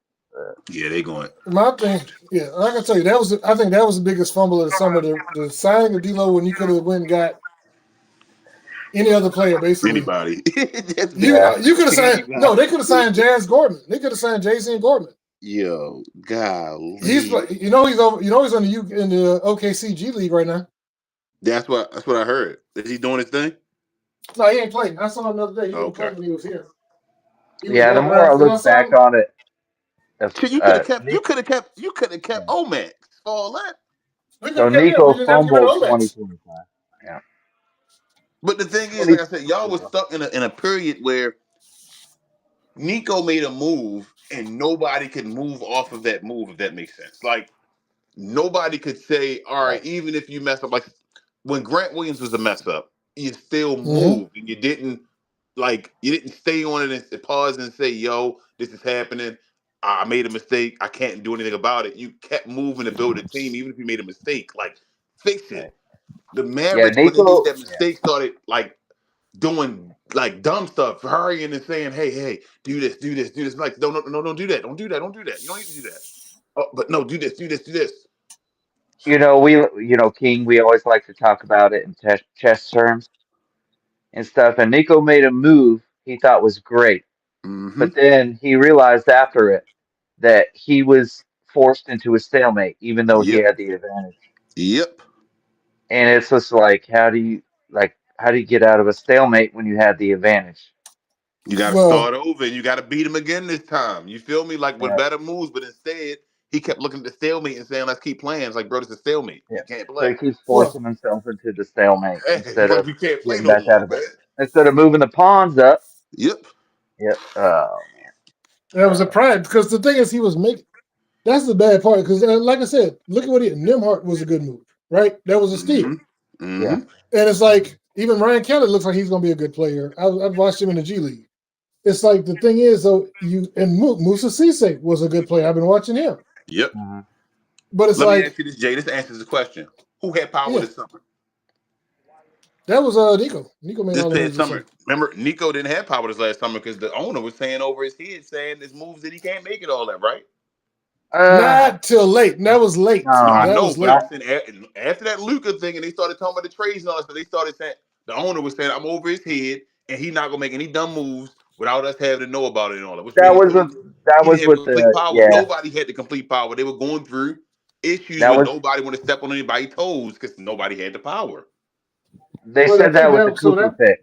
Yeah, they going. My thing, yeah, like I tell you, I think that was the biggest fumble of the summer. The signing of D'Lo when you could have went and got any other player, basically. Anybody. That's You big. Yeah. you could have signed no, they could have Anybody. signed Jazz Gordon. They could have signed Jason Gordon. Yo, He's golly. he's over he's in the OKC G League right now. That's what I heard. Is he doing his thing? No, he ain't playing. I saw him the other day. He didn't play Okay. when he was here. He was Yeah. The walking more around I and I look saw back him. on it, if, So you Nick, could have kept yeah. Omax for all that. We could So have kept him. We Nico didn't have to get rid fumbled of Omex. 2025. Yeah. But the thing is, 20. like I said, y'all was Yeah. stuck in a period where Nico made a move and nobody could move off of that move, if that makes sense. Like nobody could say, all Right. right, even if you mess up, like when Grant Williams was a mess up, you still Mm-hmm. moved and you didn't stay on it and pause and say, yo, this is happening. I made a mistake. I can't do anything about it. You kept moving to build a team, even if you made a mistake. Like, fix Right. it. The Yeah. Mavericks, when they made Nico. that Yeah. mistake, started like doing like dumb stuff, hurrying and saying, "Hey, do this, do this, do this." Like, no, no, no, don't do that, don't do that, don't do that. You don't need to do that. Oh, but no, do this, do this, do this. King. We always like to talk about it in chess terms and stuff. And Nico made a move he thought was great, Mm-hmm. but then he realized after it that he was forced into a stalemate, even though he Yep. had the advantage. Yep. And it's just like, how do you get out of a stalemate when you had the advantage? You got to Well, start over, and you got to beat him again this time. You feel me? Like with Yeah, better moves, but instead he kept looking at the stalemate and saying, "Let's keep playing." It's like, bro, this is a stalemate. yeah. You can't So play. he keeps well, forcing himself into the stalemate instead Like of you can't play getting no back out more, of man. it. Instead of moving the pawns up. Yep. Yep. Oh that man. was a pride because the thing is he was making. That's the bad part because, like I said, look at what he Nimhart was a good move, right? That was a steal, Mm-hmm. Yeah. Mm-hmm. and it's like even Ryan Kelly looks like he's going to be a good player. I've watched him in the G League. It's like the thing is, though, Musa Cisse was a good player. I've been watching him, Yep. hmm but it's Let me ask like, you this, Jay. This answers the question. Who had power yeah, this summer? that was Nico. Nico made This all the past moves this summer. summer. Remember, Nico didn't have power this last summer because the owner was saying over his head, saying there's moves that he can't make it all that, right? Uh, Not till late. That was late. No, I no, That know, was but late. I'm saying after that Luca thing and they started talking about the trades and all that stuff, they started saying the owner was saying I'm over his head and he's not gonna make any dumb moves. without us having to know about it and all that. Which That made it was cool. with that He was didn't have with complete the power. yeah. Nobody had the complete power. They were going through issues That where was nobody wanted to step on anybody's toes because nobody had the power. they But I said think that with the that so Cooper that pick.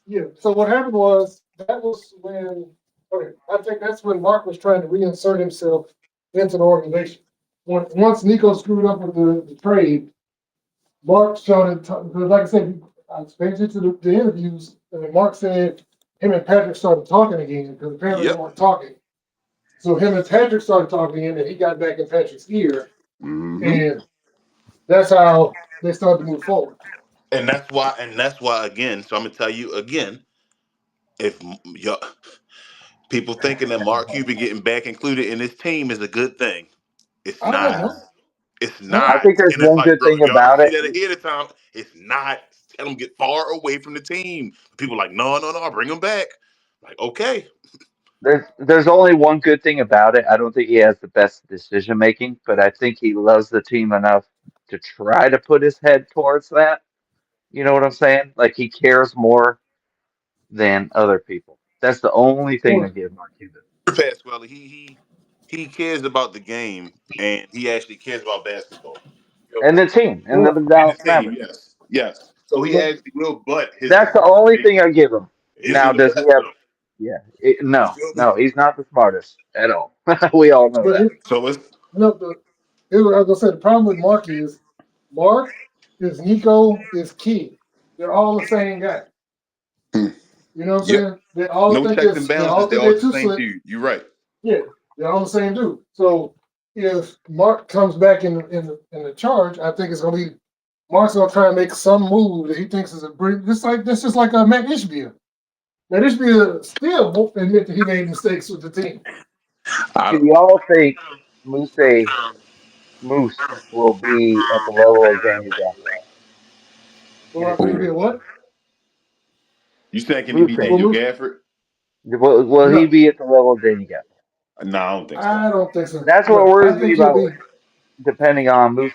yeah. So what happened was that was when okay, I think that's when Mark was trying to reinsert himself into the organization. Once Nico screwed up with the trade, Mark started because, like I said, I explained it to the interviews, and Mark said him and Patrick started talking again because apparently they Yep. weren't talking. So him and Patrick started talking again, and he got back in Patrick's ear, Mm-hmm. and that's how they started to move forward. And that's why again. So I'm gonna tell you again. If y'all, people thinking that Mark Cuban getting back included in this team is a good thing, it's I don't not. know. It's Huh? I not. think there's And it's one like, good bro, thing y'all about see it. that ahead of time. It's not. Tell him get far away from the team. People like, no, no, no, bring him back. Like, okay. There's only one good thing about it. I don't think he has the best decision making, but I think he loves the team enough to try to put his head towards that. You know what I'm saying? Like he cares more than other people. That's the only thing I Well, give Mark Cuban. Pasquale, he cares about the game and he actually cares about basketball. You feel And me? the team, and the well, Dallas And the team, Mavericks. yes, yes. So he but actually will, but his That's the only thing I give him. isn't Now, the does he best have? though. Yeah, You no, feel me? no, he's not the smartest at all. We all know but that. So it's no, here's what I was gonna say. The problem with Mark is Nico is Key. They're all the same guy. hmm, You know what I'm yep. saying? They all No think checks and they balances. all They're think all they're the too same slick. dude. You're right. Yeah, they're all the same dude. So if Mark comes back in the charge, I think it's gonna be Mark's gonna try and make some move that he thinks is a brilliant. This is like a Matt Ishbia. Matt Ishbia still won't admit that he made mistakes with the team. I Do don't, y'all think Moose will be at the level of Daniel Gafford in Well, a few maybe years? a what? you saying can he Moose, be Well, Daniel Gafford? will he no, be at the level of Daniel Gafford? No, I don't think so. I don't think so. That's what No, I worries me think he'll about be. depending on Moose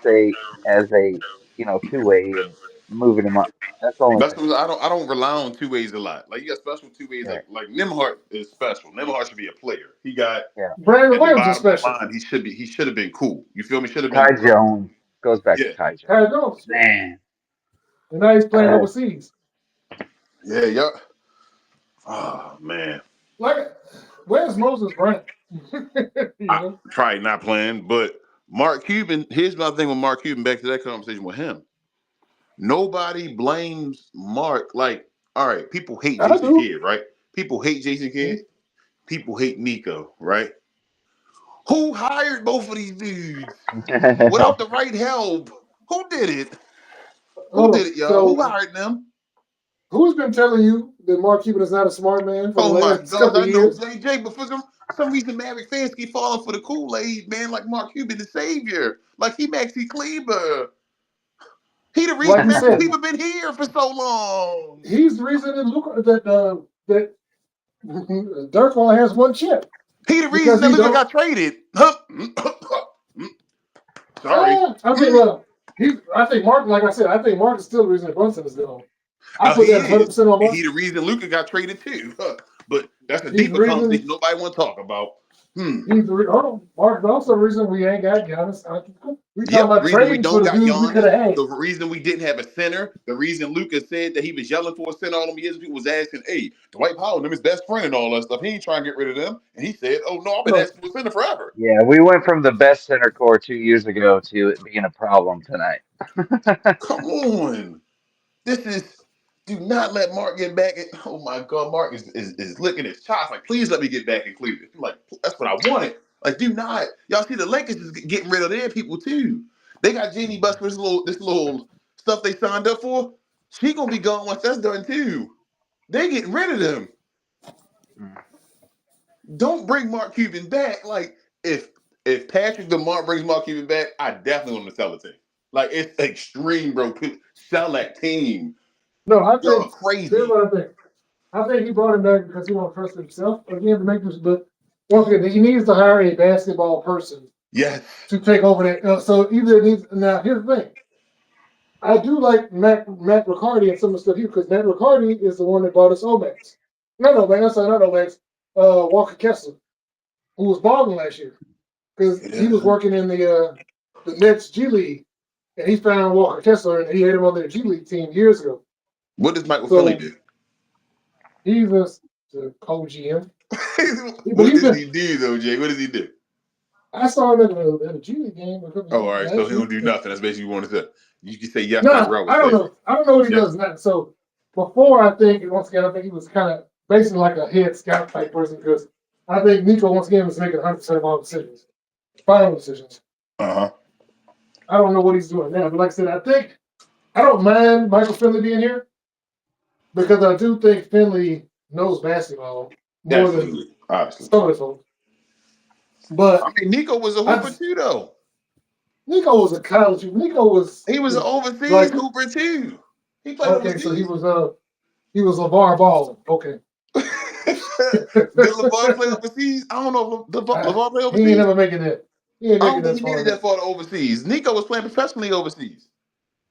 as a 2-way and moving him up. That's the only That's thing. what I don't rely on two ways a lot. Like you got special two ways. Yeah, Like Nimhart is special. Nimhart should be a player. He got yeah. Brandon at the Williams is bottom of the special. line. He should have been cool. You feel me? Should have been Ty Jones goes back to yeah Ty Jones. Ty Jones is special, Man, and now he's playing oh, overseas. yeah. Oh man, Like, where's Moses Bryant? you I know, probably not playing. But Mark Cuban. Here's my thing with Mark Cuban. Back to that conversation with him. Nobody blames Mark. Like, all right, people hate I Jason do. Kidd, right? People hate Jason Kidd. Mhm. People hate Nico, right? Who hired both of these dudes without the right help? Who did it? Who Hold did on. it, y'all? Who So, hired them? who's been telling you that Mark Cuban is not a smart man for the Oh my last gosh, couple I of know years? JJ, but for some reason, Maverick fans keep falling for the Kool-Aid, man, like Mark Cuban, the savior. Like he Maxie Kleber. He the Like reason we Maxie said, Kleber been here for so long. he's the reason that Dirk only has one chip He the reason because that he Luka don't. got traded. Huh? Sorry. I think I think Mark. Like I said, I think Mark is still the reason that Brunson is gone. I Oh, put he that 100 is. percent on Mark. He the reason Luca got traded too. Huh. But that's a He's the deeper reason. conversation nobody want to talk about. He's the hold on. Mark is also the reason we ain't got Giannis. We talking Yep. about Reason we trading for don't the got dudes we could Giannis. have had. The reason we didn't have a center. The reason Luca said that he was yelling for a center all them years. People was asking, "Hey, Dwight Powell, them his best friend and all that stuff. He ain't trying to get rid of them." And he said, "Oh no, I've been No, asking for a center forever." yeah, we went from the best center core 2 years ago to it being a problem tonight. Come on. This is. Do not let Mark get back. Oh my God, Mark is licking his chops. Like, please let me get back in Cleveland. Like, that's what I wanted. Like, do not. Y'all see the Lakers is getting rid of their people too. They got Jeannie Buss for this little stuff they signed up for. She gonna be gone once that's done too. They getting rid of them. Don't bring Mark Cuban back. Like, if Patrick DeMar brings Mark Cuban back, I definitely want to sell the team. Like, it's extreme, bro. Sell that team. no. I Y'all think here's crazy. what I think. I think he brought him back because he won't trust himself again to make this. But once again, he needs to hire a basketball person Yes. to take over that. So either it needs now. Here's the thing. I do like Matt Riccardi and some of the stuff here because Matt Riccardi is the one that brought us Omax. No, man. That's no, Lex. Walker Kessler, who was balling last year, because he was Yeah. working in the Nets G League, and he found Walker Kessler, and he had him on their G League team years ago. What does Michael Finley So do? he's the co-GM. But What he's does been. he do though, Jay? What does he do? I saw him at a G League game a couple Oh, all right. So last he year. don't do nothing. That's basically what you want to say. You can say yes, like No, Rel would I don't say. know. I don't know what he Yes. does now. So before, I think once again, I think he was kind of basically like a head scout type person because I think Nico once again was making 100% of all decisions, final decisions. Uh-huh. I don't know what he's doing now, but like I said, I don't mind Michael Finley being here because I do think Finley knows basketball more than Absolutely. Obviously. some of the folks. But I mean, Nico was a hooper too, though. Nico was a college. Nico was. He was an overseas like hooper too. He played okay, so overseas. he was LeVar Ball. Okay. Did LeVar play overseas? I don't know if LeVar play He ain't overseas. never making that. He ain't I making don't think that he far made it that enough. far to overseas. Nico was playing professionally overseas.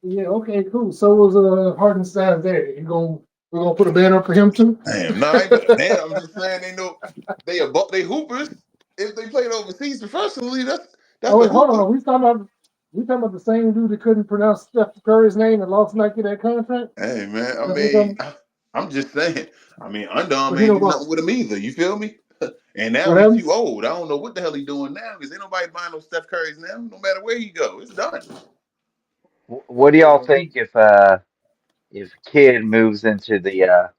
Yeah, okay, cool. So was Hardenstein there. We're gonna put a banner up for him too? Damn, no, I ain't put a man. I'm just saying they know they hoopers. If they played overseas professionally, that's Oh the wait, hold hooper. on. We talking about the same dude that couldn't pronounce Steph Curry's name and lost Nike that contract? Hey man, I That's what we're mean, talking I'm just saying. I mean, Undom but he ain't no do nothing balls. with him either. You feel me? And now What he's happened? too old. I don't know what the hell he doing now because ain't nobody buying no Steph Curry's now. No matter where he go, it's done. What do y'all Yeah, think if Kid moves into GM,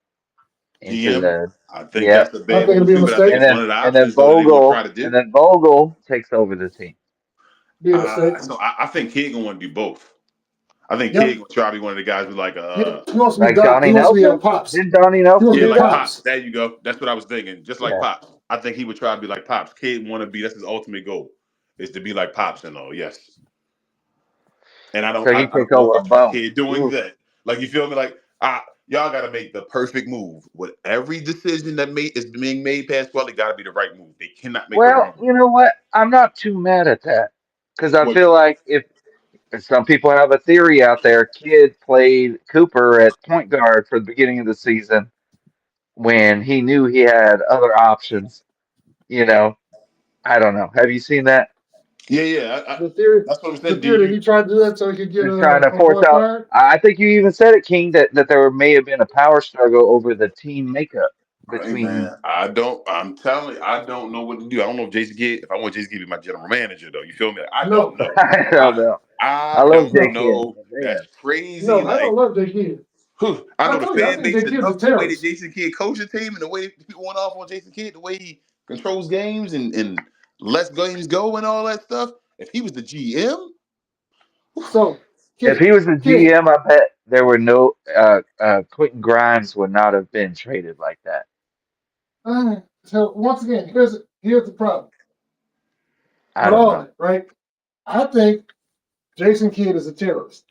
the I think yeah, that's a I bad think it'll move be a too, but I think mistake. it's one of the and then options though that they're gonna try to do. Vogel takes over the team. Be a mistake. So I think Kid gonna want to do both. I think Kid Yep. gonna try to be one of the guys with like He wants to be Like Doc. He Donnie wants to be a Nelson? pops. Didn't Donnie He wants Nelson to yeah, be do a like that? Pops. pops. There you go. That's what I was thinking. Just like Yeah. Pops. I think he would try to be like Pops. Kid want to be. That's his ultimate goal, is to be like Pops and all. Yes. And I don't. So I, he I take don't know if over I a trust bone. Kid doing Ooh. that. Like you feel me? Like y'all got to make the perfect move. With every decision that is being made past well, it got to be the right move. They cannot make the Well, wrong move. you know what? I'm not too mad at that because I What? feel like if some people have a theory out there, Kid played Cooper at point guard for the beginning of the season when he knew he had other options. You know, I don't know. Have you seen that? Yeah. The theory, That's what I'm the saying. Do theory that you? he tried to do that so he could get Just trying to force homeboy out. fired. I think you even said it, King, that there may have been a power struggle over the team makeup Hey between. man, I don't. I'm telling you, I don't know what to do. I don't know if Jason Kidd. If I want Jason Kidd to be my general manager, though, you feel me? I don't No, know. I don't I know. I I love don't J no, Kidd. know. That's Man. crazy. no. I Like, don't love J Kidd. I I know the told you, I fan think J base Kidd's a enough. The way that terrorist. Jason Kidd coached the team and the way that people went off on Jason Kidd, the way he controls games and lets games go and all that stuff. If he was the GM, So, If kid, he was the kid. GM, I bet there were no Quentin Grimes would not have been traded like that. So once again, here's the problem I with don't all know. that, right? I think Jason Kidd is a terrorist.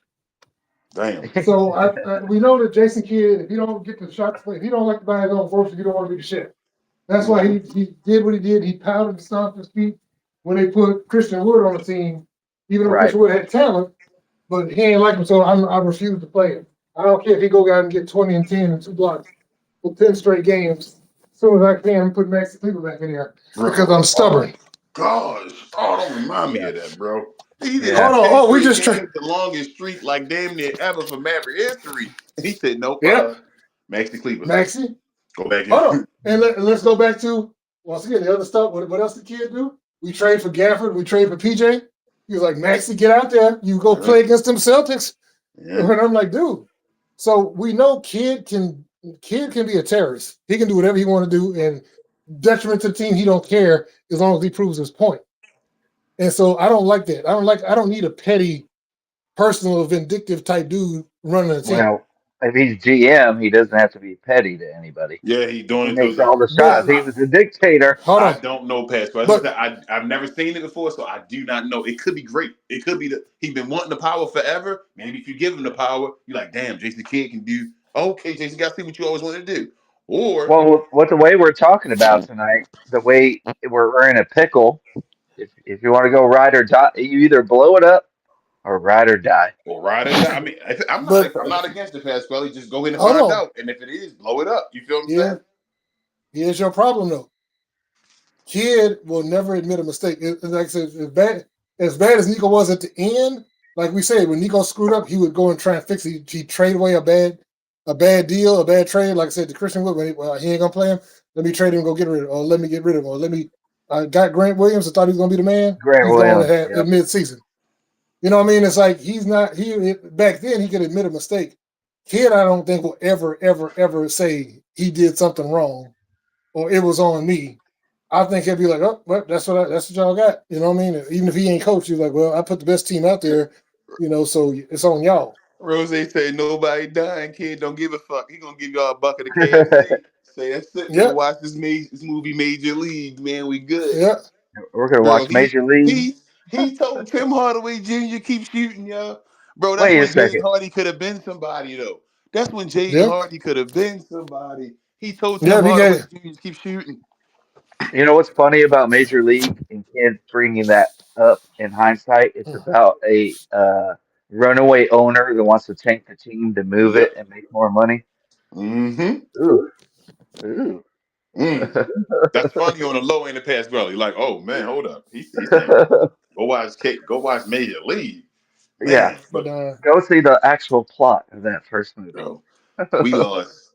damn. So we know that Jason Kidd, if you don't get the shots, if you don't like to buy his own force, you don't want to be the shit. That's why Mhm. he did what he did. He pounded and stomped his feet when they put Christian Wood on the team, even though Right. Christian Wood had talent, but he ain't like him, so I refuse to play him. I don't care if he go out and get 20 and 10 and 2 blocks for 10 straight games. As soon as I can, I'm putting Maxi Kleber back in there because Bro, I'm oh stubborn. gosh, oh, don't remind me Yeah. of that, bro. He did Yeah. Hold have on. 10 Oh, we straight just games, the longest streak like damn near ever for Maverick history. And he said, nope, yep, Maxi Kleber, Maxi. go back Hold on. in. And let's go back to once again the other stuff. What else the kid do? We trade for Gafford. We trade for PJ. He was like, Maxi, get out there. You go Yeah, play against them Celtics. yeah. And I'm like, dude. So we know kid can be a terrorist. He can do whatever he want to do, and detriment to the team, he don't care as long as he proves his point. And so I don't like that. I don't need a petty, personal, vindictive type dude running a team. Well, if he's GM, he doesn't have to be petty to anybody. Yeah, he doing He it though. makes all the shots. But He was a dictator. hold I on. don't know, Pastor. As I But said, I've never seen it before, so I do not know. It could be great. It could be that he's been wanting the power forever. Maybe if you give him the power, you're like, damn, Jason Kidd can do. Okay, Jason, got to see what you always wanted to do. Or Well, what the way we're talking about tonight, the way we're in a pickle. If you want to go ride or die, you either blow it up or ride or die. ride or die. I mean, I'm but not against the Pasquale. Just go in and hold find on. out. And if it is, blow it up. You feel what I'm Yeah. saying? Here's your problem though. Kid will never admit a mistake. Like I said, as bad as Nico was at the end, like we said, when Nico screwed up, he would go and try and fix it. He'd trade away a bad deal, a bad trade. Like I said, to Christian Wood, he ain't gonna play him. Let me trade him and go get rid of him, or let me get rid of him, or let me. I got Grant Williams. I thought he was gonna be the man. Grant He's gone Williams. at mid-season. You know what I mean? It's like he's not. Back then he could admit a mistake. Kid, I don't think will ever say he did something wrong or it was on me. I think he'll be like, oh, well, that's what y'all got. You know what I mean? Even if he ain't coach, he's like, well, I put the best team out there, so it's on y'all. Rose say nobody dying, kid. Don't give a fuck. He gonna give y'all a bucket of KFC. Say that's it. We Yep. can watch this movie Major League, man. We good. Yeah. We're gonna Bro, watch Major League. he told Tim Hardaway Jr. keep shooting, y'all. Bro, that's Wait a when Jaden second. Hardy could have been somebody though. That's when Jaden Yeah. Hardy could have been somebody. He told Tim Yeah. He Hardaway got. Jr. keep shooting. You know what's funny about Major League and kids bringing that up in hindsight? It's about a runaway owner that wants to tank the team to move Yep. it and make more money. Mm-hmm. Ooh, ooh. Mm. That's funny on the low end of pass, bro. You're like, oh man, hold up. He's saying go watch Major League. Yeah, Man, But but go see the actual plot of that first movie. bro, we lost.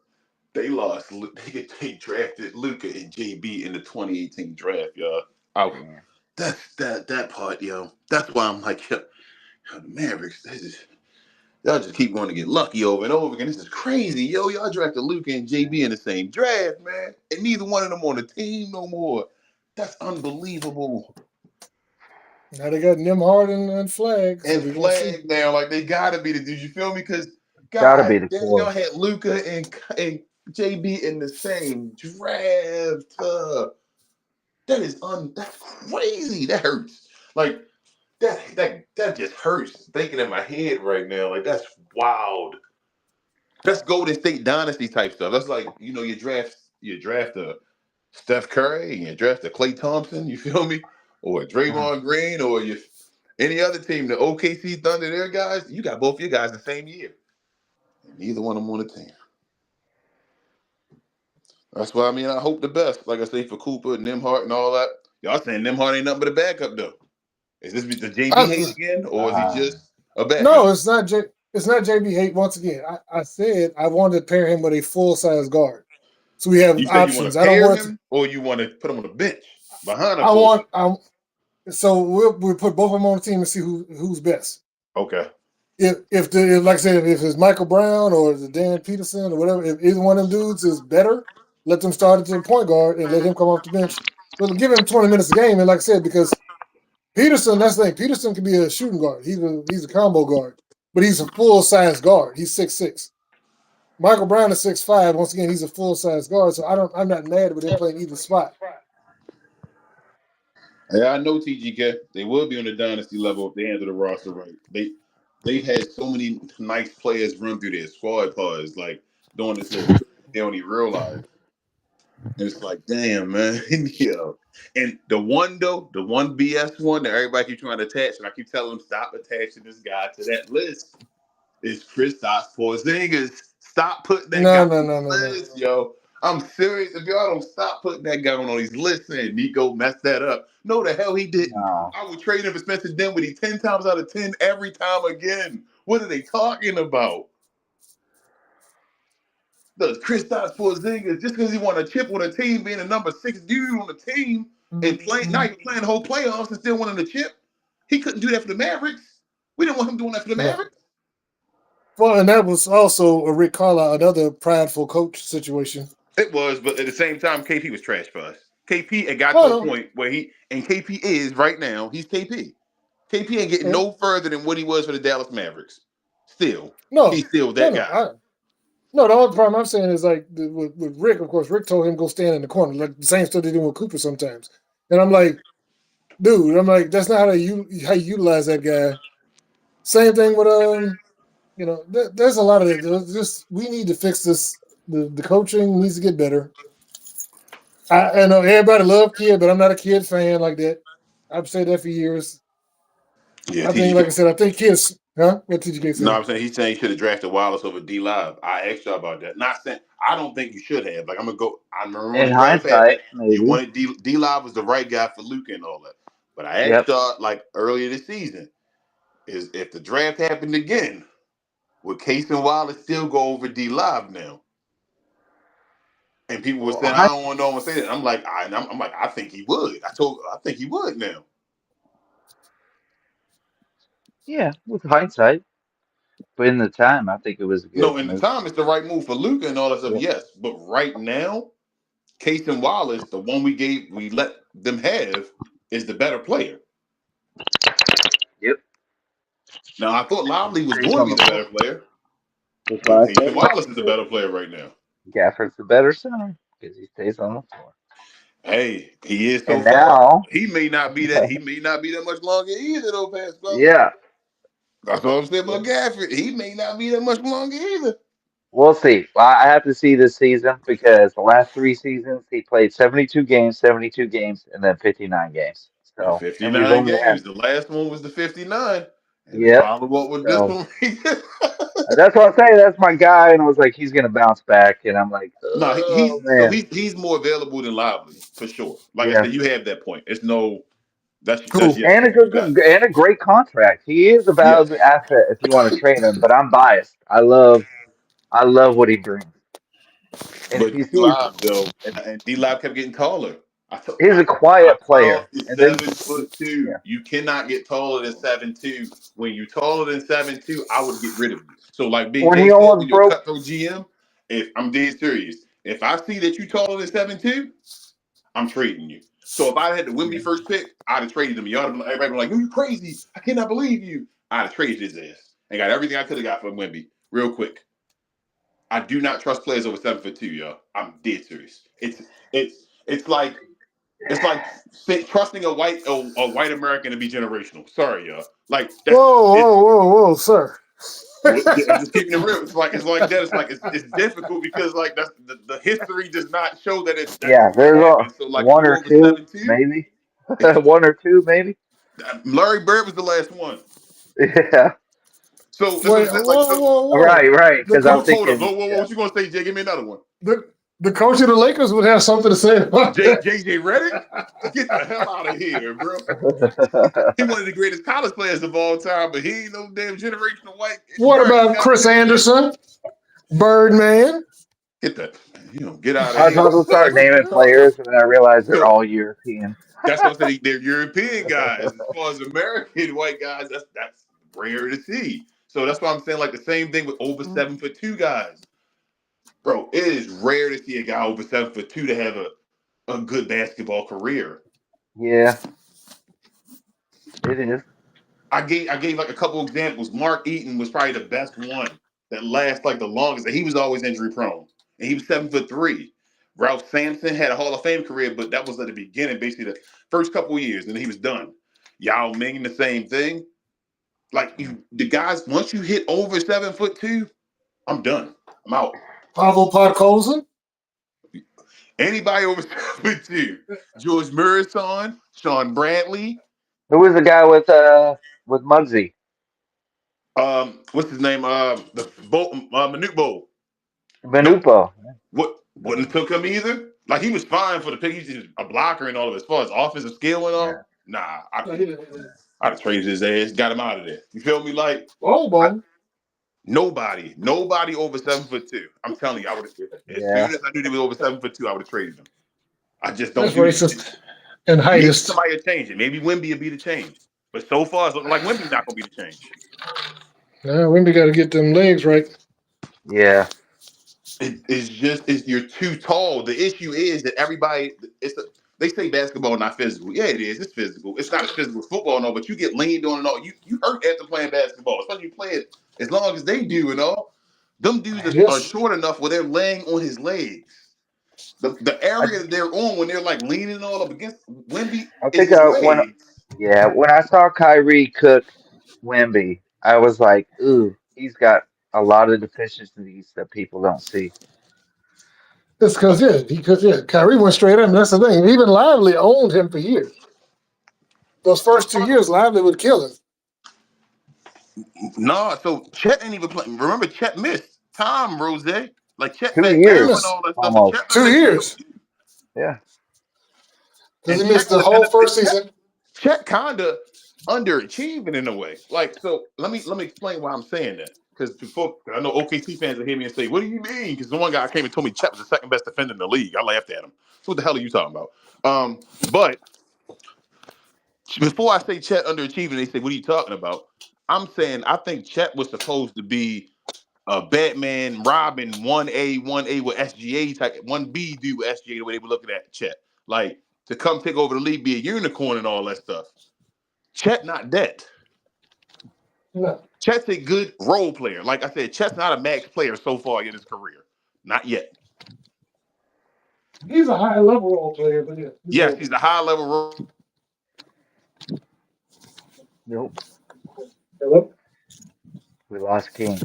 They lost. They drafted Luca and JB in the 2018 draft, y'all. I, Man. that part, yo. That's why I'm like, yo, the Mavericks. Y'all just keep going to get lucky over and over again. This is crazy, yo. Y'all drafted Luca and JB in the same draft, man, and neither one of them on the team no more. That's unbelievable. now they got Nimhard and Flag, so And we're gonna see. Flag now, like they gotta be the dude. You feel me? Because Gotta God be the damn, y'all core. had Luca and JB in the same draft. That's crazy. That hurts. Like that just hurts thinking in my head right now. Like that's wild. That's Golden State dynasty type stuff. That's like you draft a Steph Curry and you draft a Klay Thompson. You feel me? Or a Mm. Draymond Green or any other team, the OKC Thunder, their guys. You got both your guys the same year. And neither one of them on the team. That's why I hope the best. Like I say for Cooper, Nimhart, and all that. Y'all saying Nimhart ain't nothing but a backup though. Is this the JB I, hate again, or is he Uh, just a backup? no, it's not. It's not JB Hate. Once again, I said I wanted to pair him with a full size guard, so we have You say you want options. to I don't pair want it. him, or you want to put him on the bench behind a I full? want. So we'll put both of them on the team and see who's best. Okay. If like I said, if it's Michael Brown or the Dan Peterson or whatever, if either one of them dudes is better, let them start at the point guard and let him come off the bench. But give him 20 minutes a game. And like I said, because Peterson, that's the thing. Peterson can be a shooting guard. He's a combo guard, but he's a full size guard. He's 6'6". Michael Brown is 6'5". Once again, he's a full size guard. So I'm not mad with him playing either spot. Yeah, I know TGK. They will be on the dynasty level if they handle the roster right. They've had so many nice players run through their squad pods, like during this little stretch, they don't even realize. And it's like, damn, man. Yo. And the one BS one that everybody keeps trying to attach, and I keep telling them stop attaching this guy to that list. Is Kristaps Porzingis. Stop putting that guy No, on no, these no, no, no. lists, yo. I'm serious. If y'all don't stop putting that guy on these lists, and Nico messed that up. No, the hell he didn't. no. I would trade him for Spencer Dinwiddie 10 times out of 10 every time again. What are they talking about? The Kristaps Porzingis, just because he won a chip on a team, being a number 6 dude on the team, and playing now you're playing the whole playoffs and still winning the chip. He couldn't do that for the Mavericks. We didn't want him doing that for the No. Mavericks. Well, and that was also a Rick Carlisle, another prideful coach situation. It was, but at the same time, KP was trash for us. KP had got to Oh a no, point where KP is right now, he's KP. KP ain't getting yeah, no further than what he was for the Dallas Mavericks. Still, no, he's still no, that no. guy. No, the only problem I'm saying is like with Rick. Of course, Rick told him go stand in the corner, like the same stuff they do with Cooper sometimes. And I'm like, dude, that's not how you utilize that guy. Same thing with there's a lot of it. Just we need to fix this. The coaching needs to get better. I know everybody love Kid, but I'm not a Kid fan like that. I've said that for years. Yeah, I think, like I TGK. said, I think Kids, huh? What TGK No, say? I'm saying he's saying he should have drafted Wallace over D Live. I asked y'all about that. Not saying I don't think you should have. Like I'm gonna go. I remember when In the draft happened, hindsight, you maybe. wanted D Live was the right guy for Luka and all that. But I asked Yep. like earlier this season, is if the draft happened again, would Case and Wallace still go over D Live now? And people were Well, saying, I don't want no one to say that. I'm like, I'm like, I think he would. I think he would now. yeah, with hindsight, but in the time, I think it was a No, good in the move. time, it's the right move for Luca and all that stuff. Yep. Yes, but right now, Case and Wallace, the one we let them have, is the better player. Yep. Now, I thought Lively was Stays going to on be the the floor. better player, That's but why I Case said and Wallace is the better player right now. Gafford's the better center because he stays on the floor. Hey, he is so And far. now, He may not be that. He may not be that much longer either, though, Pascal. yeah, That's what I'm saying about Gafford. He may not be that much longer either. we'll see. I have to see this season because the last 3 seasons he played 72 games, and then 59 games. And So, and we've 59 only had, games. The last one was the 59. And to yep. follow up with this So one, that's what I'm saying. That's my guy, and I was like, he's gonna bounce back, and I'm like, no, oh man, he's more available than Lively for sure. Like I yeah. said, you have that point. It's no that's Cool. yes. And a You got it. and a great contract. He is a Yes, valuable asset if you want to trade him. But I'm biased. I love what he brings. And if but you D see, Live though, and D Live kept getting taller. he's a My quiet cutoff player, is and then 7'2". yeah, You cannot get taller than 7'2". When you taller than 7'2", I would get rid of you. So like Big when J he said, when almost you're a broke, cutthroat GM, if I'm dead serious, if I see that you taller than 7'2", I'm trading you. So if I had the Wimby first pick, I'd have traded him. Everybody be like, "You crazy? I cannot believe you." I'd have traded his ass and got everything I could have got from Wimby real quick. I do not trust players over 7'2", y'all. I'm dead serious. It's like trusting a white American to be generational. Sorry, y'all. Like Whoa, that's it's. whoa, sir. I'm just keeping it real. It's like that. It's difficult because like that's the history does not show that that's yeah, what there's happened. So like if one you or over two, 7'2", maybe if one or two, maybe. Larry Bird was the last one. Yeah, So that's what I'm Wait, saying. Like so, right, right. The Because I'm hold up. thinking, Whoa, yeah, what you gonna say, Jay? Give me another one. the coach of the Lakers would have something to say about that. JJ Redick, get the hell out of here, bro. He one of the greatest college players of all time, but he ain't no damn generational white What American about guy to Chris be in the league. Anderson, Birdman? Get that, get out of I was here. about to start Like what you naming talking players, about? and then I realized they're So all European. that's what I'm saying. They're European guys. As far as American white guys, that's rare to see. So that's why I'm saying like the same thing with over 7'2" guys. Bro, it is rare to see a guy over 7'2" to have a good basketball career. Yeah, it is. I gave like a couple examples. Mark Eaton was probably the best one that lasts like the longest. And he was always injury prone. And he was 7'3". Ralph Sampson had a Hall of Fame career, but that was at the beginning, basically the first couple of years, and then he was done. Yao Ming, the same thing. Like the guys, once you hit over 7'2", I'm done. I'm out. Pavel Podkolzin? Anybody over 7'2", George Murison, Sean Bradley, Who was the guy with Muggsy? what's his name? The Bolt, Manute Bowl. Nope. Benupo. What wouldn't have took him either. Like he was fine for the pick. He's just a blocker and all of it. As far as offensive skill and Yeah. all, nah, I'd have traded his ass, got him out of there. You feel me? Like Oh, boy. nobody over 7'2". I'm telling you, I would have. As Yeah. soon as I knew they was over 7'2", I would have traded him. I just don't That's do that. racist and Maybe heightist. somebody will change it. Maybe Wimby will be the change. But so far, it's looking like Wimby's not gonna be the change. Now, Wimby got to get them legs right. Yeah. It's you're too tall. The issue is that everybody they say basketball not physical. Yeah, it is. It's physical. It's not as physical as football and all, but you get leaned on and all. You hurt after playing basketball, especially you play it as long as they do and all. Them dudes are Yes. short enough where they're laying on his legs. The I, area that they're on when they're like leaning all up against Wimby I is think his when legs. when I saw Kyrie cook Wemby, I was like, ooh, he's got a lot of deficiencies that people don't see. It's because Kyrie went straight at him. That's the thing. Even Lively owned him for years. Those first 2 years, Lively would kill him. No, so Chet ain't even playing. Remember, Chet missed Tom Rose. Like Chet 2 back years down and Missed all that stuff, but almost. Chet done 2 missed 2 years Yeah. because and he missed the and whole first season. Chet kinda underachieving in a way. Like, so let me explain why I'm saying that. Because before, I know OKC fans will hear me and say, "What do you mean?" Because the one guy came and told me Chet was the second best defender in the league. I laughed at him. So what the hell are you talking about? But before I say Chet underachieving, they say, "What are you talking about?" I'm saying I think Chet was supposed to be a Batman, Robin, 1A with SGA type, 1B dude with SGA the way they were looking at Chet. Like to come take over the league, be a unicorn and all that stuff. Chet not that. No, Chet's a good role player. Like I said, Chet's not a max player so far in his career. Not yet. he's a high level role player, but yeah, he's a Yes, role he's player. a high level role. Nope. Hello? We lost King.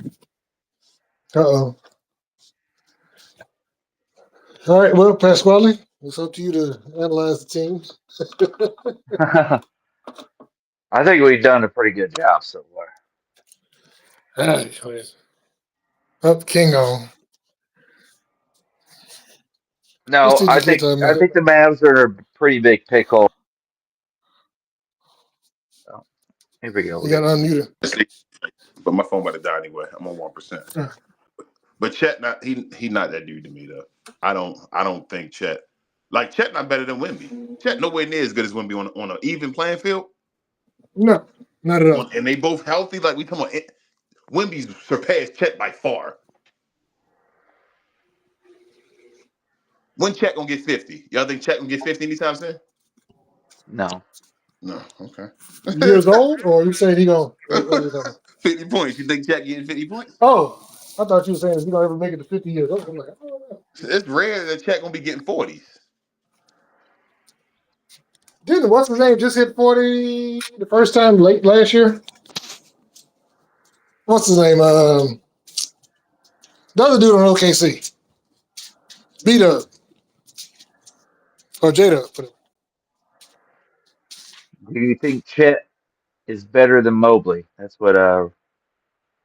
Uh-oh. All right, well, Pasquale, it's up to you to analyze the team. I think we've done a pretty good job so far. All right, up King on. Let's No, see I the good think time I out. think the Mavs are a pretty big pickle. Oh, here we go. You got unmuted. But my phone about to die anyway. I'm on 1%. Uh, But Chet not he not that dude to me though. I don't think Chet Chet not better than Wemby. Chet nowhere near as good as Wemby on an even playing field. No, not at all. And they both healthy. Like we talking about Wemby's surpassed Chet by far. When Chet gonna get 50? Y'all think Chet gonna get 50 anytime soon? No, No. Okay. Years old, or you saying he gonna? What are you talking about? 50 points. You think Chet getting 50 points? Oh, I thought you were saying is he gonna ever make it to 50 years old. I'm like, oh, It's rare that Chet gonna be getting 40s. didn't what's his name just hit 40 the first time late last year? What's his name? The other dude on OKC, B-Dub or J-Dub. do you think Chet is better than Mobley? That's what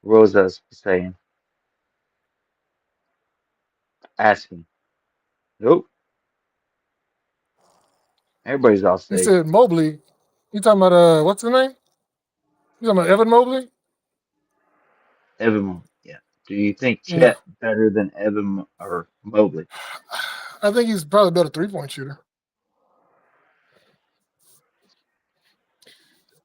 Rosa's saying. Asking. Nope. Everybody's all He safe. said Mobley. You talking about what's his name? You talking about Evan Mobley? Evan. Yeah. Do you think No, Chet better than Evan or Mobley? I think he's probably a better 3-point shooter.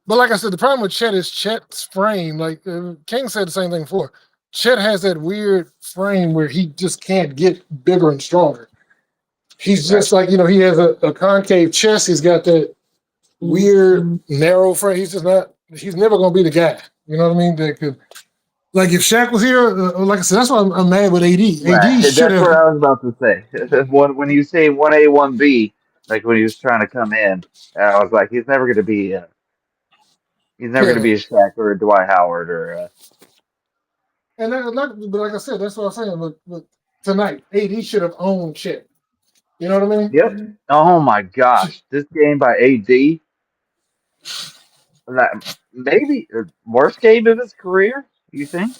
But like I said, the problem with Chet is Chet's frame. Like King said the same thing before. Chet has that weird frame where he just can't get bigger and stronger. He's Right. just like, he has a concave chest. He's got that weird narrow frame. He's never going to be the guy. You know what I mean? That could, like if Shaq was here, like I said, that's why I'm mad with AD. AD Right. should That's have, what I was about to say. When you say 1A, 1B, like when he was trying to come in, I was like, he's never going to be. He's never going to yeah. be a Shaq or a Dwight Howard or. And but like I said, that's what I'm saying. But tonight, AD should have owned Chet. You know what I mean? Yep. Oh my gosh, this game by AD, like, maybe the worst game of his career. You think?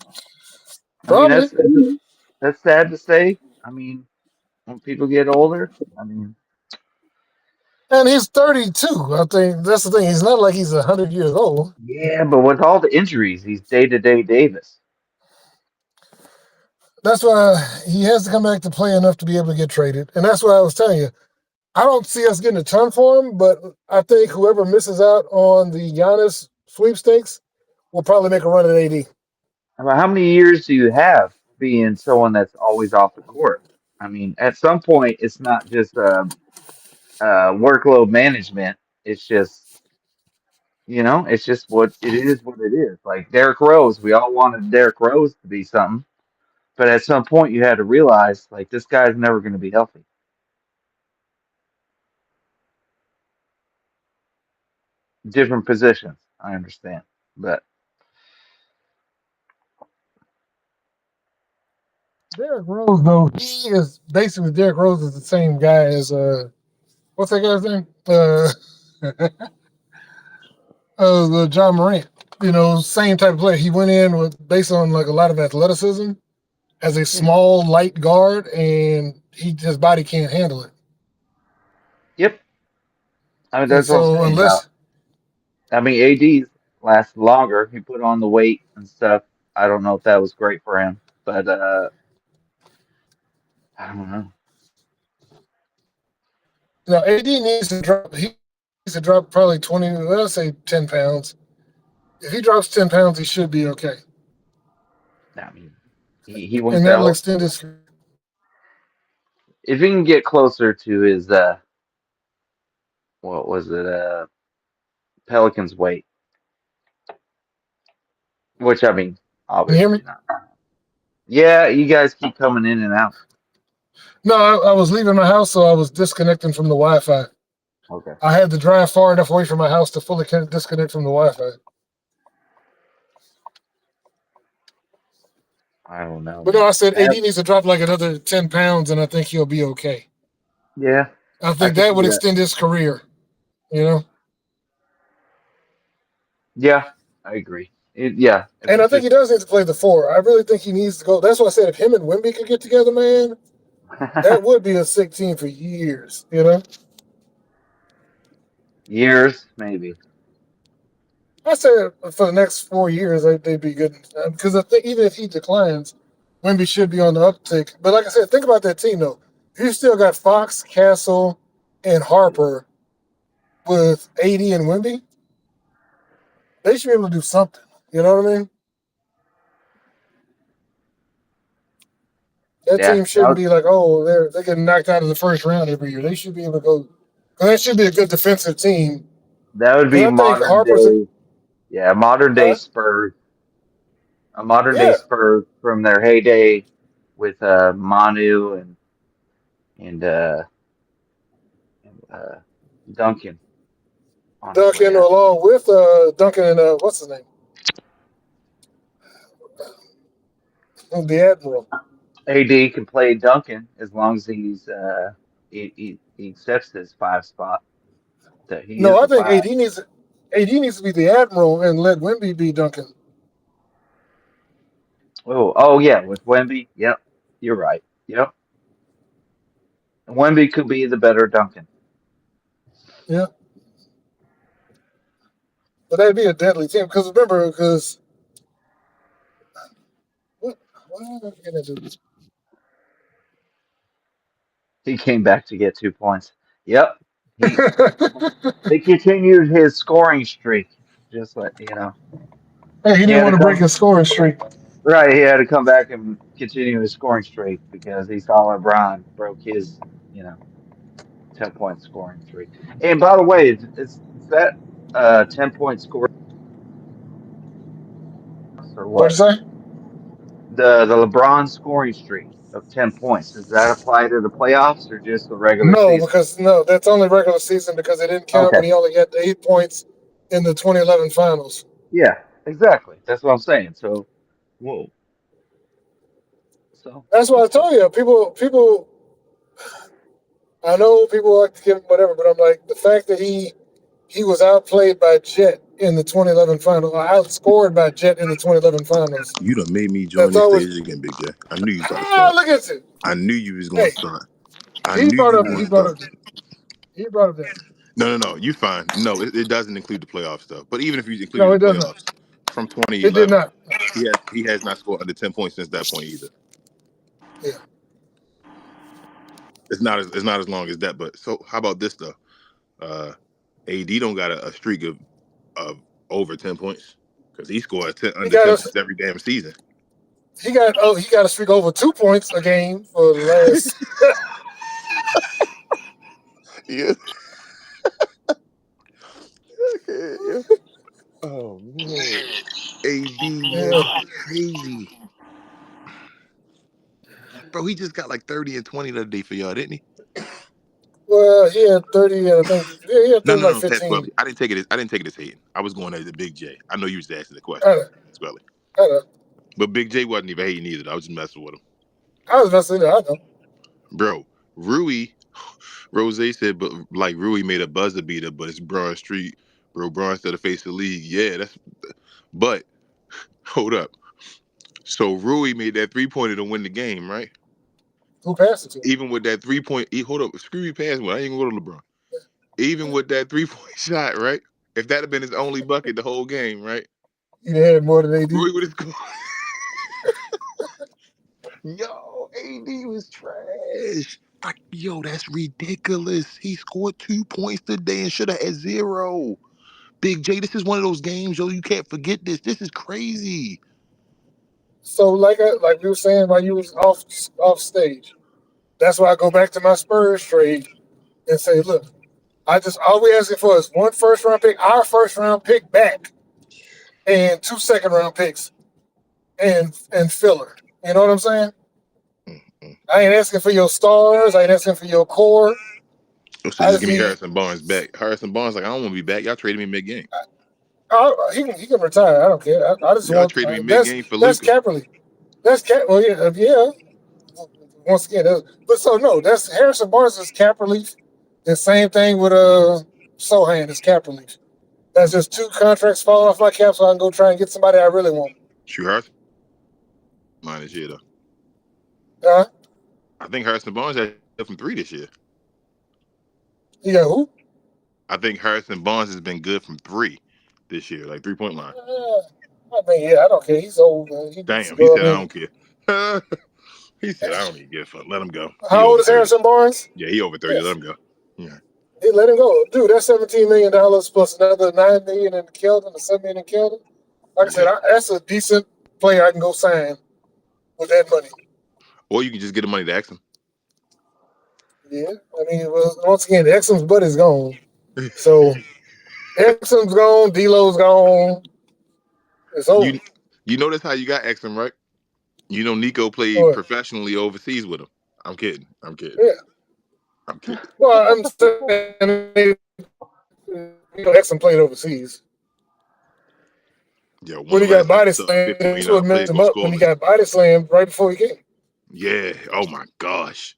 I mean, Probably. that's sad to say. I mean, when people get older, I mean, And he's 32. I think that's the thing. He's not like he's 100 years old. yeah, but with all the injuries, he's day-to-day Davis. That's why he has to come back to play enough to be able to get traded. And that's why I was telling you, I don't see us getting a ton for him, but I think whoever misses out on the Giannis sweepstakes will probably make a run at AD. I mean, how many years do you have being someone that's always off the court? I mean, at some point, it's not just workload management. It's just it's just what it is. What it is. Like Derrick Rose, we all wanted Derrick Rose to be something, but at some point, you had to realize like this guy's never going to be healthy. Different positions, I understand, but Derrick Rose, though, he is basically Derrick Rose is the same guy as what's that guy's name? John Morant. Same type of player. He went in with based on like a lot of athleticism as a small, light guard, and his body can't handle it. Yep. I mean, And that's what I'm so saying about. unless I mean, AD's last longer. He put on the weight and stuff. I don't know if that was great for him, but I don't know. AD needs to drop. He needs to drop probably 20. Let's say 10 pounds. If he drops 10 pounds, he should be okay, I mean, he went and that that'll whole. extend his. If he can get closer to his what was it, Pelicans weight, which I mean, Can you hear me? obviously not. Yeah, you guys keep coming in and out. No, I was leaving my house, so I was disconnecting from the Wi-Fi. Okay. I had to drive far enough away from my house to fully disconnect from the Wi-Fi. I don't know, But no, man. I said AD needs to drop like another 10 pounds, and I think he'll be okay. Yeah, I I think can that see would that. extend his career, you know? Yeah, I agree. Yeah, if And I it's think he just does need to play the 4. I really think he needs to go. That's why I said if him and Wemby could get together, man, that would be a sick team for years, you know? years, maybe. I said for the next 4 years, they'd be good. Because I think even if he declines, Wemby should be on the uptick. But like I said, think about that team, though. You still got Fox, Castle, and Harper with AD and Wemby. They should be able to do something. You know what I mean? That Yeah, team shouldn't be like, oh, they're getting knocked out of the first round every year. They should be able to go. Cause that should be a good defensive team. that would Because be I think modern Harper's, day. Yeah, modern day huh? Spurs. A modern day Yeah, Spurs from their heyday with Manu and uh, Duncan. Honestly, Duncan yeah. along with Duncan and what's his name, the Admiral. AD can play Duncan as long as he accepts his 5 spot. That he No, is I the think 5. AD needs to be the Admiral and let Wemby be Duncan. Oh yeah, with Wemby. Yep, you're right. Yep, Wemby could be the better Duncan. Yeah, but that'd be a deadly team. Because remember, what am I gonna do? He came back to get 2 points. Yep, he he continued his scoring streak. Just like Hey, he he didn't had to want to break come his scoring streak. right. He had to come back and continue his scoring streak because he saw LeBron broke his you know 10 point scoring streak. And by the way, it's that 10 point score or What'd what? you say? The LeBron scoring streak of 10 points. Does that apply to the playoffs or just the regular No, season? because no, that's only regular season because it didn't count Okay. when he only had 8 points in the 2011 finals. Yeah, exactly. That's what I'm saying. So, whoa. So That's why I that's cool. told you, people. I know people like to give him whatever, but I'm like the fact that he was outplayed by Jet in the 2011 finals, or outscored by Jet in the 2011 finals. You done made me join That's this always stage again, Big J. I knew you was about to start. look at you. I knew you was going Hey, to start. I he knew brought you up were going he to brought start. up he brought up that. No. You fine. No, it doesn't include the playoff stuff. But even if you No, included it the does not. playoffs from It did 2011, not. he has not scored under 10 points since that point either. Yeah. It's not as long as that. But so how about this though? AD don't got a streak of over 10 points because he scored He under got 10 us. points every damn season. He got to streak over 2 points a game for the last. Yeah. Yeah. Oh man, AD man, Yeah. this is crazy, bro. He just got like 30 and 20 the other day for y'all, didn't he? Well, he had 30, and I think he had No, 30 no, like no, Pat 15. Swelly. I didn't take it. I didn't take it as hating. I was going at the Big J. I know you was asking the I question, know, Swelly. I know. But Big J wasn't even hating either. I was just messing with him, I was messing it. I know. bro. Rui Rose said, but like Rui made a buzzer beater, but it's Braun Street, bro. Braun still the face of the league. Yeah, that's. But hold up. So Rui made that 3-pointer to win the game, right? Who passed it to him? Even with that 3-point, hold up, screw me pass one. I ain't gonna go to LeBron. Even with that 3-point shot, right? If that had been his only bucket the whole game, right? He had more than AD. Rui would have scored. Yo, AD was trash. Like, yo, that's ridiculous. He scored 2 points today and should have had 0. Big J, this is one of those games, yo. You can't forget this. This is crazy. So like we were saying while you was off stage, that's why I go back to my Spurs trade and say, look, all we asking for is one first round pick, our first round pick back, and 2 second round picks, and filler. You know what I'm saying? Mm-mm. I ain't asking for your stars. I ain't asking for your core. So I just just give me need. Harrison Barnes back. Harrison Barnes, like, I don't want to be back. Y'all traded me mid-game. He can retire. I don't care. I just Y'all want traded me that's mid-game for that's Luka. cap relief. That's cap. Well, yeah. Once again, but so no, that's Harrison Barnes is cap relief. The same thing with Sohan is cap relief. That's just 2 contracts falling off my cap, so I can go try and get somebody I really want. Shoot, Harrison mine this year, though. Uh, I think Harrison Barnes had from 3 this year. you got who? I think Harrison Barnes has been good from 3 this year, like 3-point line. I mean, yeah, I don't care. He's old. He needs to Damn, he go. said, I don't care. He said, I don't even give a fuck. Let him go. He How old over is 30. Harrison Barnes? Yeah, he over 30. Let Yes. him go. Yeah. Hey, let him go, dude. That's $17 million plus another $9 million in Keldon, or $7 million in Keldon. Like I said, Yeah. that's a decent player I can go sign with that money. Or you can just get the money to Exum. Yeah, I mean, well, once again, Exum's buddy's gone, so Exum's gone, D'Lo's gone. It's over. You know that's how you got Exum, right? You know Nico played Or, professionally overseas with him. I'm kidding. I'm kidding. yeah. I'm kidding. Well, I'm saying, Exum played overseas. Yo, when When the he got last time you body saw a slammed, $50 that's million what player messed go him up. When he scoreless? got body slammed right before he came. Yeah. Oh my gosh.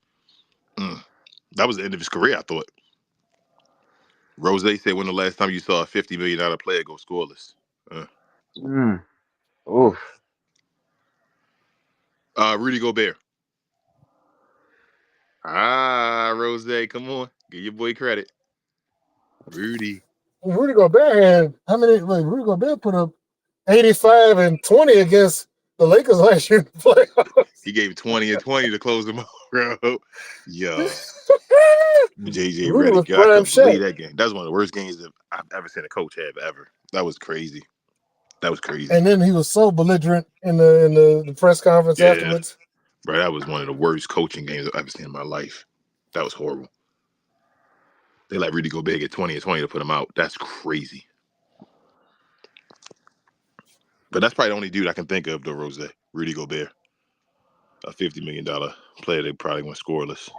That was the end of his career, I thought. Rose said, when the last time you saw a $50 million player go scoreless? Oof. Rudy Gobert. Rose, come on. Give your boy credit. Rudy. Rudy Gobert had how many? Like, Rudy Gobert put up 85 and 20 against the Lakers last year in the playoffs. He gave 20 and 20 to close them out, bro. Yo. JJ Rudy was Redick. I prime couldn't believe Shaq. that game. That was one of the worst games that I've ever seen a coach have ever. That was crazy. That was crazy. And then he was so belligerent in the press conference Yeah. afterwards. Bro, that was one of the worst coaching games I've ever seen in my life. That was horrible. They let Rudy Gobert get 20 and 20 to put him out. That's crazy. But that's probably the only dude I can think of, though, Rose. Rudy Gobert. A $50 million player they probably went scoreless.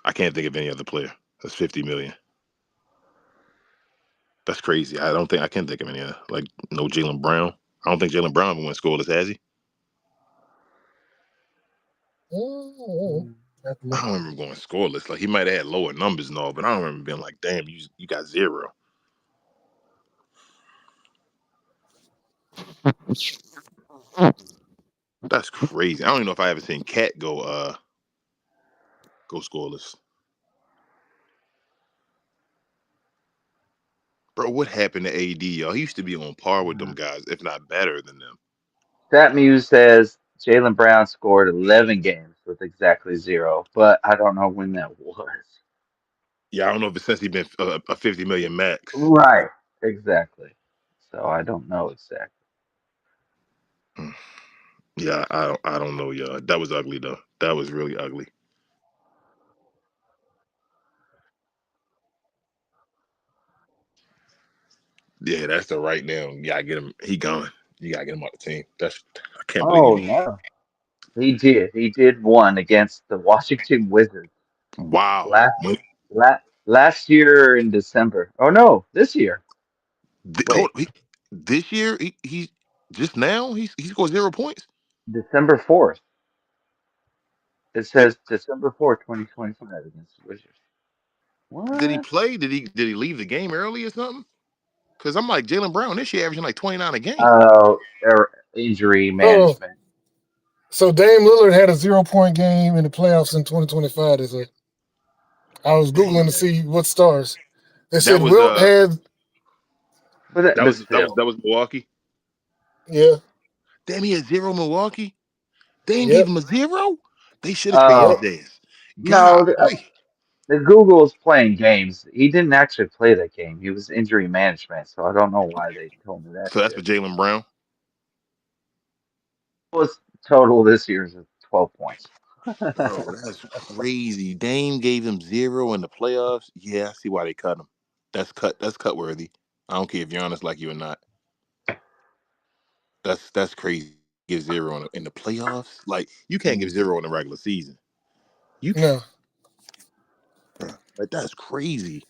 I can't think of any other player. That's $50 million. That's crazy. I can't think of any other. Like, no Jaylen Brown. I don't think Jaylen Brown went scoreless, has he? Mm-hmm. I don't remember going scoreless. Like, he might have had lower numbers and all, but I don't remember being like, damn, you got 0. That's crazy. I don't even know if I ever seen Cat go scoreless. Bro, what happened to AD, y'all? He used to be on par with them guys, if not better than them. StatMuse says Jaylen Brown scored 11 games with exactly 0, but I don't know when that was. Yeah, I don't know if it's since he been a 50 million max. Right. Exactly. So I don't know exactly. Yeah, I don't know, y'all. That was ugly though. That was really ugly. Yeah, that's the right now. You gotta get him. He gone. You gotta get him off the team. I can't believe Oh you. no. He did. He did one against the Washington Wizards Wow. last year in December. Oh no, this year. Wait, This year he just now he scored 0 points. December 4th. It It, says December 4th, 2025 against the Wizards. did he What? play? Did he leave the game early or something? Because I'm like Jaylen Brown this year averaging like 29 a game. Oh, injury Oh, management. so Dame Lillard had a 0-point game in the playoffs in 2025. They said. I was Dang, Googling to man. see what stars. They That said was Wilt had, But still, that was Milwaukee. yeah, Damn, he had zero Milwaukee. Dame gave yep, him a zero. They should have traded yep. oh his ass. no, Golly. the Google's playing games. He didn't actually play that game. He was injury management, so I don't know why they told me that So that's for shit. Jalen Brown. Was total this year's 12 points. Bro, that's crazy. Dame gave him zero in the playoffs. Yeah, I see why they cut him. That's cut worthy. I don't care if you're honest like you or not. That's crazy. Give zero in the playoffs. Like you can't give zero in the regular season. You No. like that's crazy.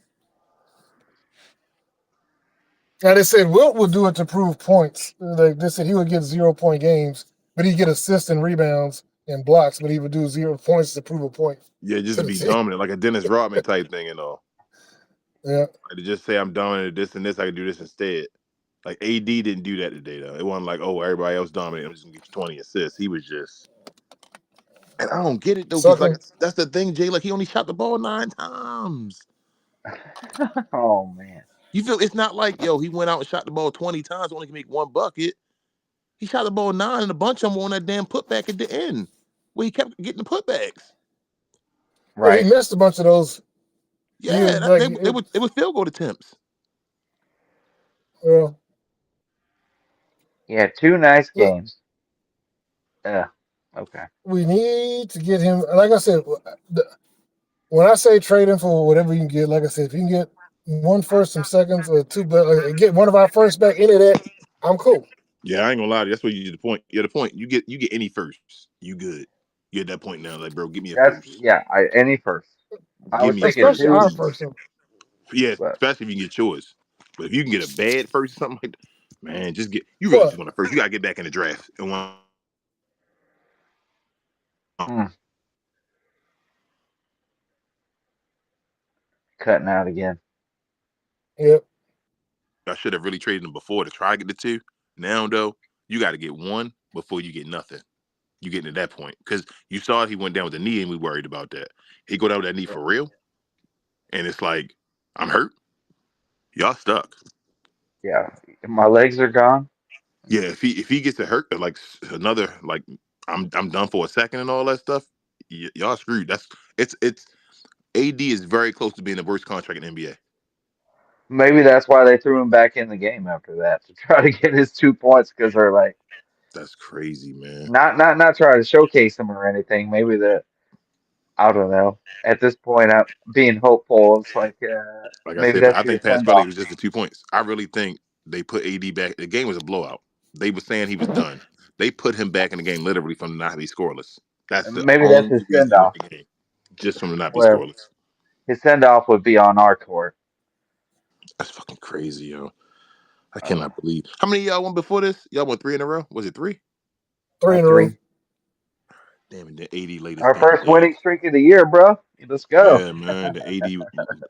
Now they said Wilt would do it to prove points. Like they said he would get 0-point games, but he'd get assists and rebounds and blocks, but he would do 0 points to prove a point Yeah, just to to the be team. dominant, like a Dennis Rodman type thing and all. Yeah. Like to just say I'm dominant at this and this, I can do this instead. Like AD didn't do that today though. It wasn't like, oh, everybody else dominant. I'm just gonna get you 20 assists. He was just, and I don't get it though, because like Sucking. that's the thing, Jay. Like he only shot the ball 9 times. Oh man. You feel it's not like yo, he went out and shot the ball 20 times, only can make one bucket. He shot the ball 9 and a bunch of them on that damn putback at the end, where he kept getting the putbacks. Well, he Right. missed a bunch of those. You Yeah, like it was field goal attempts. well, He had two nice look, games. Yeah. Okay. we need to get him. Like I said, when I say trade him for whatever you can get, like I said, if you can get one first, some seconds, or two, get one of our first back into that, I'm cool. Yeah, I ain't gonna lie to you. That's what you the point. Yeah, the point. You get any first. You good. You at that point now. Like, bro, give me a That's first. yeah. Any first. I Give was me a thinking first, Especially our two, please. first one. Yeah, but especially if you can get yours. But if you can get a bad first or something like that, man, just get you really just But want a first. You gotta get back in the draft and one. mm, cutting out again. yep, I should have really traded them before to try to get the two. Now though, you got to get one before you get nothing. You getting to that point because you saw he went down with the knee and we worried about that. He go down with that knee Yeah. for real, and it's like I'm hurt. Y'all stuck. Yeah. My legs are gone. Yeah, if he gets a hurt like another like I'm done for a second and all that stuff, y'all screwed. It's AD is very close to being the worst contract in the NBA. Maybe that's why they threw him back in the game after that to try to get his 2 points because they're like That's crazy, man. not trying to showcase him or anything. Maybe that I don't know. At this point, I'm being hopeful. It's like Like I maybe said, but that's I your think Pat send Scully off. was just the 2 points. I really think they put AD back. The game was a blowout. They were saying he was done. They put him back in the game literally from the not be scoreless. That's the Maybe that's only his reason send he went off. the game, just from the not be Well, scoreless. his send off would be on our court. That's fucking crazy, yo. I Uh, cannot believe. How many of y'all won before this? Y'all won 3 in a row? Was it 3? 3 in a row. three. Damn it, the 80 latest Our damn first egg. winning streak of the year, bro. Let's go. Yeah, man, the 80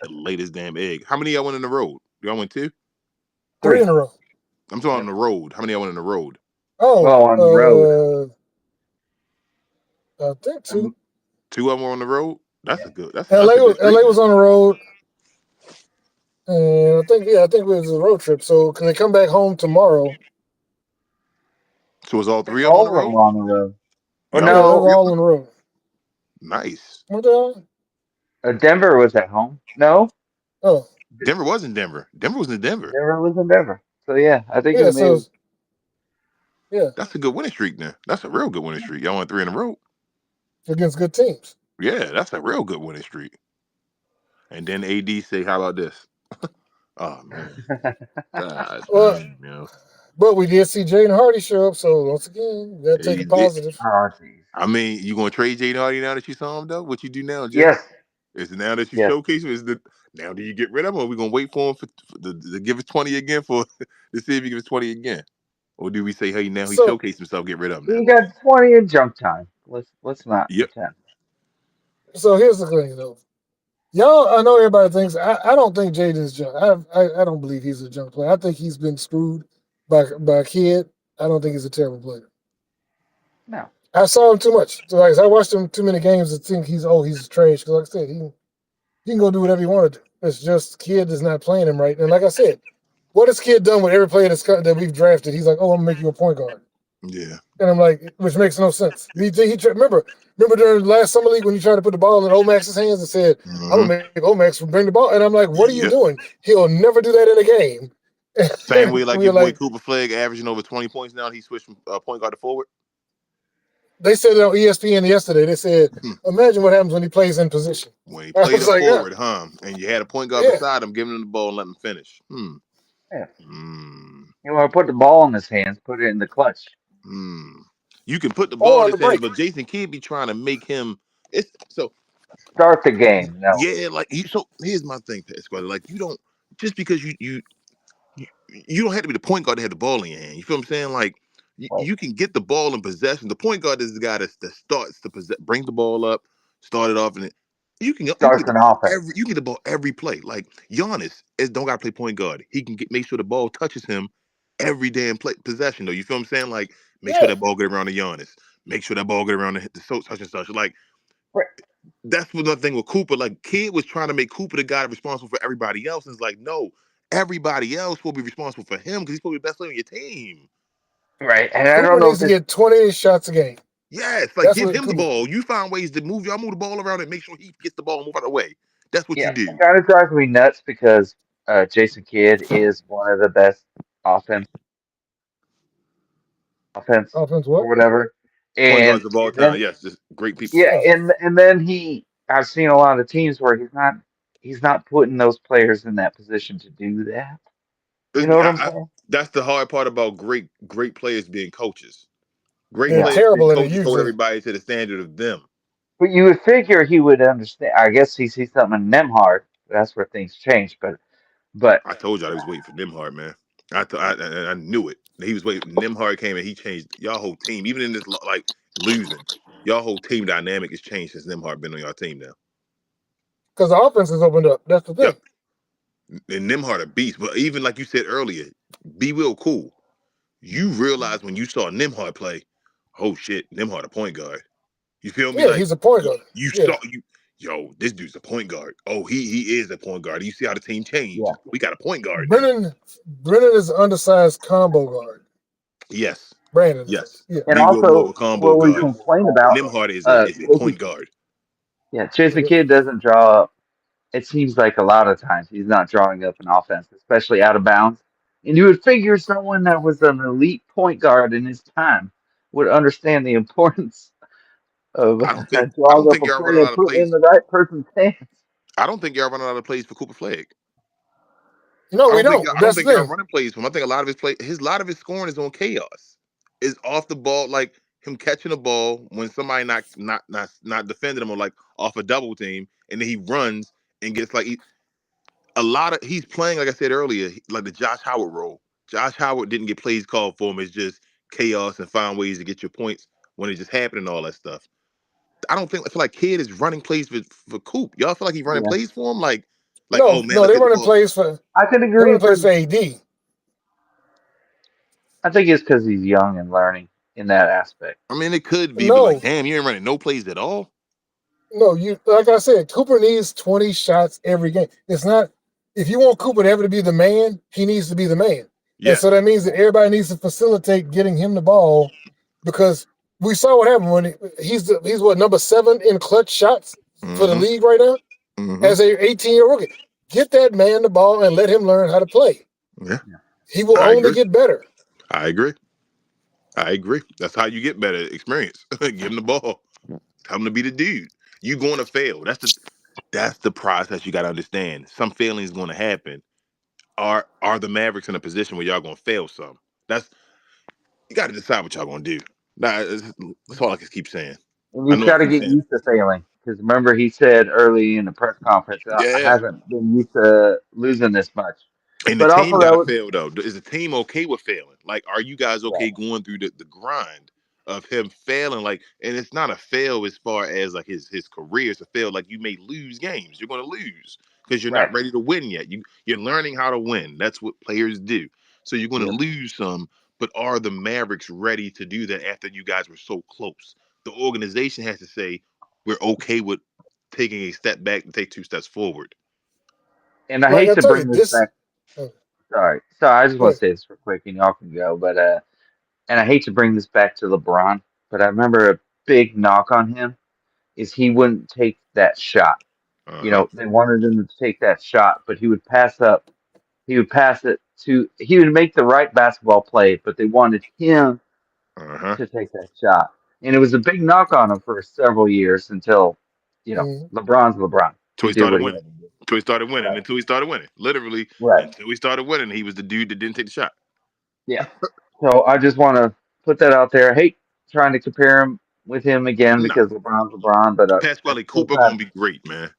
latest damn egg. How many of y'all went in the road? Y'all went 2? 3 Three. in a row. I'm talking on Yep. the road. How many of y'all went in the road? Oh, Well, on the road. I think 2. 2 of them were on the road. That's a good. LA That's a good was streak, LA man. was on the road, and I think it was a road trip. So can they come back home tomorrow? So was all I think 3 of them on the all of them road? were on the road. Oh Y'all Yeah, went they no, were 3 of all them? on the road. Nice. What the hell? Denver was at home. No, Oh, Denver was in Denver. Denver was in Denver. Denver was in Denver. So yeah, I think yeah. it So maybe. yeah, That's a good winning streak then. That's a real good winning streak. Y'all went 3 in a row. against good teams. Yeah, that's a real good winning streak. And then AD say, how about this? Oh man. God Well, damn, yo. but we did see Jaden Hardy show up. So once again, you got to take He a did. positive. Oh jeez. I mean, you gonna trade Jaden Hardy now that you saw him though? What you do now, Jay? Yes. Is it now that you Yes. showcase him? Is the now do you get rid of him, or we gonna wait for him to give us 20 again for to see if he gives 20 again? Or do we say, hey, now he So showcased himself, get rid of him now? He got 20 in jump time. Let's not Yep. pretend. so here's the thing though. Y'all, I know everybody thinks I don't think Jaden's junk. I don't believe he's a junk player. I think he's been screwed by a kid. I don't think he's a terrible player. No. I saw him too much. So like, I watched him too many games to think he's trash. Because like I said, he can go do whatever he wanted to. It's just Kid is not playing him right. And like I said, what has Kid done with every player that we've drafted? He's like, oh, I'm gonna make you a point guard. Yeah. And I'm like, which makes no sense. Remember during the last summer league when you tried to put the ball in Omax's hands and said, I'm Mm-hmm. gonna make Omax bring the ball. And I'm like, what are you Yeah. doing? He'll never do that in a game. Same way like We your were boy like, Cooper Flag averaging over 20 points now. He switched from point guard to forward. they said it on ESPN yesterday. They said, Hmm. imagine what happens when he plays in position. When he I played was a like, forward, and you had a point guard yeah. beside him, giving him the ball and letting him finish. Yeah. Hmm. You want to put the ball in his hands, put it in the clutch Hmm. You can put the ball or in on his the hands, break. but Jason Kidd be trying to make him. It's so Start the game. No. yeah. Like so here's my thing, Pasquale. Like you don't just because you don't have to be the point guard to have the ball in your hand. You feel what I'm saying? Like Right. you can get the ball in possession. The point guard is the guy that starts to bring the ball up, start it off, and you can Starts get the an ball offense. every play. Like Giannis don't gotta play point guard. He can make sure the ball touches him every damn play possession though. You feel what I'm saying? Like make sure Yeah. that ball get around to Giannis. Make sure that ball get around the such and such. Like Right. that's another thing with Cooper. Like Kid was trying to make Cooper the guy responsible for everybody else. And it's like, no, everybody else will be responsible for him because he's supposed to be the best player on your team. Right. And I don't Cooper know needs if to it's get 20 shots a game. Yes, like That's give what him the Cooper. ball. You find ways to move. Y'all move the ball around and make sure he gets the ball and move out of the way. That's what you yeah. It do. kind of drives me nuts because Jason Kidd is one of the best offense offense Offense or what? whatever. Point And guards of all time. then Yes, just great people. yeah, Oh, and then I've seen a lot of teams where he's not putting those players in that position to do that. You know what I'm saying? That's the hard part about great players being coaches. Great they're Yeah. players being terrible in it coaches hold usually. everybody to the standard of them. But you would figure he would understand. I guess he sees something in Nemhard. That's where things change. But I told y'all I was waiting for Nimhard, man. I knew it. He was waiting. Nimhard came and he changed y'all whole team. Even in this like losing, y'all whole team dynamic has changed since Nimhard been on y'all team now. Because the offense is opened up. That's the thing. Yep. And Nimhard a beast. But even like you said earlier, be Will cool. You realize when you saw Nimhard play, oh shit, Nimhard a point guard. You feel me? Yeah, Like he's a point guard. you Yeah. saw you, yo, this dude's a point guard. Oh, he is a point guard. You see how the team changed. yeah, We got a point guard now. Brennan is an undersized combo guard. Yes, Brandon is. yes. Yeah. and B Will more also of a combo what we guard. complain about, Nimhard is a Jason, point guard. yeah, Jason Kidd doesn't draw up. It seems like a lot of times he's not drawing up an offense, especially out of bounds. And you would figure someone that was an elite point guard in his time would understand the importance of I drawing don't up think a y'all play running and out of putting it in plays. the right person's hands. I don't think y'all running out of plays for Cooper Flag. No, we don't. I don't That's think the y'all thing. running plays for him. I think a lot of his lot of his scoring is on chaos. Is off the ball, like him catching the ball when somebody not defending him or like off a double team, and then he runs and gets like a lot of he's playing like I said earlier, like the Josh Howard role. Josh Howard didn't get plays called for him. It's just chaos and find ways to get your points when it just happened and all that stuff. I feel like Kid is running plays for Coop. Y'all feel like he's running Yeah, plays for him, like oh No, man, no, let's they get the running ball. plays for I could they agree running plays for. for AD. I think it's because he's young and learning in that aspect. I mean, it could be, but like, No, damn, you ain't running no plays at all. no, you like I said, Cooper needs 20 shots every game. It's not if you want Cooper ever to be the man, he needs to be the man. And so Yes. that means that everybody needs to facilitate getting him the ball because we saw what happened when he's what number 7 in clutch shots for the Mm-hmm. league right now Mm-hmm. as a 18-year rookie. Get that man the ball and let him learn how to play. Yeah, Yeah. He will I only agree. get better. I agree. I agree. That's how you get better experience. Give him the ball. Tell him to be the dude. You going to fail. That's the process you got to understand. Some failing is going to happen. Are the Mavericks in a position where y'all going to fail some? That's you got to decide what y'all going to do. That's all I can keep saying. And I you've know I got to keep get saying it. used to failing. Because remember, he said early in the press conference, I Yeah. haven't been used to losing this much. And the But team also, got that to would, fail though. Is the team okay with failing? Like, are you guys right, okay going through the grind of him failing? Like, and it's not a fail as far as like his career. It's a fail like you may lose games. You're going to lose because you're right. not ready to win yet. You're learning how to win. That's what players do. So you're going to Yep. lose some, But are the Mavericks ready to do that after you guys were so close? The organization has to say we're okay with taking a step back and take two steps forward. And I Like hate I to told you, bring this this. back. Oh, Sorry, I just go want to ahead. say this real quick, and y'all can go. But and I hate to bring this back to LeBron, but I remember a big knock on him is he wouldn't take that shot. Uh huh. They wanted him to take that shot, but he would pass up. He would pass it to. He would make the right basketball play, but they wanted him Uh huh. to take that shot, and it was a big knock on him for several years until, Mm, LeBron's LeBron. Until He he did started what he winning. had to do. Until he started winning. Right. Until he started winning. Literally, Right. until he started winning, he was the dude that didn't take the shot. Yeah. So I just want to put that out there. I hate trying to compare him with him again No, because LeBron's LeBron, but at Pasquale the same Cooper gonna time, be great, man.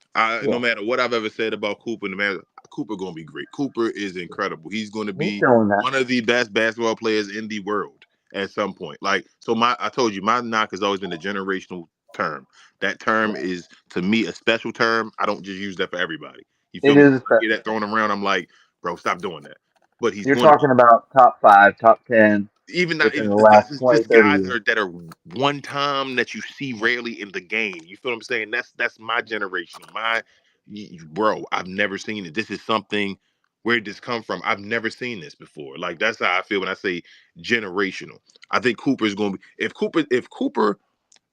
No yeah, matter what I've ever said about Cooper, no matter Cooper gonna be great. Cooper is incredible. He's gonna he's be showing that. one of the best basketball players in the world at some point. Like so, I told you my knock has always been a generational term. That term Yeah. is to me a special term. I don't just use that for everybody. You feel It me? is So a when I hear special that thing. thrown around, I'm like, bro, stop doing that. But he's You're going to be talking about top five, top 10 even not within even the that's last 20, just 30 guys years. that are one time that you see rarely in the game. You feel what I'm saying? That's my generation. Bro, I've never seen it. This is something where did this come from? I've never seen this before. Like that's how I feel when I say generational. I think Cooper is going to be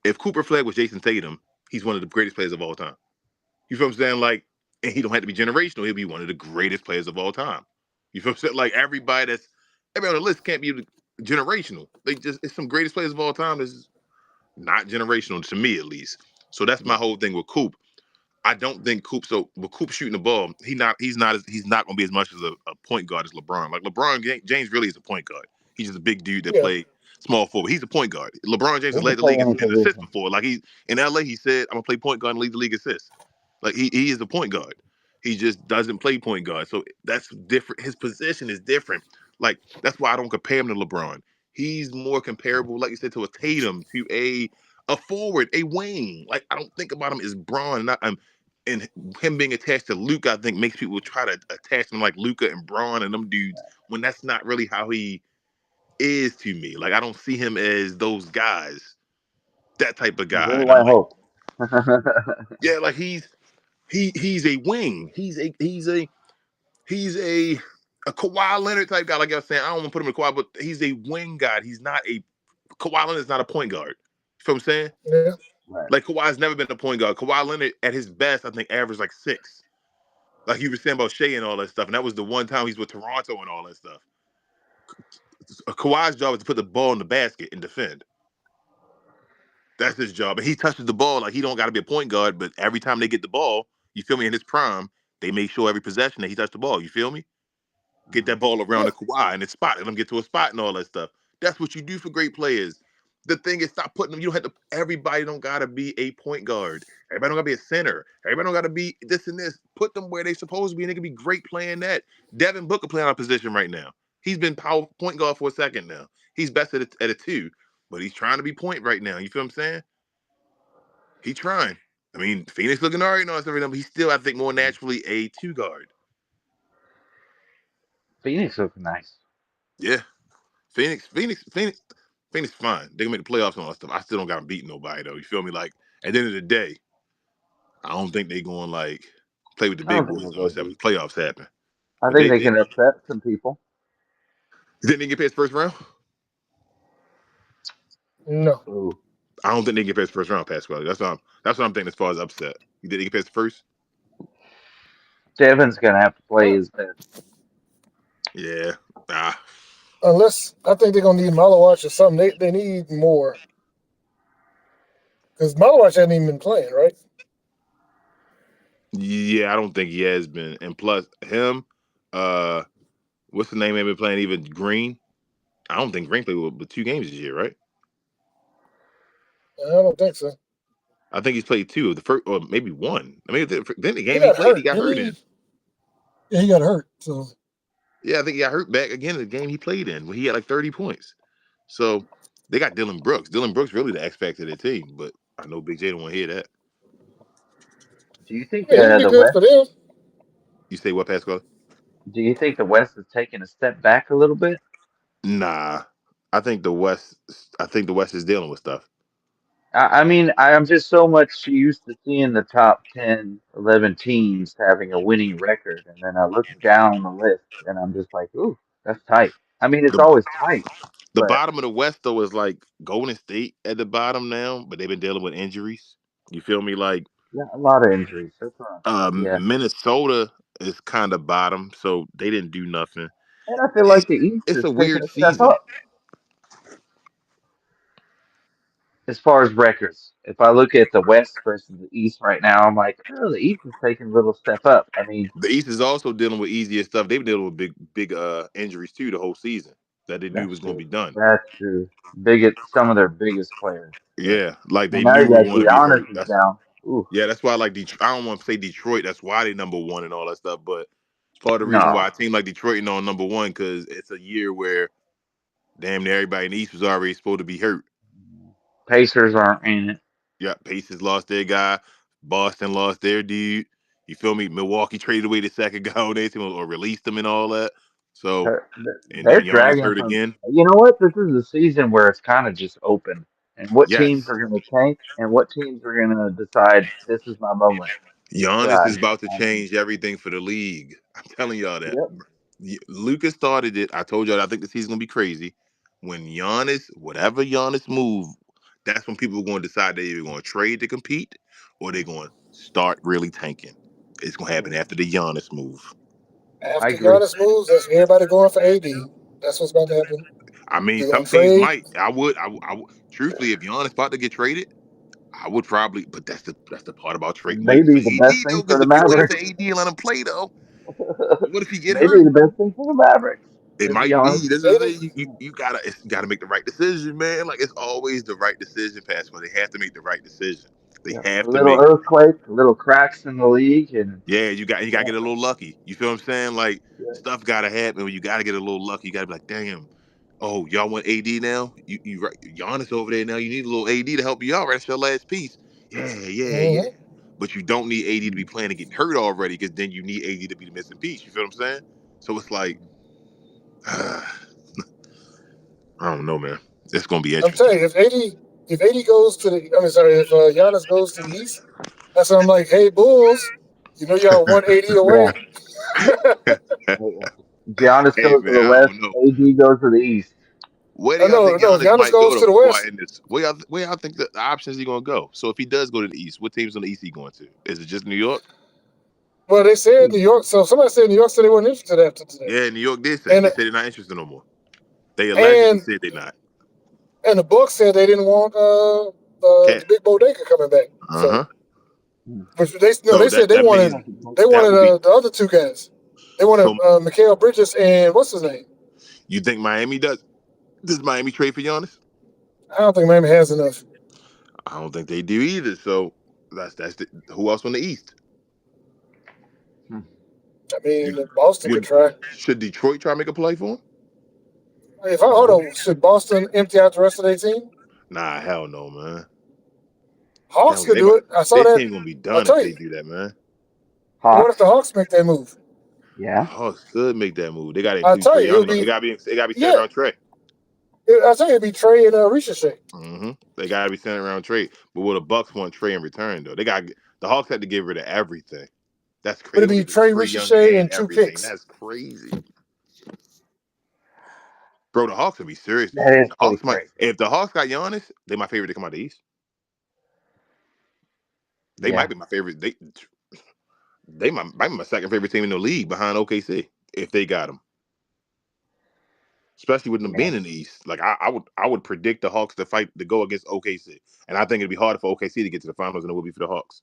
if Cooper Flag was Jason Tatum, he's one of the greatest players of all time. You feel what I'm saying? Like, and he don't have to be generational. He'll be one of the greatest players of all time. You feel what I'm saying? Like everybody on the list can't be generational. They just it's some greatest players of all time that's not generational to me at least. So that's my Yeah. whole thing with Coop. I don't think Coop. So with Coop shooting the ball, he's not going to be as much as a point guard as LeBron. Like James really is a point guard. He's just a big dude that yeah, played small forward. He's a point guard. LeBron James He has can led the play league any in assists position. before. Like he in LA, he said, "I'm gonna play point guard and lead the league assists." Like he is a point guard. He just doesn't play point guard. So that's different. His position is different. Like that's why I don't compare him to LeBron. He's more comparable, like you said, to a Tatum, to a forward, a wing. Like I don't think about him as Braun, and him being attached to Luca. I think makes people try to attach him like Luca and Braun and them dudes when that's not really how he is to me. Like I don't see him as those guys, that type of guy. Very And I'm white like, hope. yeah, like he's a wing. He's a Kawhi Leonard type guy. Like I was saying, I don't want to put him in Kawhi, but he's a wing guy. He's not a Kawhi Leonard's not a point guard. You feel what I'm saying? yeah. Right. Like Kawhi's never been a point guard. Kawhi Leonard at his best, I think, averaged like 6. Like you were saying about Shea and all that stuff, and that was the one time he's with Toronto and all that stuff. Kawhi's job is to put the ball in the basket and defend. That's his job. And he touches the ball like he don't got to be a point guard, but every time they get the ball, you feel me, in his prime, they make sure every possession that he touched the ball. You feel me? Get that ball around Yeah. the Kawhi and it's spot. Let them get to a spot and all that stuff. That's what you do for great players. The thing is, stop putting them. You don't have to. Everybody don't gotta be a point guard. Everybody don't gotta be a center. Everybody don't gotta be this and this. Put them where they supposed to be, and they can be great playing that. Devin Booker playing out of position right now. He's been power point guard for a second now. He's best at a 2, but he's trying to be point right now. You feel what I'm saying? He trying. I mean, Phoenix looking all right, no, it's everything, but he's still, I think, more naturally a 2 guard. Phoenix looking nice. Yeah. Phoenix, fine. They can make the playoffs and all that stuff. I still don't got to beat nobody though. You feel me? Like at the end of the day, I don't think they going like play with the I big don't think boys they'll and all go that stuff when deep. the playoffs happen. I But think they can upset some people. didn't they get past first round? No. Ooh. I don't think they get past first round, Pascal. That's what I'm thinking as far as upset. You think they get past the first? Devin's gonna have to play Uh, his best. Yeah. Ah. unless I think they're gonna need Malawatch or something. They need more because Malawatch hasn't even been playing, right? Yeah, I don't think he has been. And plus him, uh, what's the name? They've been playing even Green. I don't think Green played with 2 games this year, right? I don't think so. I think he's played 2 of the first, or maybe 1. I mean, then the He game he got played, he hurt, got didn't hurt he? in. Yeah, he got hurt. So Yeah, I think he got hurt back again in the game he played in when he had like 30 points. So they got Dylan Brooks. Dylan Brooks really the X factor of their team, but I know Big J don't want to hear that. Do you think yeah, he'll be the good West? for them. You say what, Pascal? Do you think the West is taking a step back a little bit? Nah. I think the West. I think the West is dealing with stuff. I mean, I'm just so much used to seeing the top 10, 11 teams having a winning record. And then I look down the list and I'm just like, ooh, that's tight. I mean, it's The always tight, the but bottom of the West though is like Golden State at the bottom now, but they've been dealing with injuries. You feel me? Like yeah, a lot of injuries. That's right. Yeah. Minnesota is kind of bottom, so they didn't do nothing. And I feel It, like the East it's is a taking weird a step season. up as far as records. If I look at the West versus the East right now, I'm like, oh, the East is taking a little step up. I mean, The East is also dealing with easier stuff. They've been dealing with big injuries too the whole season that they knew that's was going to true. be done. That's true. Some of their biggest players. Yeah. Yeah, like Well, they now knew you were got going to be hurt. Giannis is That's down. Ooh, yeah. That's why like Detroit. I don't want to say Detroit. That's why they number one and all that stuff. But it's part of the reason why no. a team like Detroit ain't on number one because it's a year where damn near everybody in the East was already supposed to be hurt. Pacers aren't in it. Yeah, Pacers lost their guy. Boston lost their dude. You feel me? Milwaukee traded away the second guy on their team or released them and all that. So and They're then Giannis dragging hurt from. again. You know what? This is a season where it's kind of just open, and what teams Yes, are going to tank, and what teams are going to decide this is my moment. Giannis God, is about to change everything for the league. I'm telling y'all that. yep. Lucas started it. I told y'all I think the season's gonna be crazy. When Giannis, whatever Giannis move, that's when people are going to decide they're either going to trade to compete or they're going to start really tanking. It's going to happen after the Giannis move. I After agree. Giannis moves, that's everybody going for AD. That's what's about to happen. I mean, They're gonna some teams trade. might. I would. Truthfully, if Giannis about to get traded, I would probably. But that's the part about trade waiting for Maybe the best AD thing though. for Because the if you waiting for Mavericks. AD and let him play though, what if he get Maybe hurt? the best thing for the Mavericks. It To be might honest. be. This is AD, it. You gotta make the right decision, man. Like it's always the right decision, Pascal. They have to make the right decision. They Yeah. A have to little make. earthquake, little cracks in the league, and Yeah, you gotta yeah, get a little lucky. You feel what I'm saying? Like yeah, stuff gotta happen. You gotta get a little lucky. You gotta be like, damn. Oh, y'all want AD now? You right? Giannis over there now. You need a little AD to help you out. Right? That's your last piece. Yeah, yeah, yeah. mm-hmm. But you don't need AD to be playing and getting hurt already, because then you need AD to be the missing piece. You feel what I'm saying? So it's like, I don't know, man. It's gonna be I'm interesting. telling you, if AD goes to the, I mean, sorry, if Giannis goes to the East, that's when I'm like, hey Bulls, you know y'all 180 yeah. away. Giannis Hey goes to man, the I West. don't know. AD goes to the East. Where do Oh y'all no, think no, if Giannis Giannis might go goes though to the before I West. end this? Where y'all think the options he gonna go? So if he does go to the East, what teams on the East he going to? Is it just New York? Well, they said New York. So somebody said New York said they weren't interested after today, Yeah, New York did say. and They said they're not interested no more. They allegedly and said they're not. and the Bucks said they didn't want Cat. the big bodega coming back. So, Uh-huh. but they no, So they said that that means they that wanted will be the other two guys. They wanted so Mikal Bridges and what's his name? you think Miami does Miami trade for Giannis? I don't think Miami has enough. I don't think they do either. So who else on the East? I You, mean, Boston could would try. should Detroit try to make a play for him? If I hold on, should Boston empty out the rest of their team? Nah, hell no, man. Hawks Hell, could do it. I saw their that. team gonna be I'll done if tell they you. do that, man. What if Hawks. the Hawks make that move? Yeah. Hawks could make that move. They gotta I'll include tell Trey you, it Young would though. They be gotta be centered yeah. around Trey. I'll tell you, it'd be Trey and Ricochet. They gotta be centered around Trey. But will the Bucks want Trey in return though? The Hawks had to get rid of everything. That's crazy. But They it'd gonna be get rid of Trey, Trey Young Ricochet, and and two everything. picks. That's crazy. Bro, the Hawks would be serious. That is The pretty Hawks might crazy. if the Hawks got Giannis, they my favorite to come out of the East. They might Yeah. be my favorite. They might be my second favorite team in the league behind OKC if they got him. Especially with them Yeah. being in the East. Like I would predict the Hawks to fight to go against OKC. And I think it'd be harder for OKC to get to the finals than it would be for the Hawks.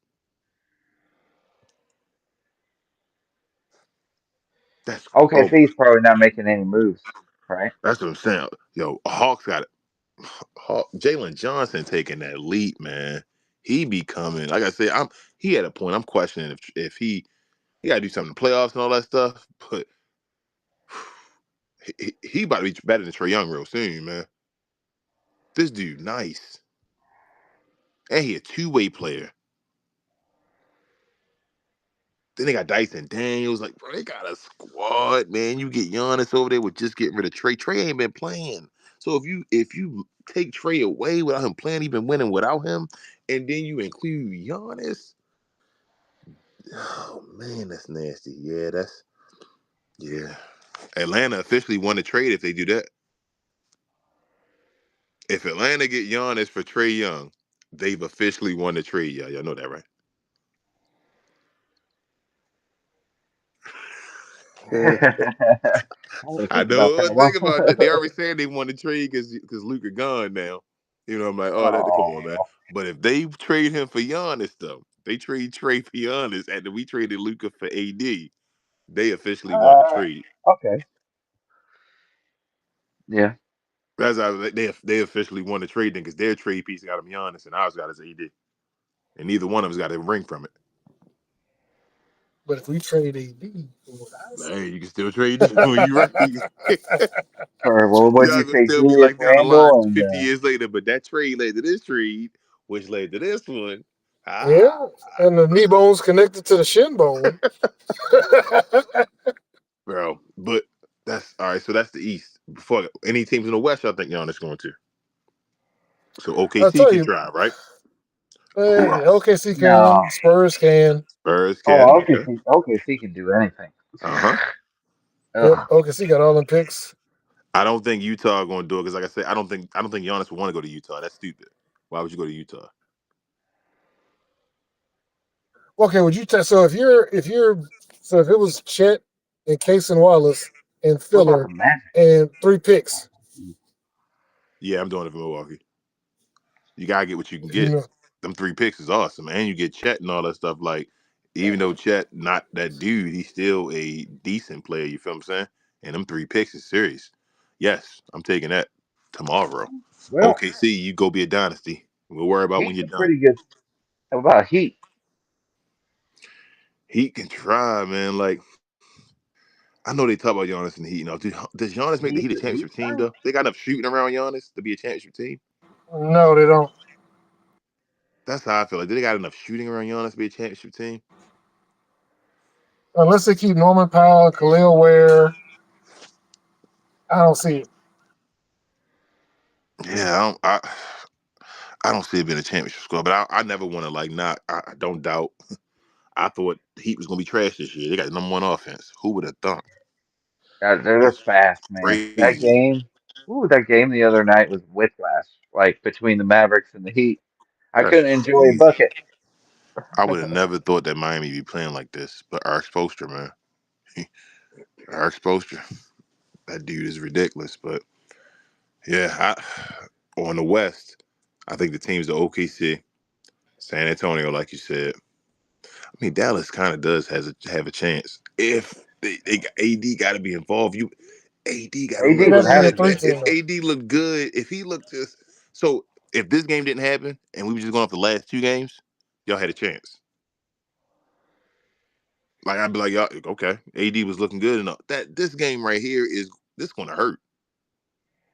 That's oh OKC is probably not making any moves, right? that's what I'm saying. Yo, Hawks got it. Jalen Johnson taking that leap, man. He be coming. Like I said, he at a point. I'm questioning if he got to do something in the playoffs and all that stuff. But he about to be better than Trey Young real soon, man. This dude nice, and he a two-way player. Then they got Dyson Daniels. Like, bro, they got a squad, man. You get Giannis over there with just getting rid of Trey. Trey ain't been playing. So if you take Trey away without him playing, even winning without him, and then you include Giannis, oh man, that's nasty. Yeah. Atlanta officially won the trade if they do that. If Atlanta get Giannis for Trey Young, they've officially won the trade. Y'all know that, right? I didn't I think about know. that Think one. about that. They already said they won the trade because Luka gone now. You know, I'm like, oh, that come on, man. Oh, But if they trade him for Giannis, though, they trade Trey for Giannis after we traded Luka for AD. They officially won the uh, trade. okay. Yeah. That's how they officially won the trade then because their trade piece got him Giannis and ours got his AD, and neither one of us got a ring from it. But if we trade AD for us, Hey, you can still trade them. You right. Or well, what'd Y'all you gonna say, still be Julius like down the line Randle and 50 years later, but that trade led to this trade, which led to this one. yeah, Ah, and the knee bone's connected to the shin bone. bro. But that's all right. So that's the East. Before any teams in the West, I think Giannis going to. So I'll OKC tell can you, try, right? Who else? OKC no. can, Spurs can. Spurs can. Oh, Okay. OKC can do anything. Uh huh. Yep, Ugh. OKC got all them picks. I don't think Utah going to do it because, like I said, I don't think Giannis would want to go to Utah. That's stupid. Why would you go to Utah? Okay, would you tell? So if it was Chet and Case and Wallace and What about the Filler Magic? and 3 picks, Yeah, I'm doing it for Milwaukee. You gotta get what you can you get. know, Them 3 picks is awesome, and you get Chet and all that stuff. Like, even though Chet not that dude, he's still a decent player. You feel what I'm saying? And them 3 picks is serious. Yes, I'm taking that tomorrow. Well, OKC, you go be a dynasty. We'll worry about when Heat's you're a done. pretty good. How about Heat? He can try, man. Like, I know they talk about Giannis and the Heat. Does Giannis make the Heat a Heat championship team trying. though? They got enough shooting around Giannis to be a championship team. no, they don't. That's how I feel. Like, they got enough shooting around Giannis to be a championship team. Unless they keep Norman Powell, Khalil Ware, I don't see it. Yeah, I don't see it being a championship squad, but I never want to like not. I don't doubt. I thought the Heat was gonna be trash this year. They got the number 1 offense. Who would have thought? They're fast, man. That Crazy. game. Ooh, that game the other night was whiplash. Like between the Mavericks and the Heat, I That's couldn't enjoy a crazy. bucket. I would have never thought that Miami be playing like this. But our exposure, man. Our exposure. That dude is ridiculous. But yeah, on the West, I think the teams are OKC, San Antonio, like you said. I mean, Dallas kind of does have a chance if AD got to be involved. AD got to AD It look has would to be have a to good, be three man. in If team there. though. AD looked good, if he looked just so, if this game didn't happen and we were just going off the last 2 games, y'all had a chance. Like, I'd be like, y'all okay? AD was looking good enough. That this game right here is this going to hurt.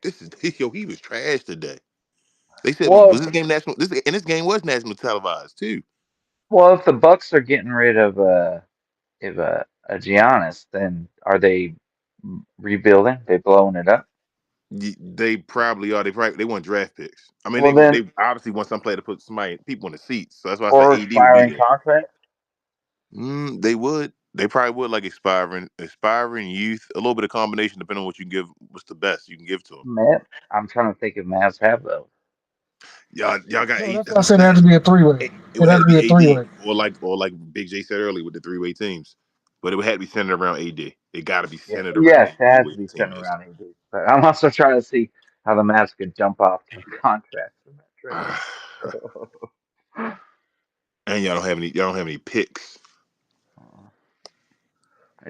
This is he was trash today. They said was Well, this game national? This game was national televised too. if the Bucks are getting rid of if a Giannis, then are they rebuilding? They blowing it up? They probably are. They want draft picks. I mean, Well, they then, obviously want some player to put people in the seats. So that's why I say or AD would be expiring there. contract. They would. They probably would like expiring youth, a little bit of combination depending on what you can give. What's the best you can give to them? Man, I'm trying to think if Mavs have those. Y'all got No, eight. that's That's why I what I'm said it has saying. to be a three-way. It It would has have to to be be a three-way. AD or like Big J said earlier with the 3-way teams, but it would have to be centered around AD. It got to be Yeah, centered around yes, AD it the has way to be the team centered is. around AD. But I'm also trying to see how the Mavs could jump off 10 contracts in that trade. And y'all don't have any picks.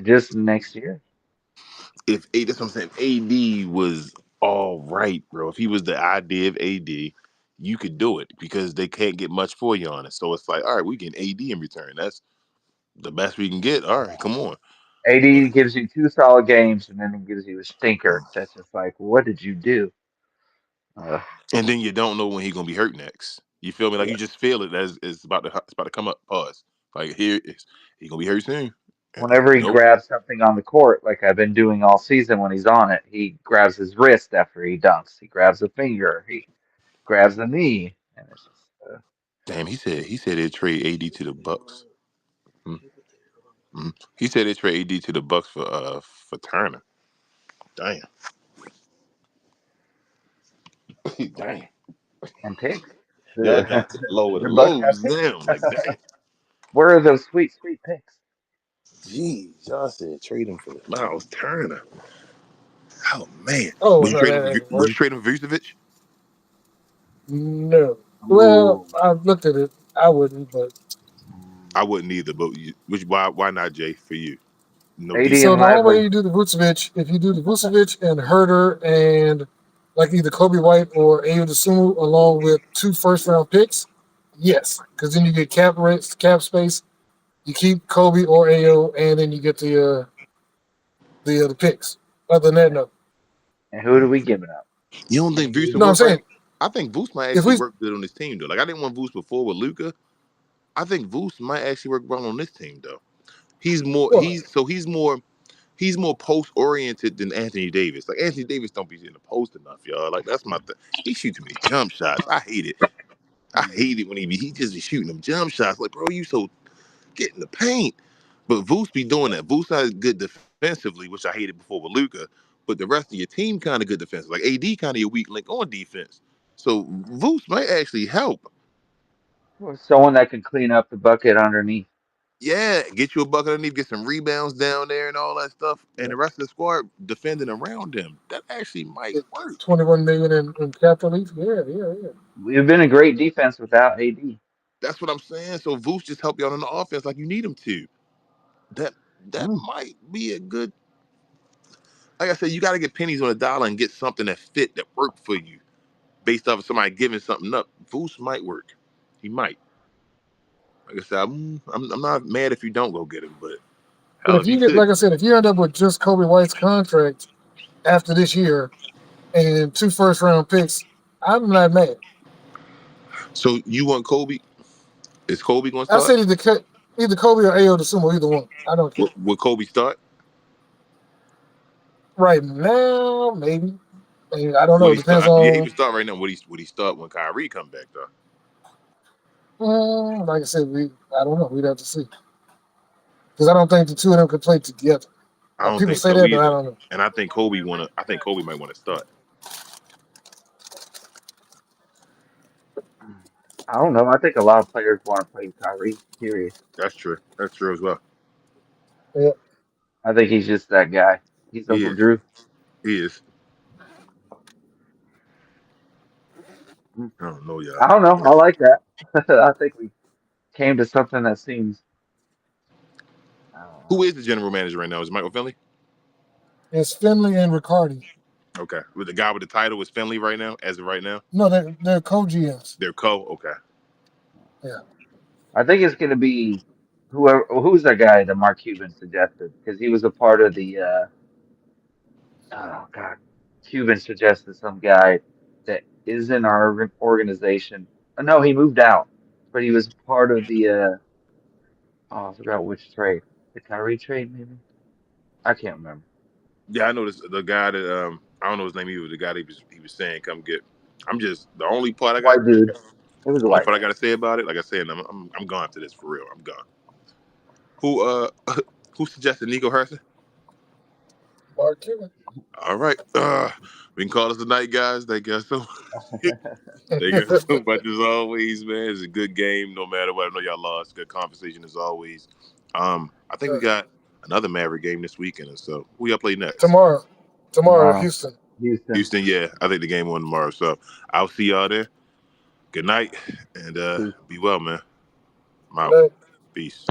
Just next year. If that's what I'm saying. If AD was all right, bro. If he was the idea of AD, you could do it because they can't get much for you on it. So it's like, all right, we get AD in return. That's the best we can get. All right, come on. AD But gives you 2 solid games and then he gives you a stinker. That's just like, what did you do? Uh, and then you don't know when he's gonna be hurt next. You feel me? Like yeah. you just feel it as it's about to come up. Pause. Like here is he gonna be hurt soon. Whenever he Nope. grabs something on the court, like I've been doing all season when he's on it, he grabs his wrist after he dunks. He grabs a finger. He grabs the knee, and it's just Damn, he said they'd trade AD to the Bucks. He said they trade AD to the Bucks for Turner. Damn. Damn. and picks. Yeah, that's lower the The Bucks have lows picks. down. Like, damn. Where are those sweet, sweet picks? Jeez, y'all said trade him for Miles Turner. Oh man. Oh Would you no, trade him that ain't would work. you trade him for Vucevic? No. Well, Ooh. I've looked at it. I wouldn't, but I wouldn't either, but why not, Jay, for you? No AD defense. so and the only way Lively. you do the Vucevic, if you do the Vucevic and Herder and like either Kobe White or Ayo Dosunmu along with 2 first-round picks, yes, because then you get cap rates, cap space. You keep Kobe or Ayo, and then you get the picks. Other than that, no. And who do we giving up? You don't think Vuce would AD. No, I'm work right? saying I think Vuce might if actually we work good on this team though. Like I didn't want Vuce before with Luca. I think Vuce might actually work well on this team though. He's more well, he's more post oriented than Anthony Davis. Like Anthony Davis don't be in the post enough, y'all. Like that's my thing. He shoots too many jump shots. I hate it. I hate it when he just be shooting them jump shots. Like, bro, you so get in the paint. But Vuce be doing that. Vuce is good defensively, which I hated before with Luca. But the rest of your team kind of good defensively. Like AD kind of your weak link on defense. So Vuce might actually help. Or someone that can clean up the bucket underneath. Yeah, get you a bucket underneath, get some rebounds down there and all that stuff. And Yeah. the rest of the squad defending around him. That actually might get work. 21 million in cap relief. Yeah, yeah, yeah. We've been a great defense without AD. That's what I'm saying. So Vuce just help you out on the offense like you need him to. That that Mm. might be a good. Like I said, you got to get pennies on a dollar and get something that fit that worked for you, based off of somebody giving something up. Vuce might work. He might. Like I said, I'm not mad if you don't go get him, but But hell, if if you you get, could. like I said, if you end up with just Kobe White's contract after this year and 2 first-round picks, I'm not mad. So you want Kobe? Is Kobe going to I start? said either Kobe or Ayo Dosunmu, either one. I don't care. Would Kobe start? Right now, maybe. I don't Would know. he start? Depends Yeah, he would on, start right now. Would he start when Kyrie come back though? like I said, I don't know. We'd have to see. Because I don't think the two of them could play together. I don't People think say so that, but I either. don't know. And I think Kobe wanna. I think Kobe might want to start. I don't know. I think a lot of players want to play Kyrie. Period. That's true. That's true as well. Yeah. I think he's just that guy. He's He Uncle is. Drew. He is. Mm. I don't know, y'all. I don't know. I like that. I think we came to something that seems. I don't Who know. is the general manager right now? Is it Michael Finley? It's Finley and Riccardi. Okay. With the guy with the title is Finley right now, as of right now? No, they're co-GMs. They're okay. Yeah. I think it's going to be who's that guy that Mark Cuban suggested because he was a part of the. Oh God, Cuban suggested some guy that is in our organization. No, he moved out, but he was part of the. Oh, I forgot which trade. The Kyrie trade, maybe. I can't remember. Yeah, I know this the guy that I don't know his name either, the guy that he was saying come get. I'm just the only part I got White dude. It was a only white part I guy. gotta say about it, like I said, I'm gone after this for real. I'm gone. Who who suggested Nico Hurst? Mark Cuban. All right. We can call this a night, guys. Thank you so thank you so much as always, man. It's a good game, no matter what. I know y'all lost. Good conversation as always. I think we got another Maverick game this weekend, so who y'all play next? Tomorrow, Tomorrow, Houston. Houston. Houston, yeah. I think the game on tomorrow. So I'll see y'all there. Good night and Peace. be well, man. I'm out. Good night. Peace.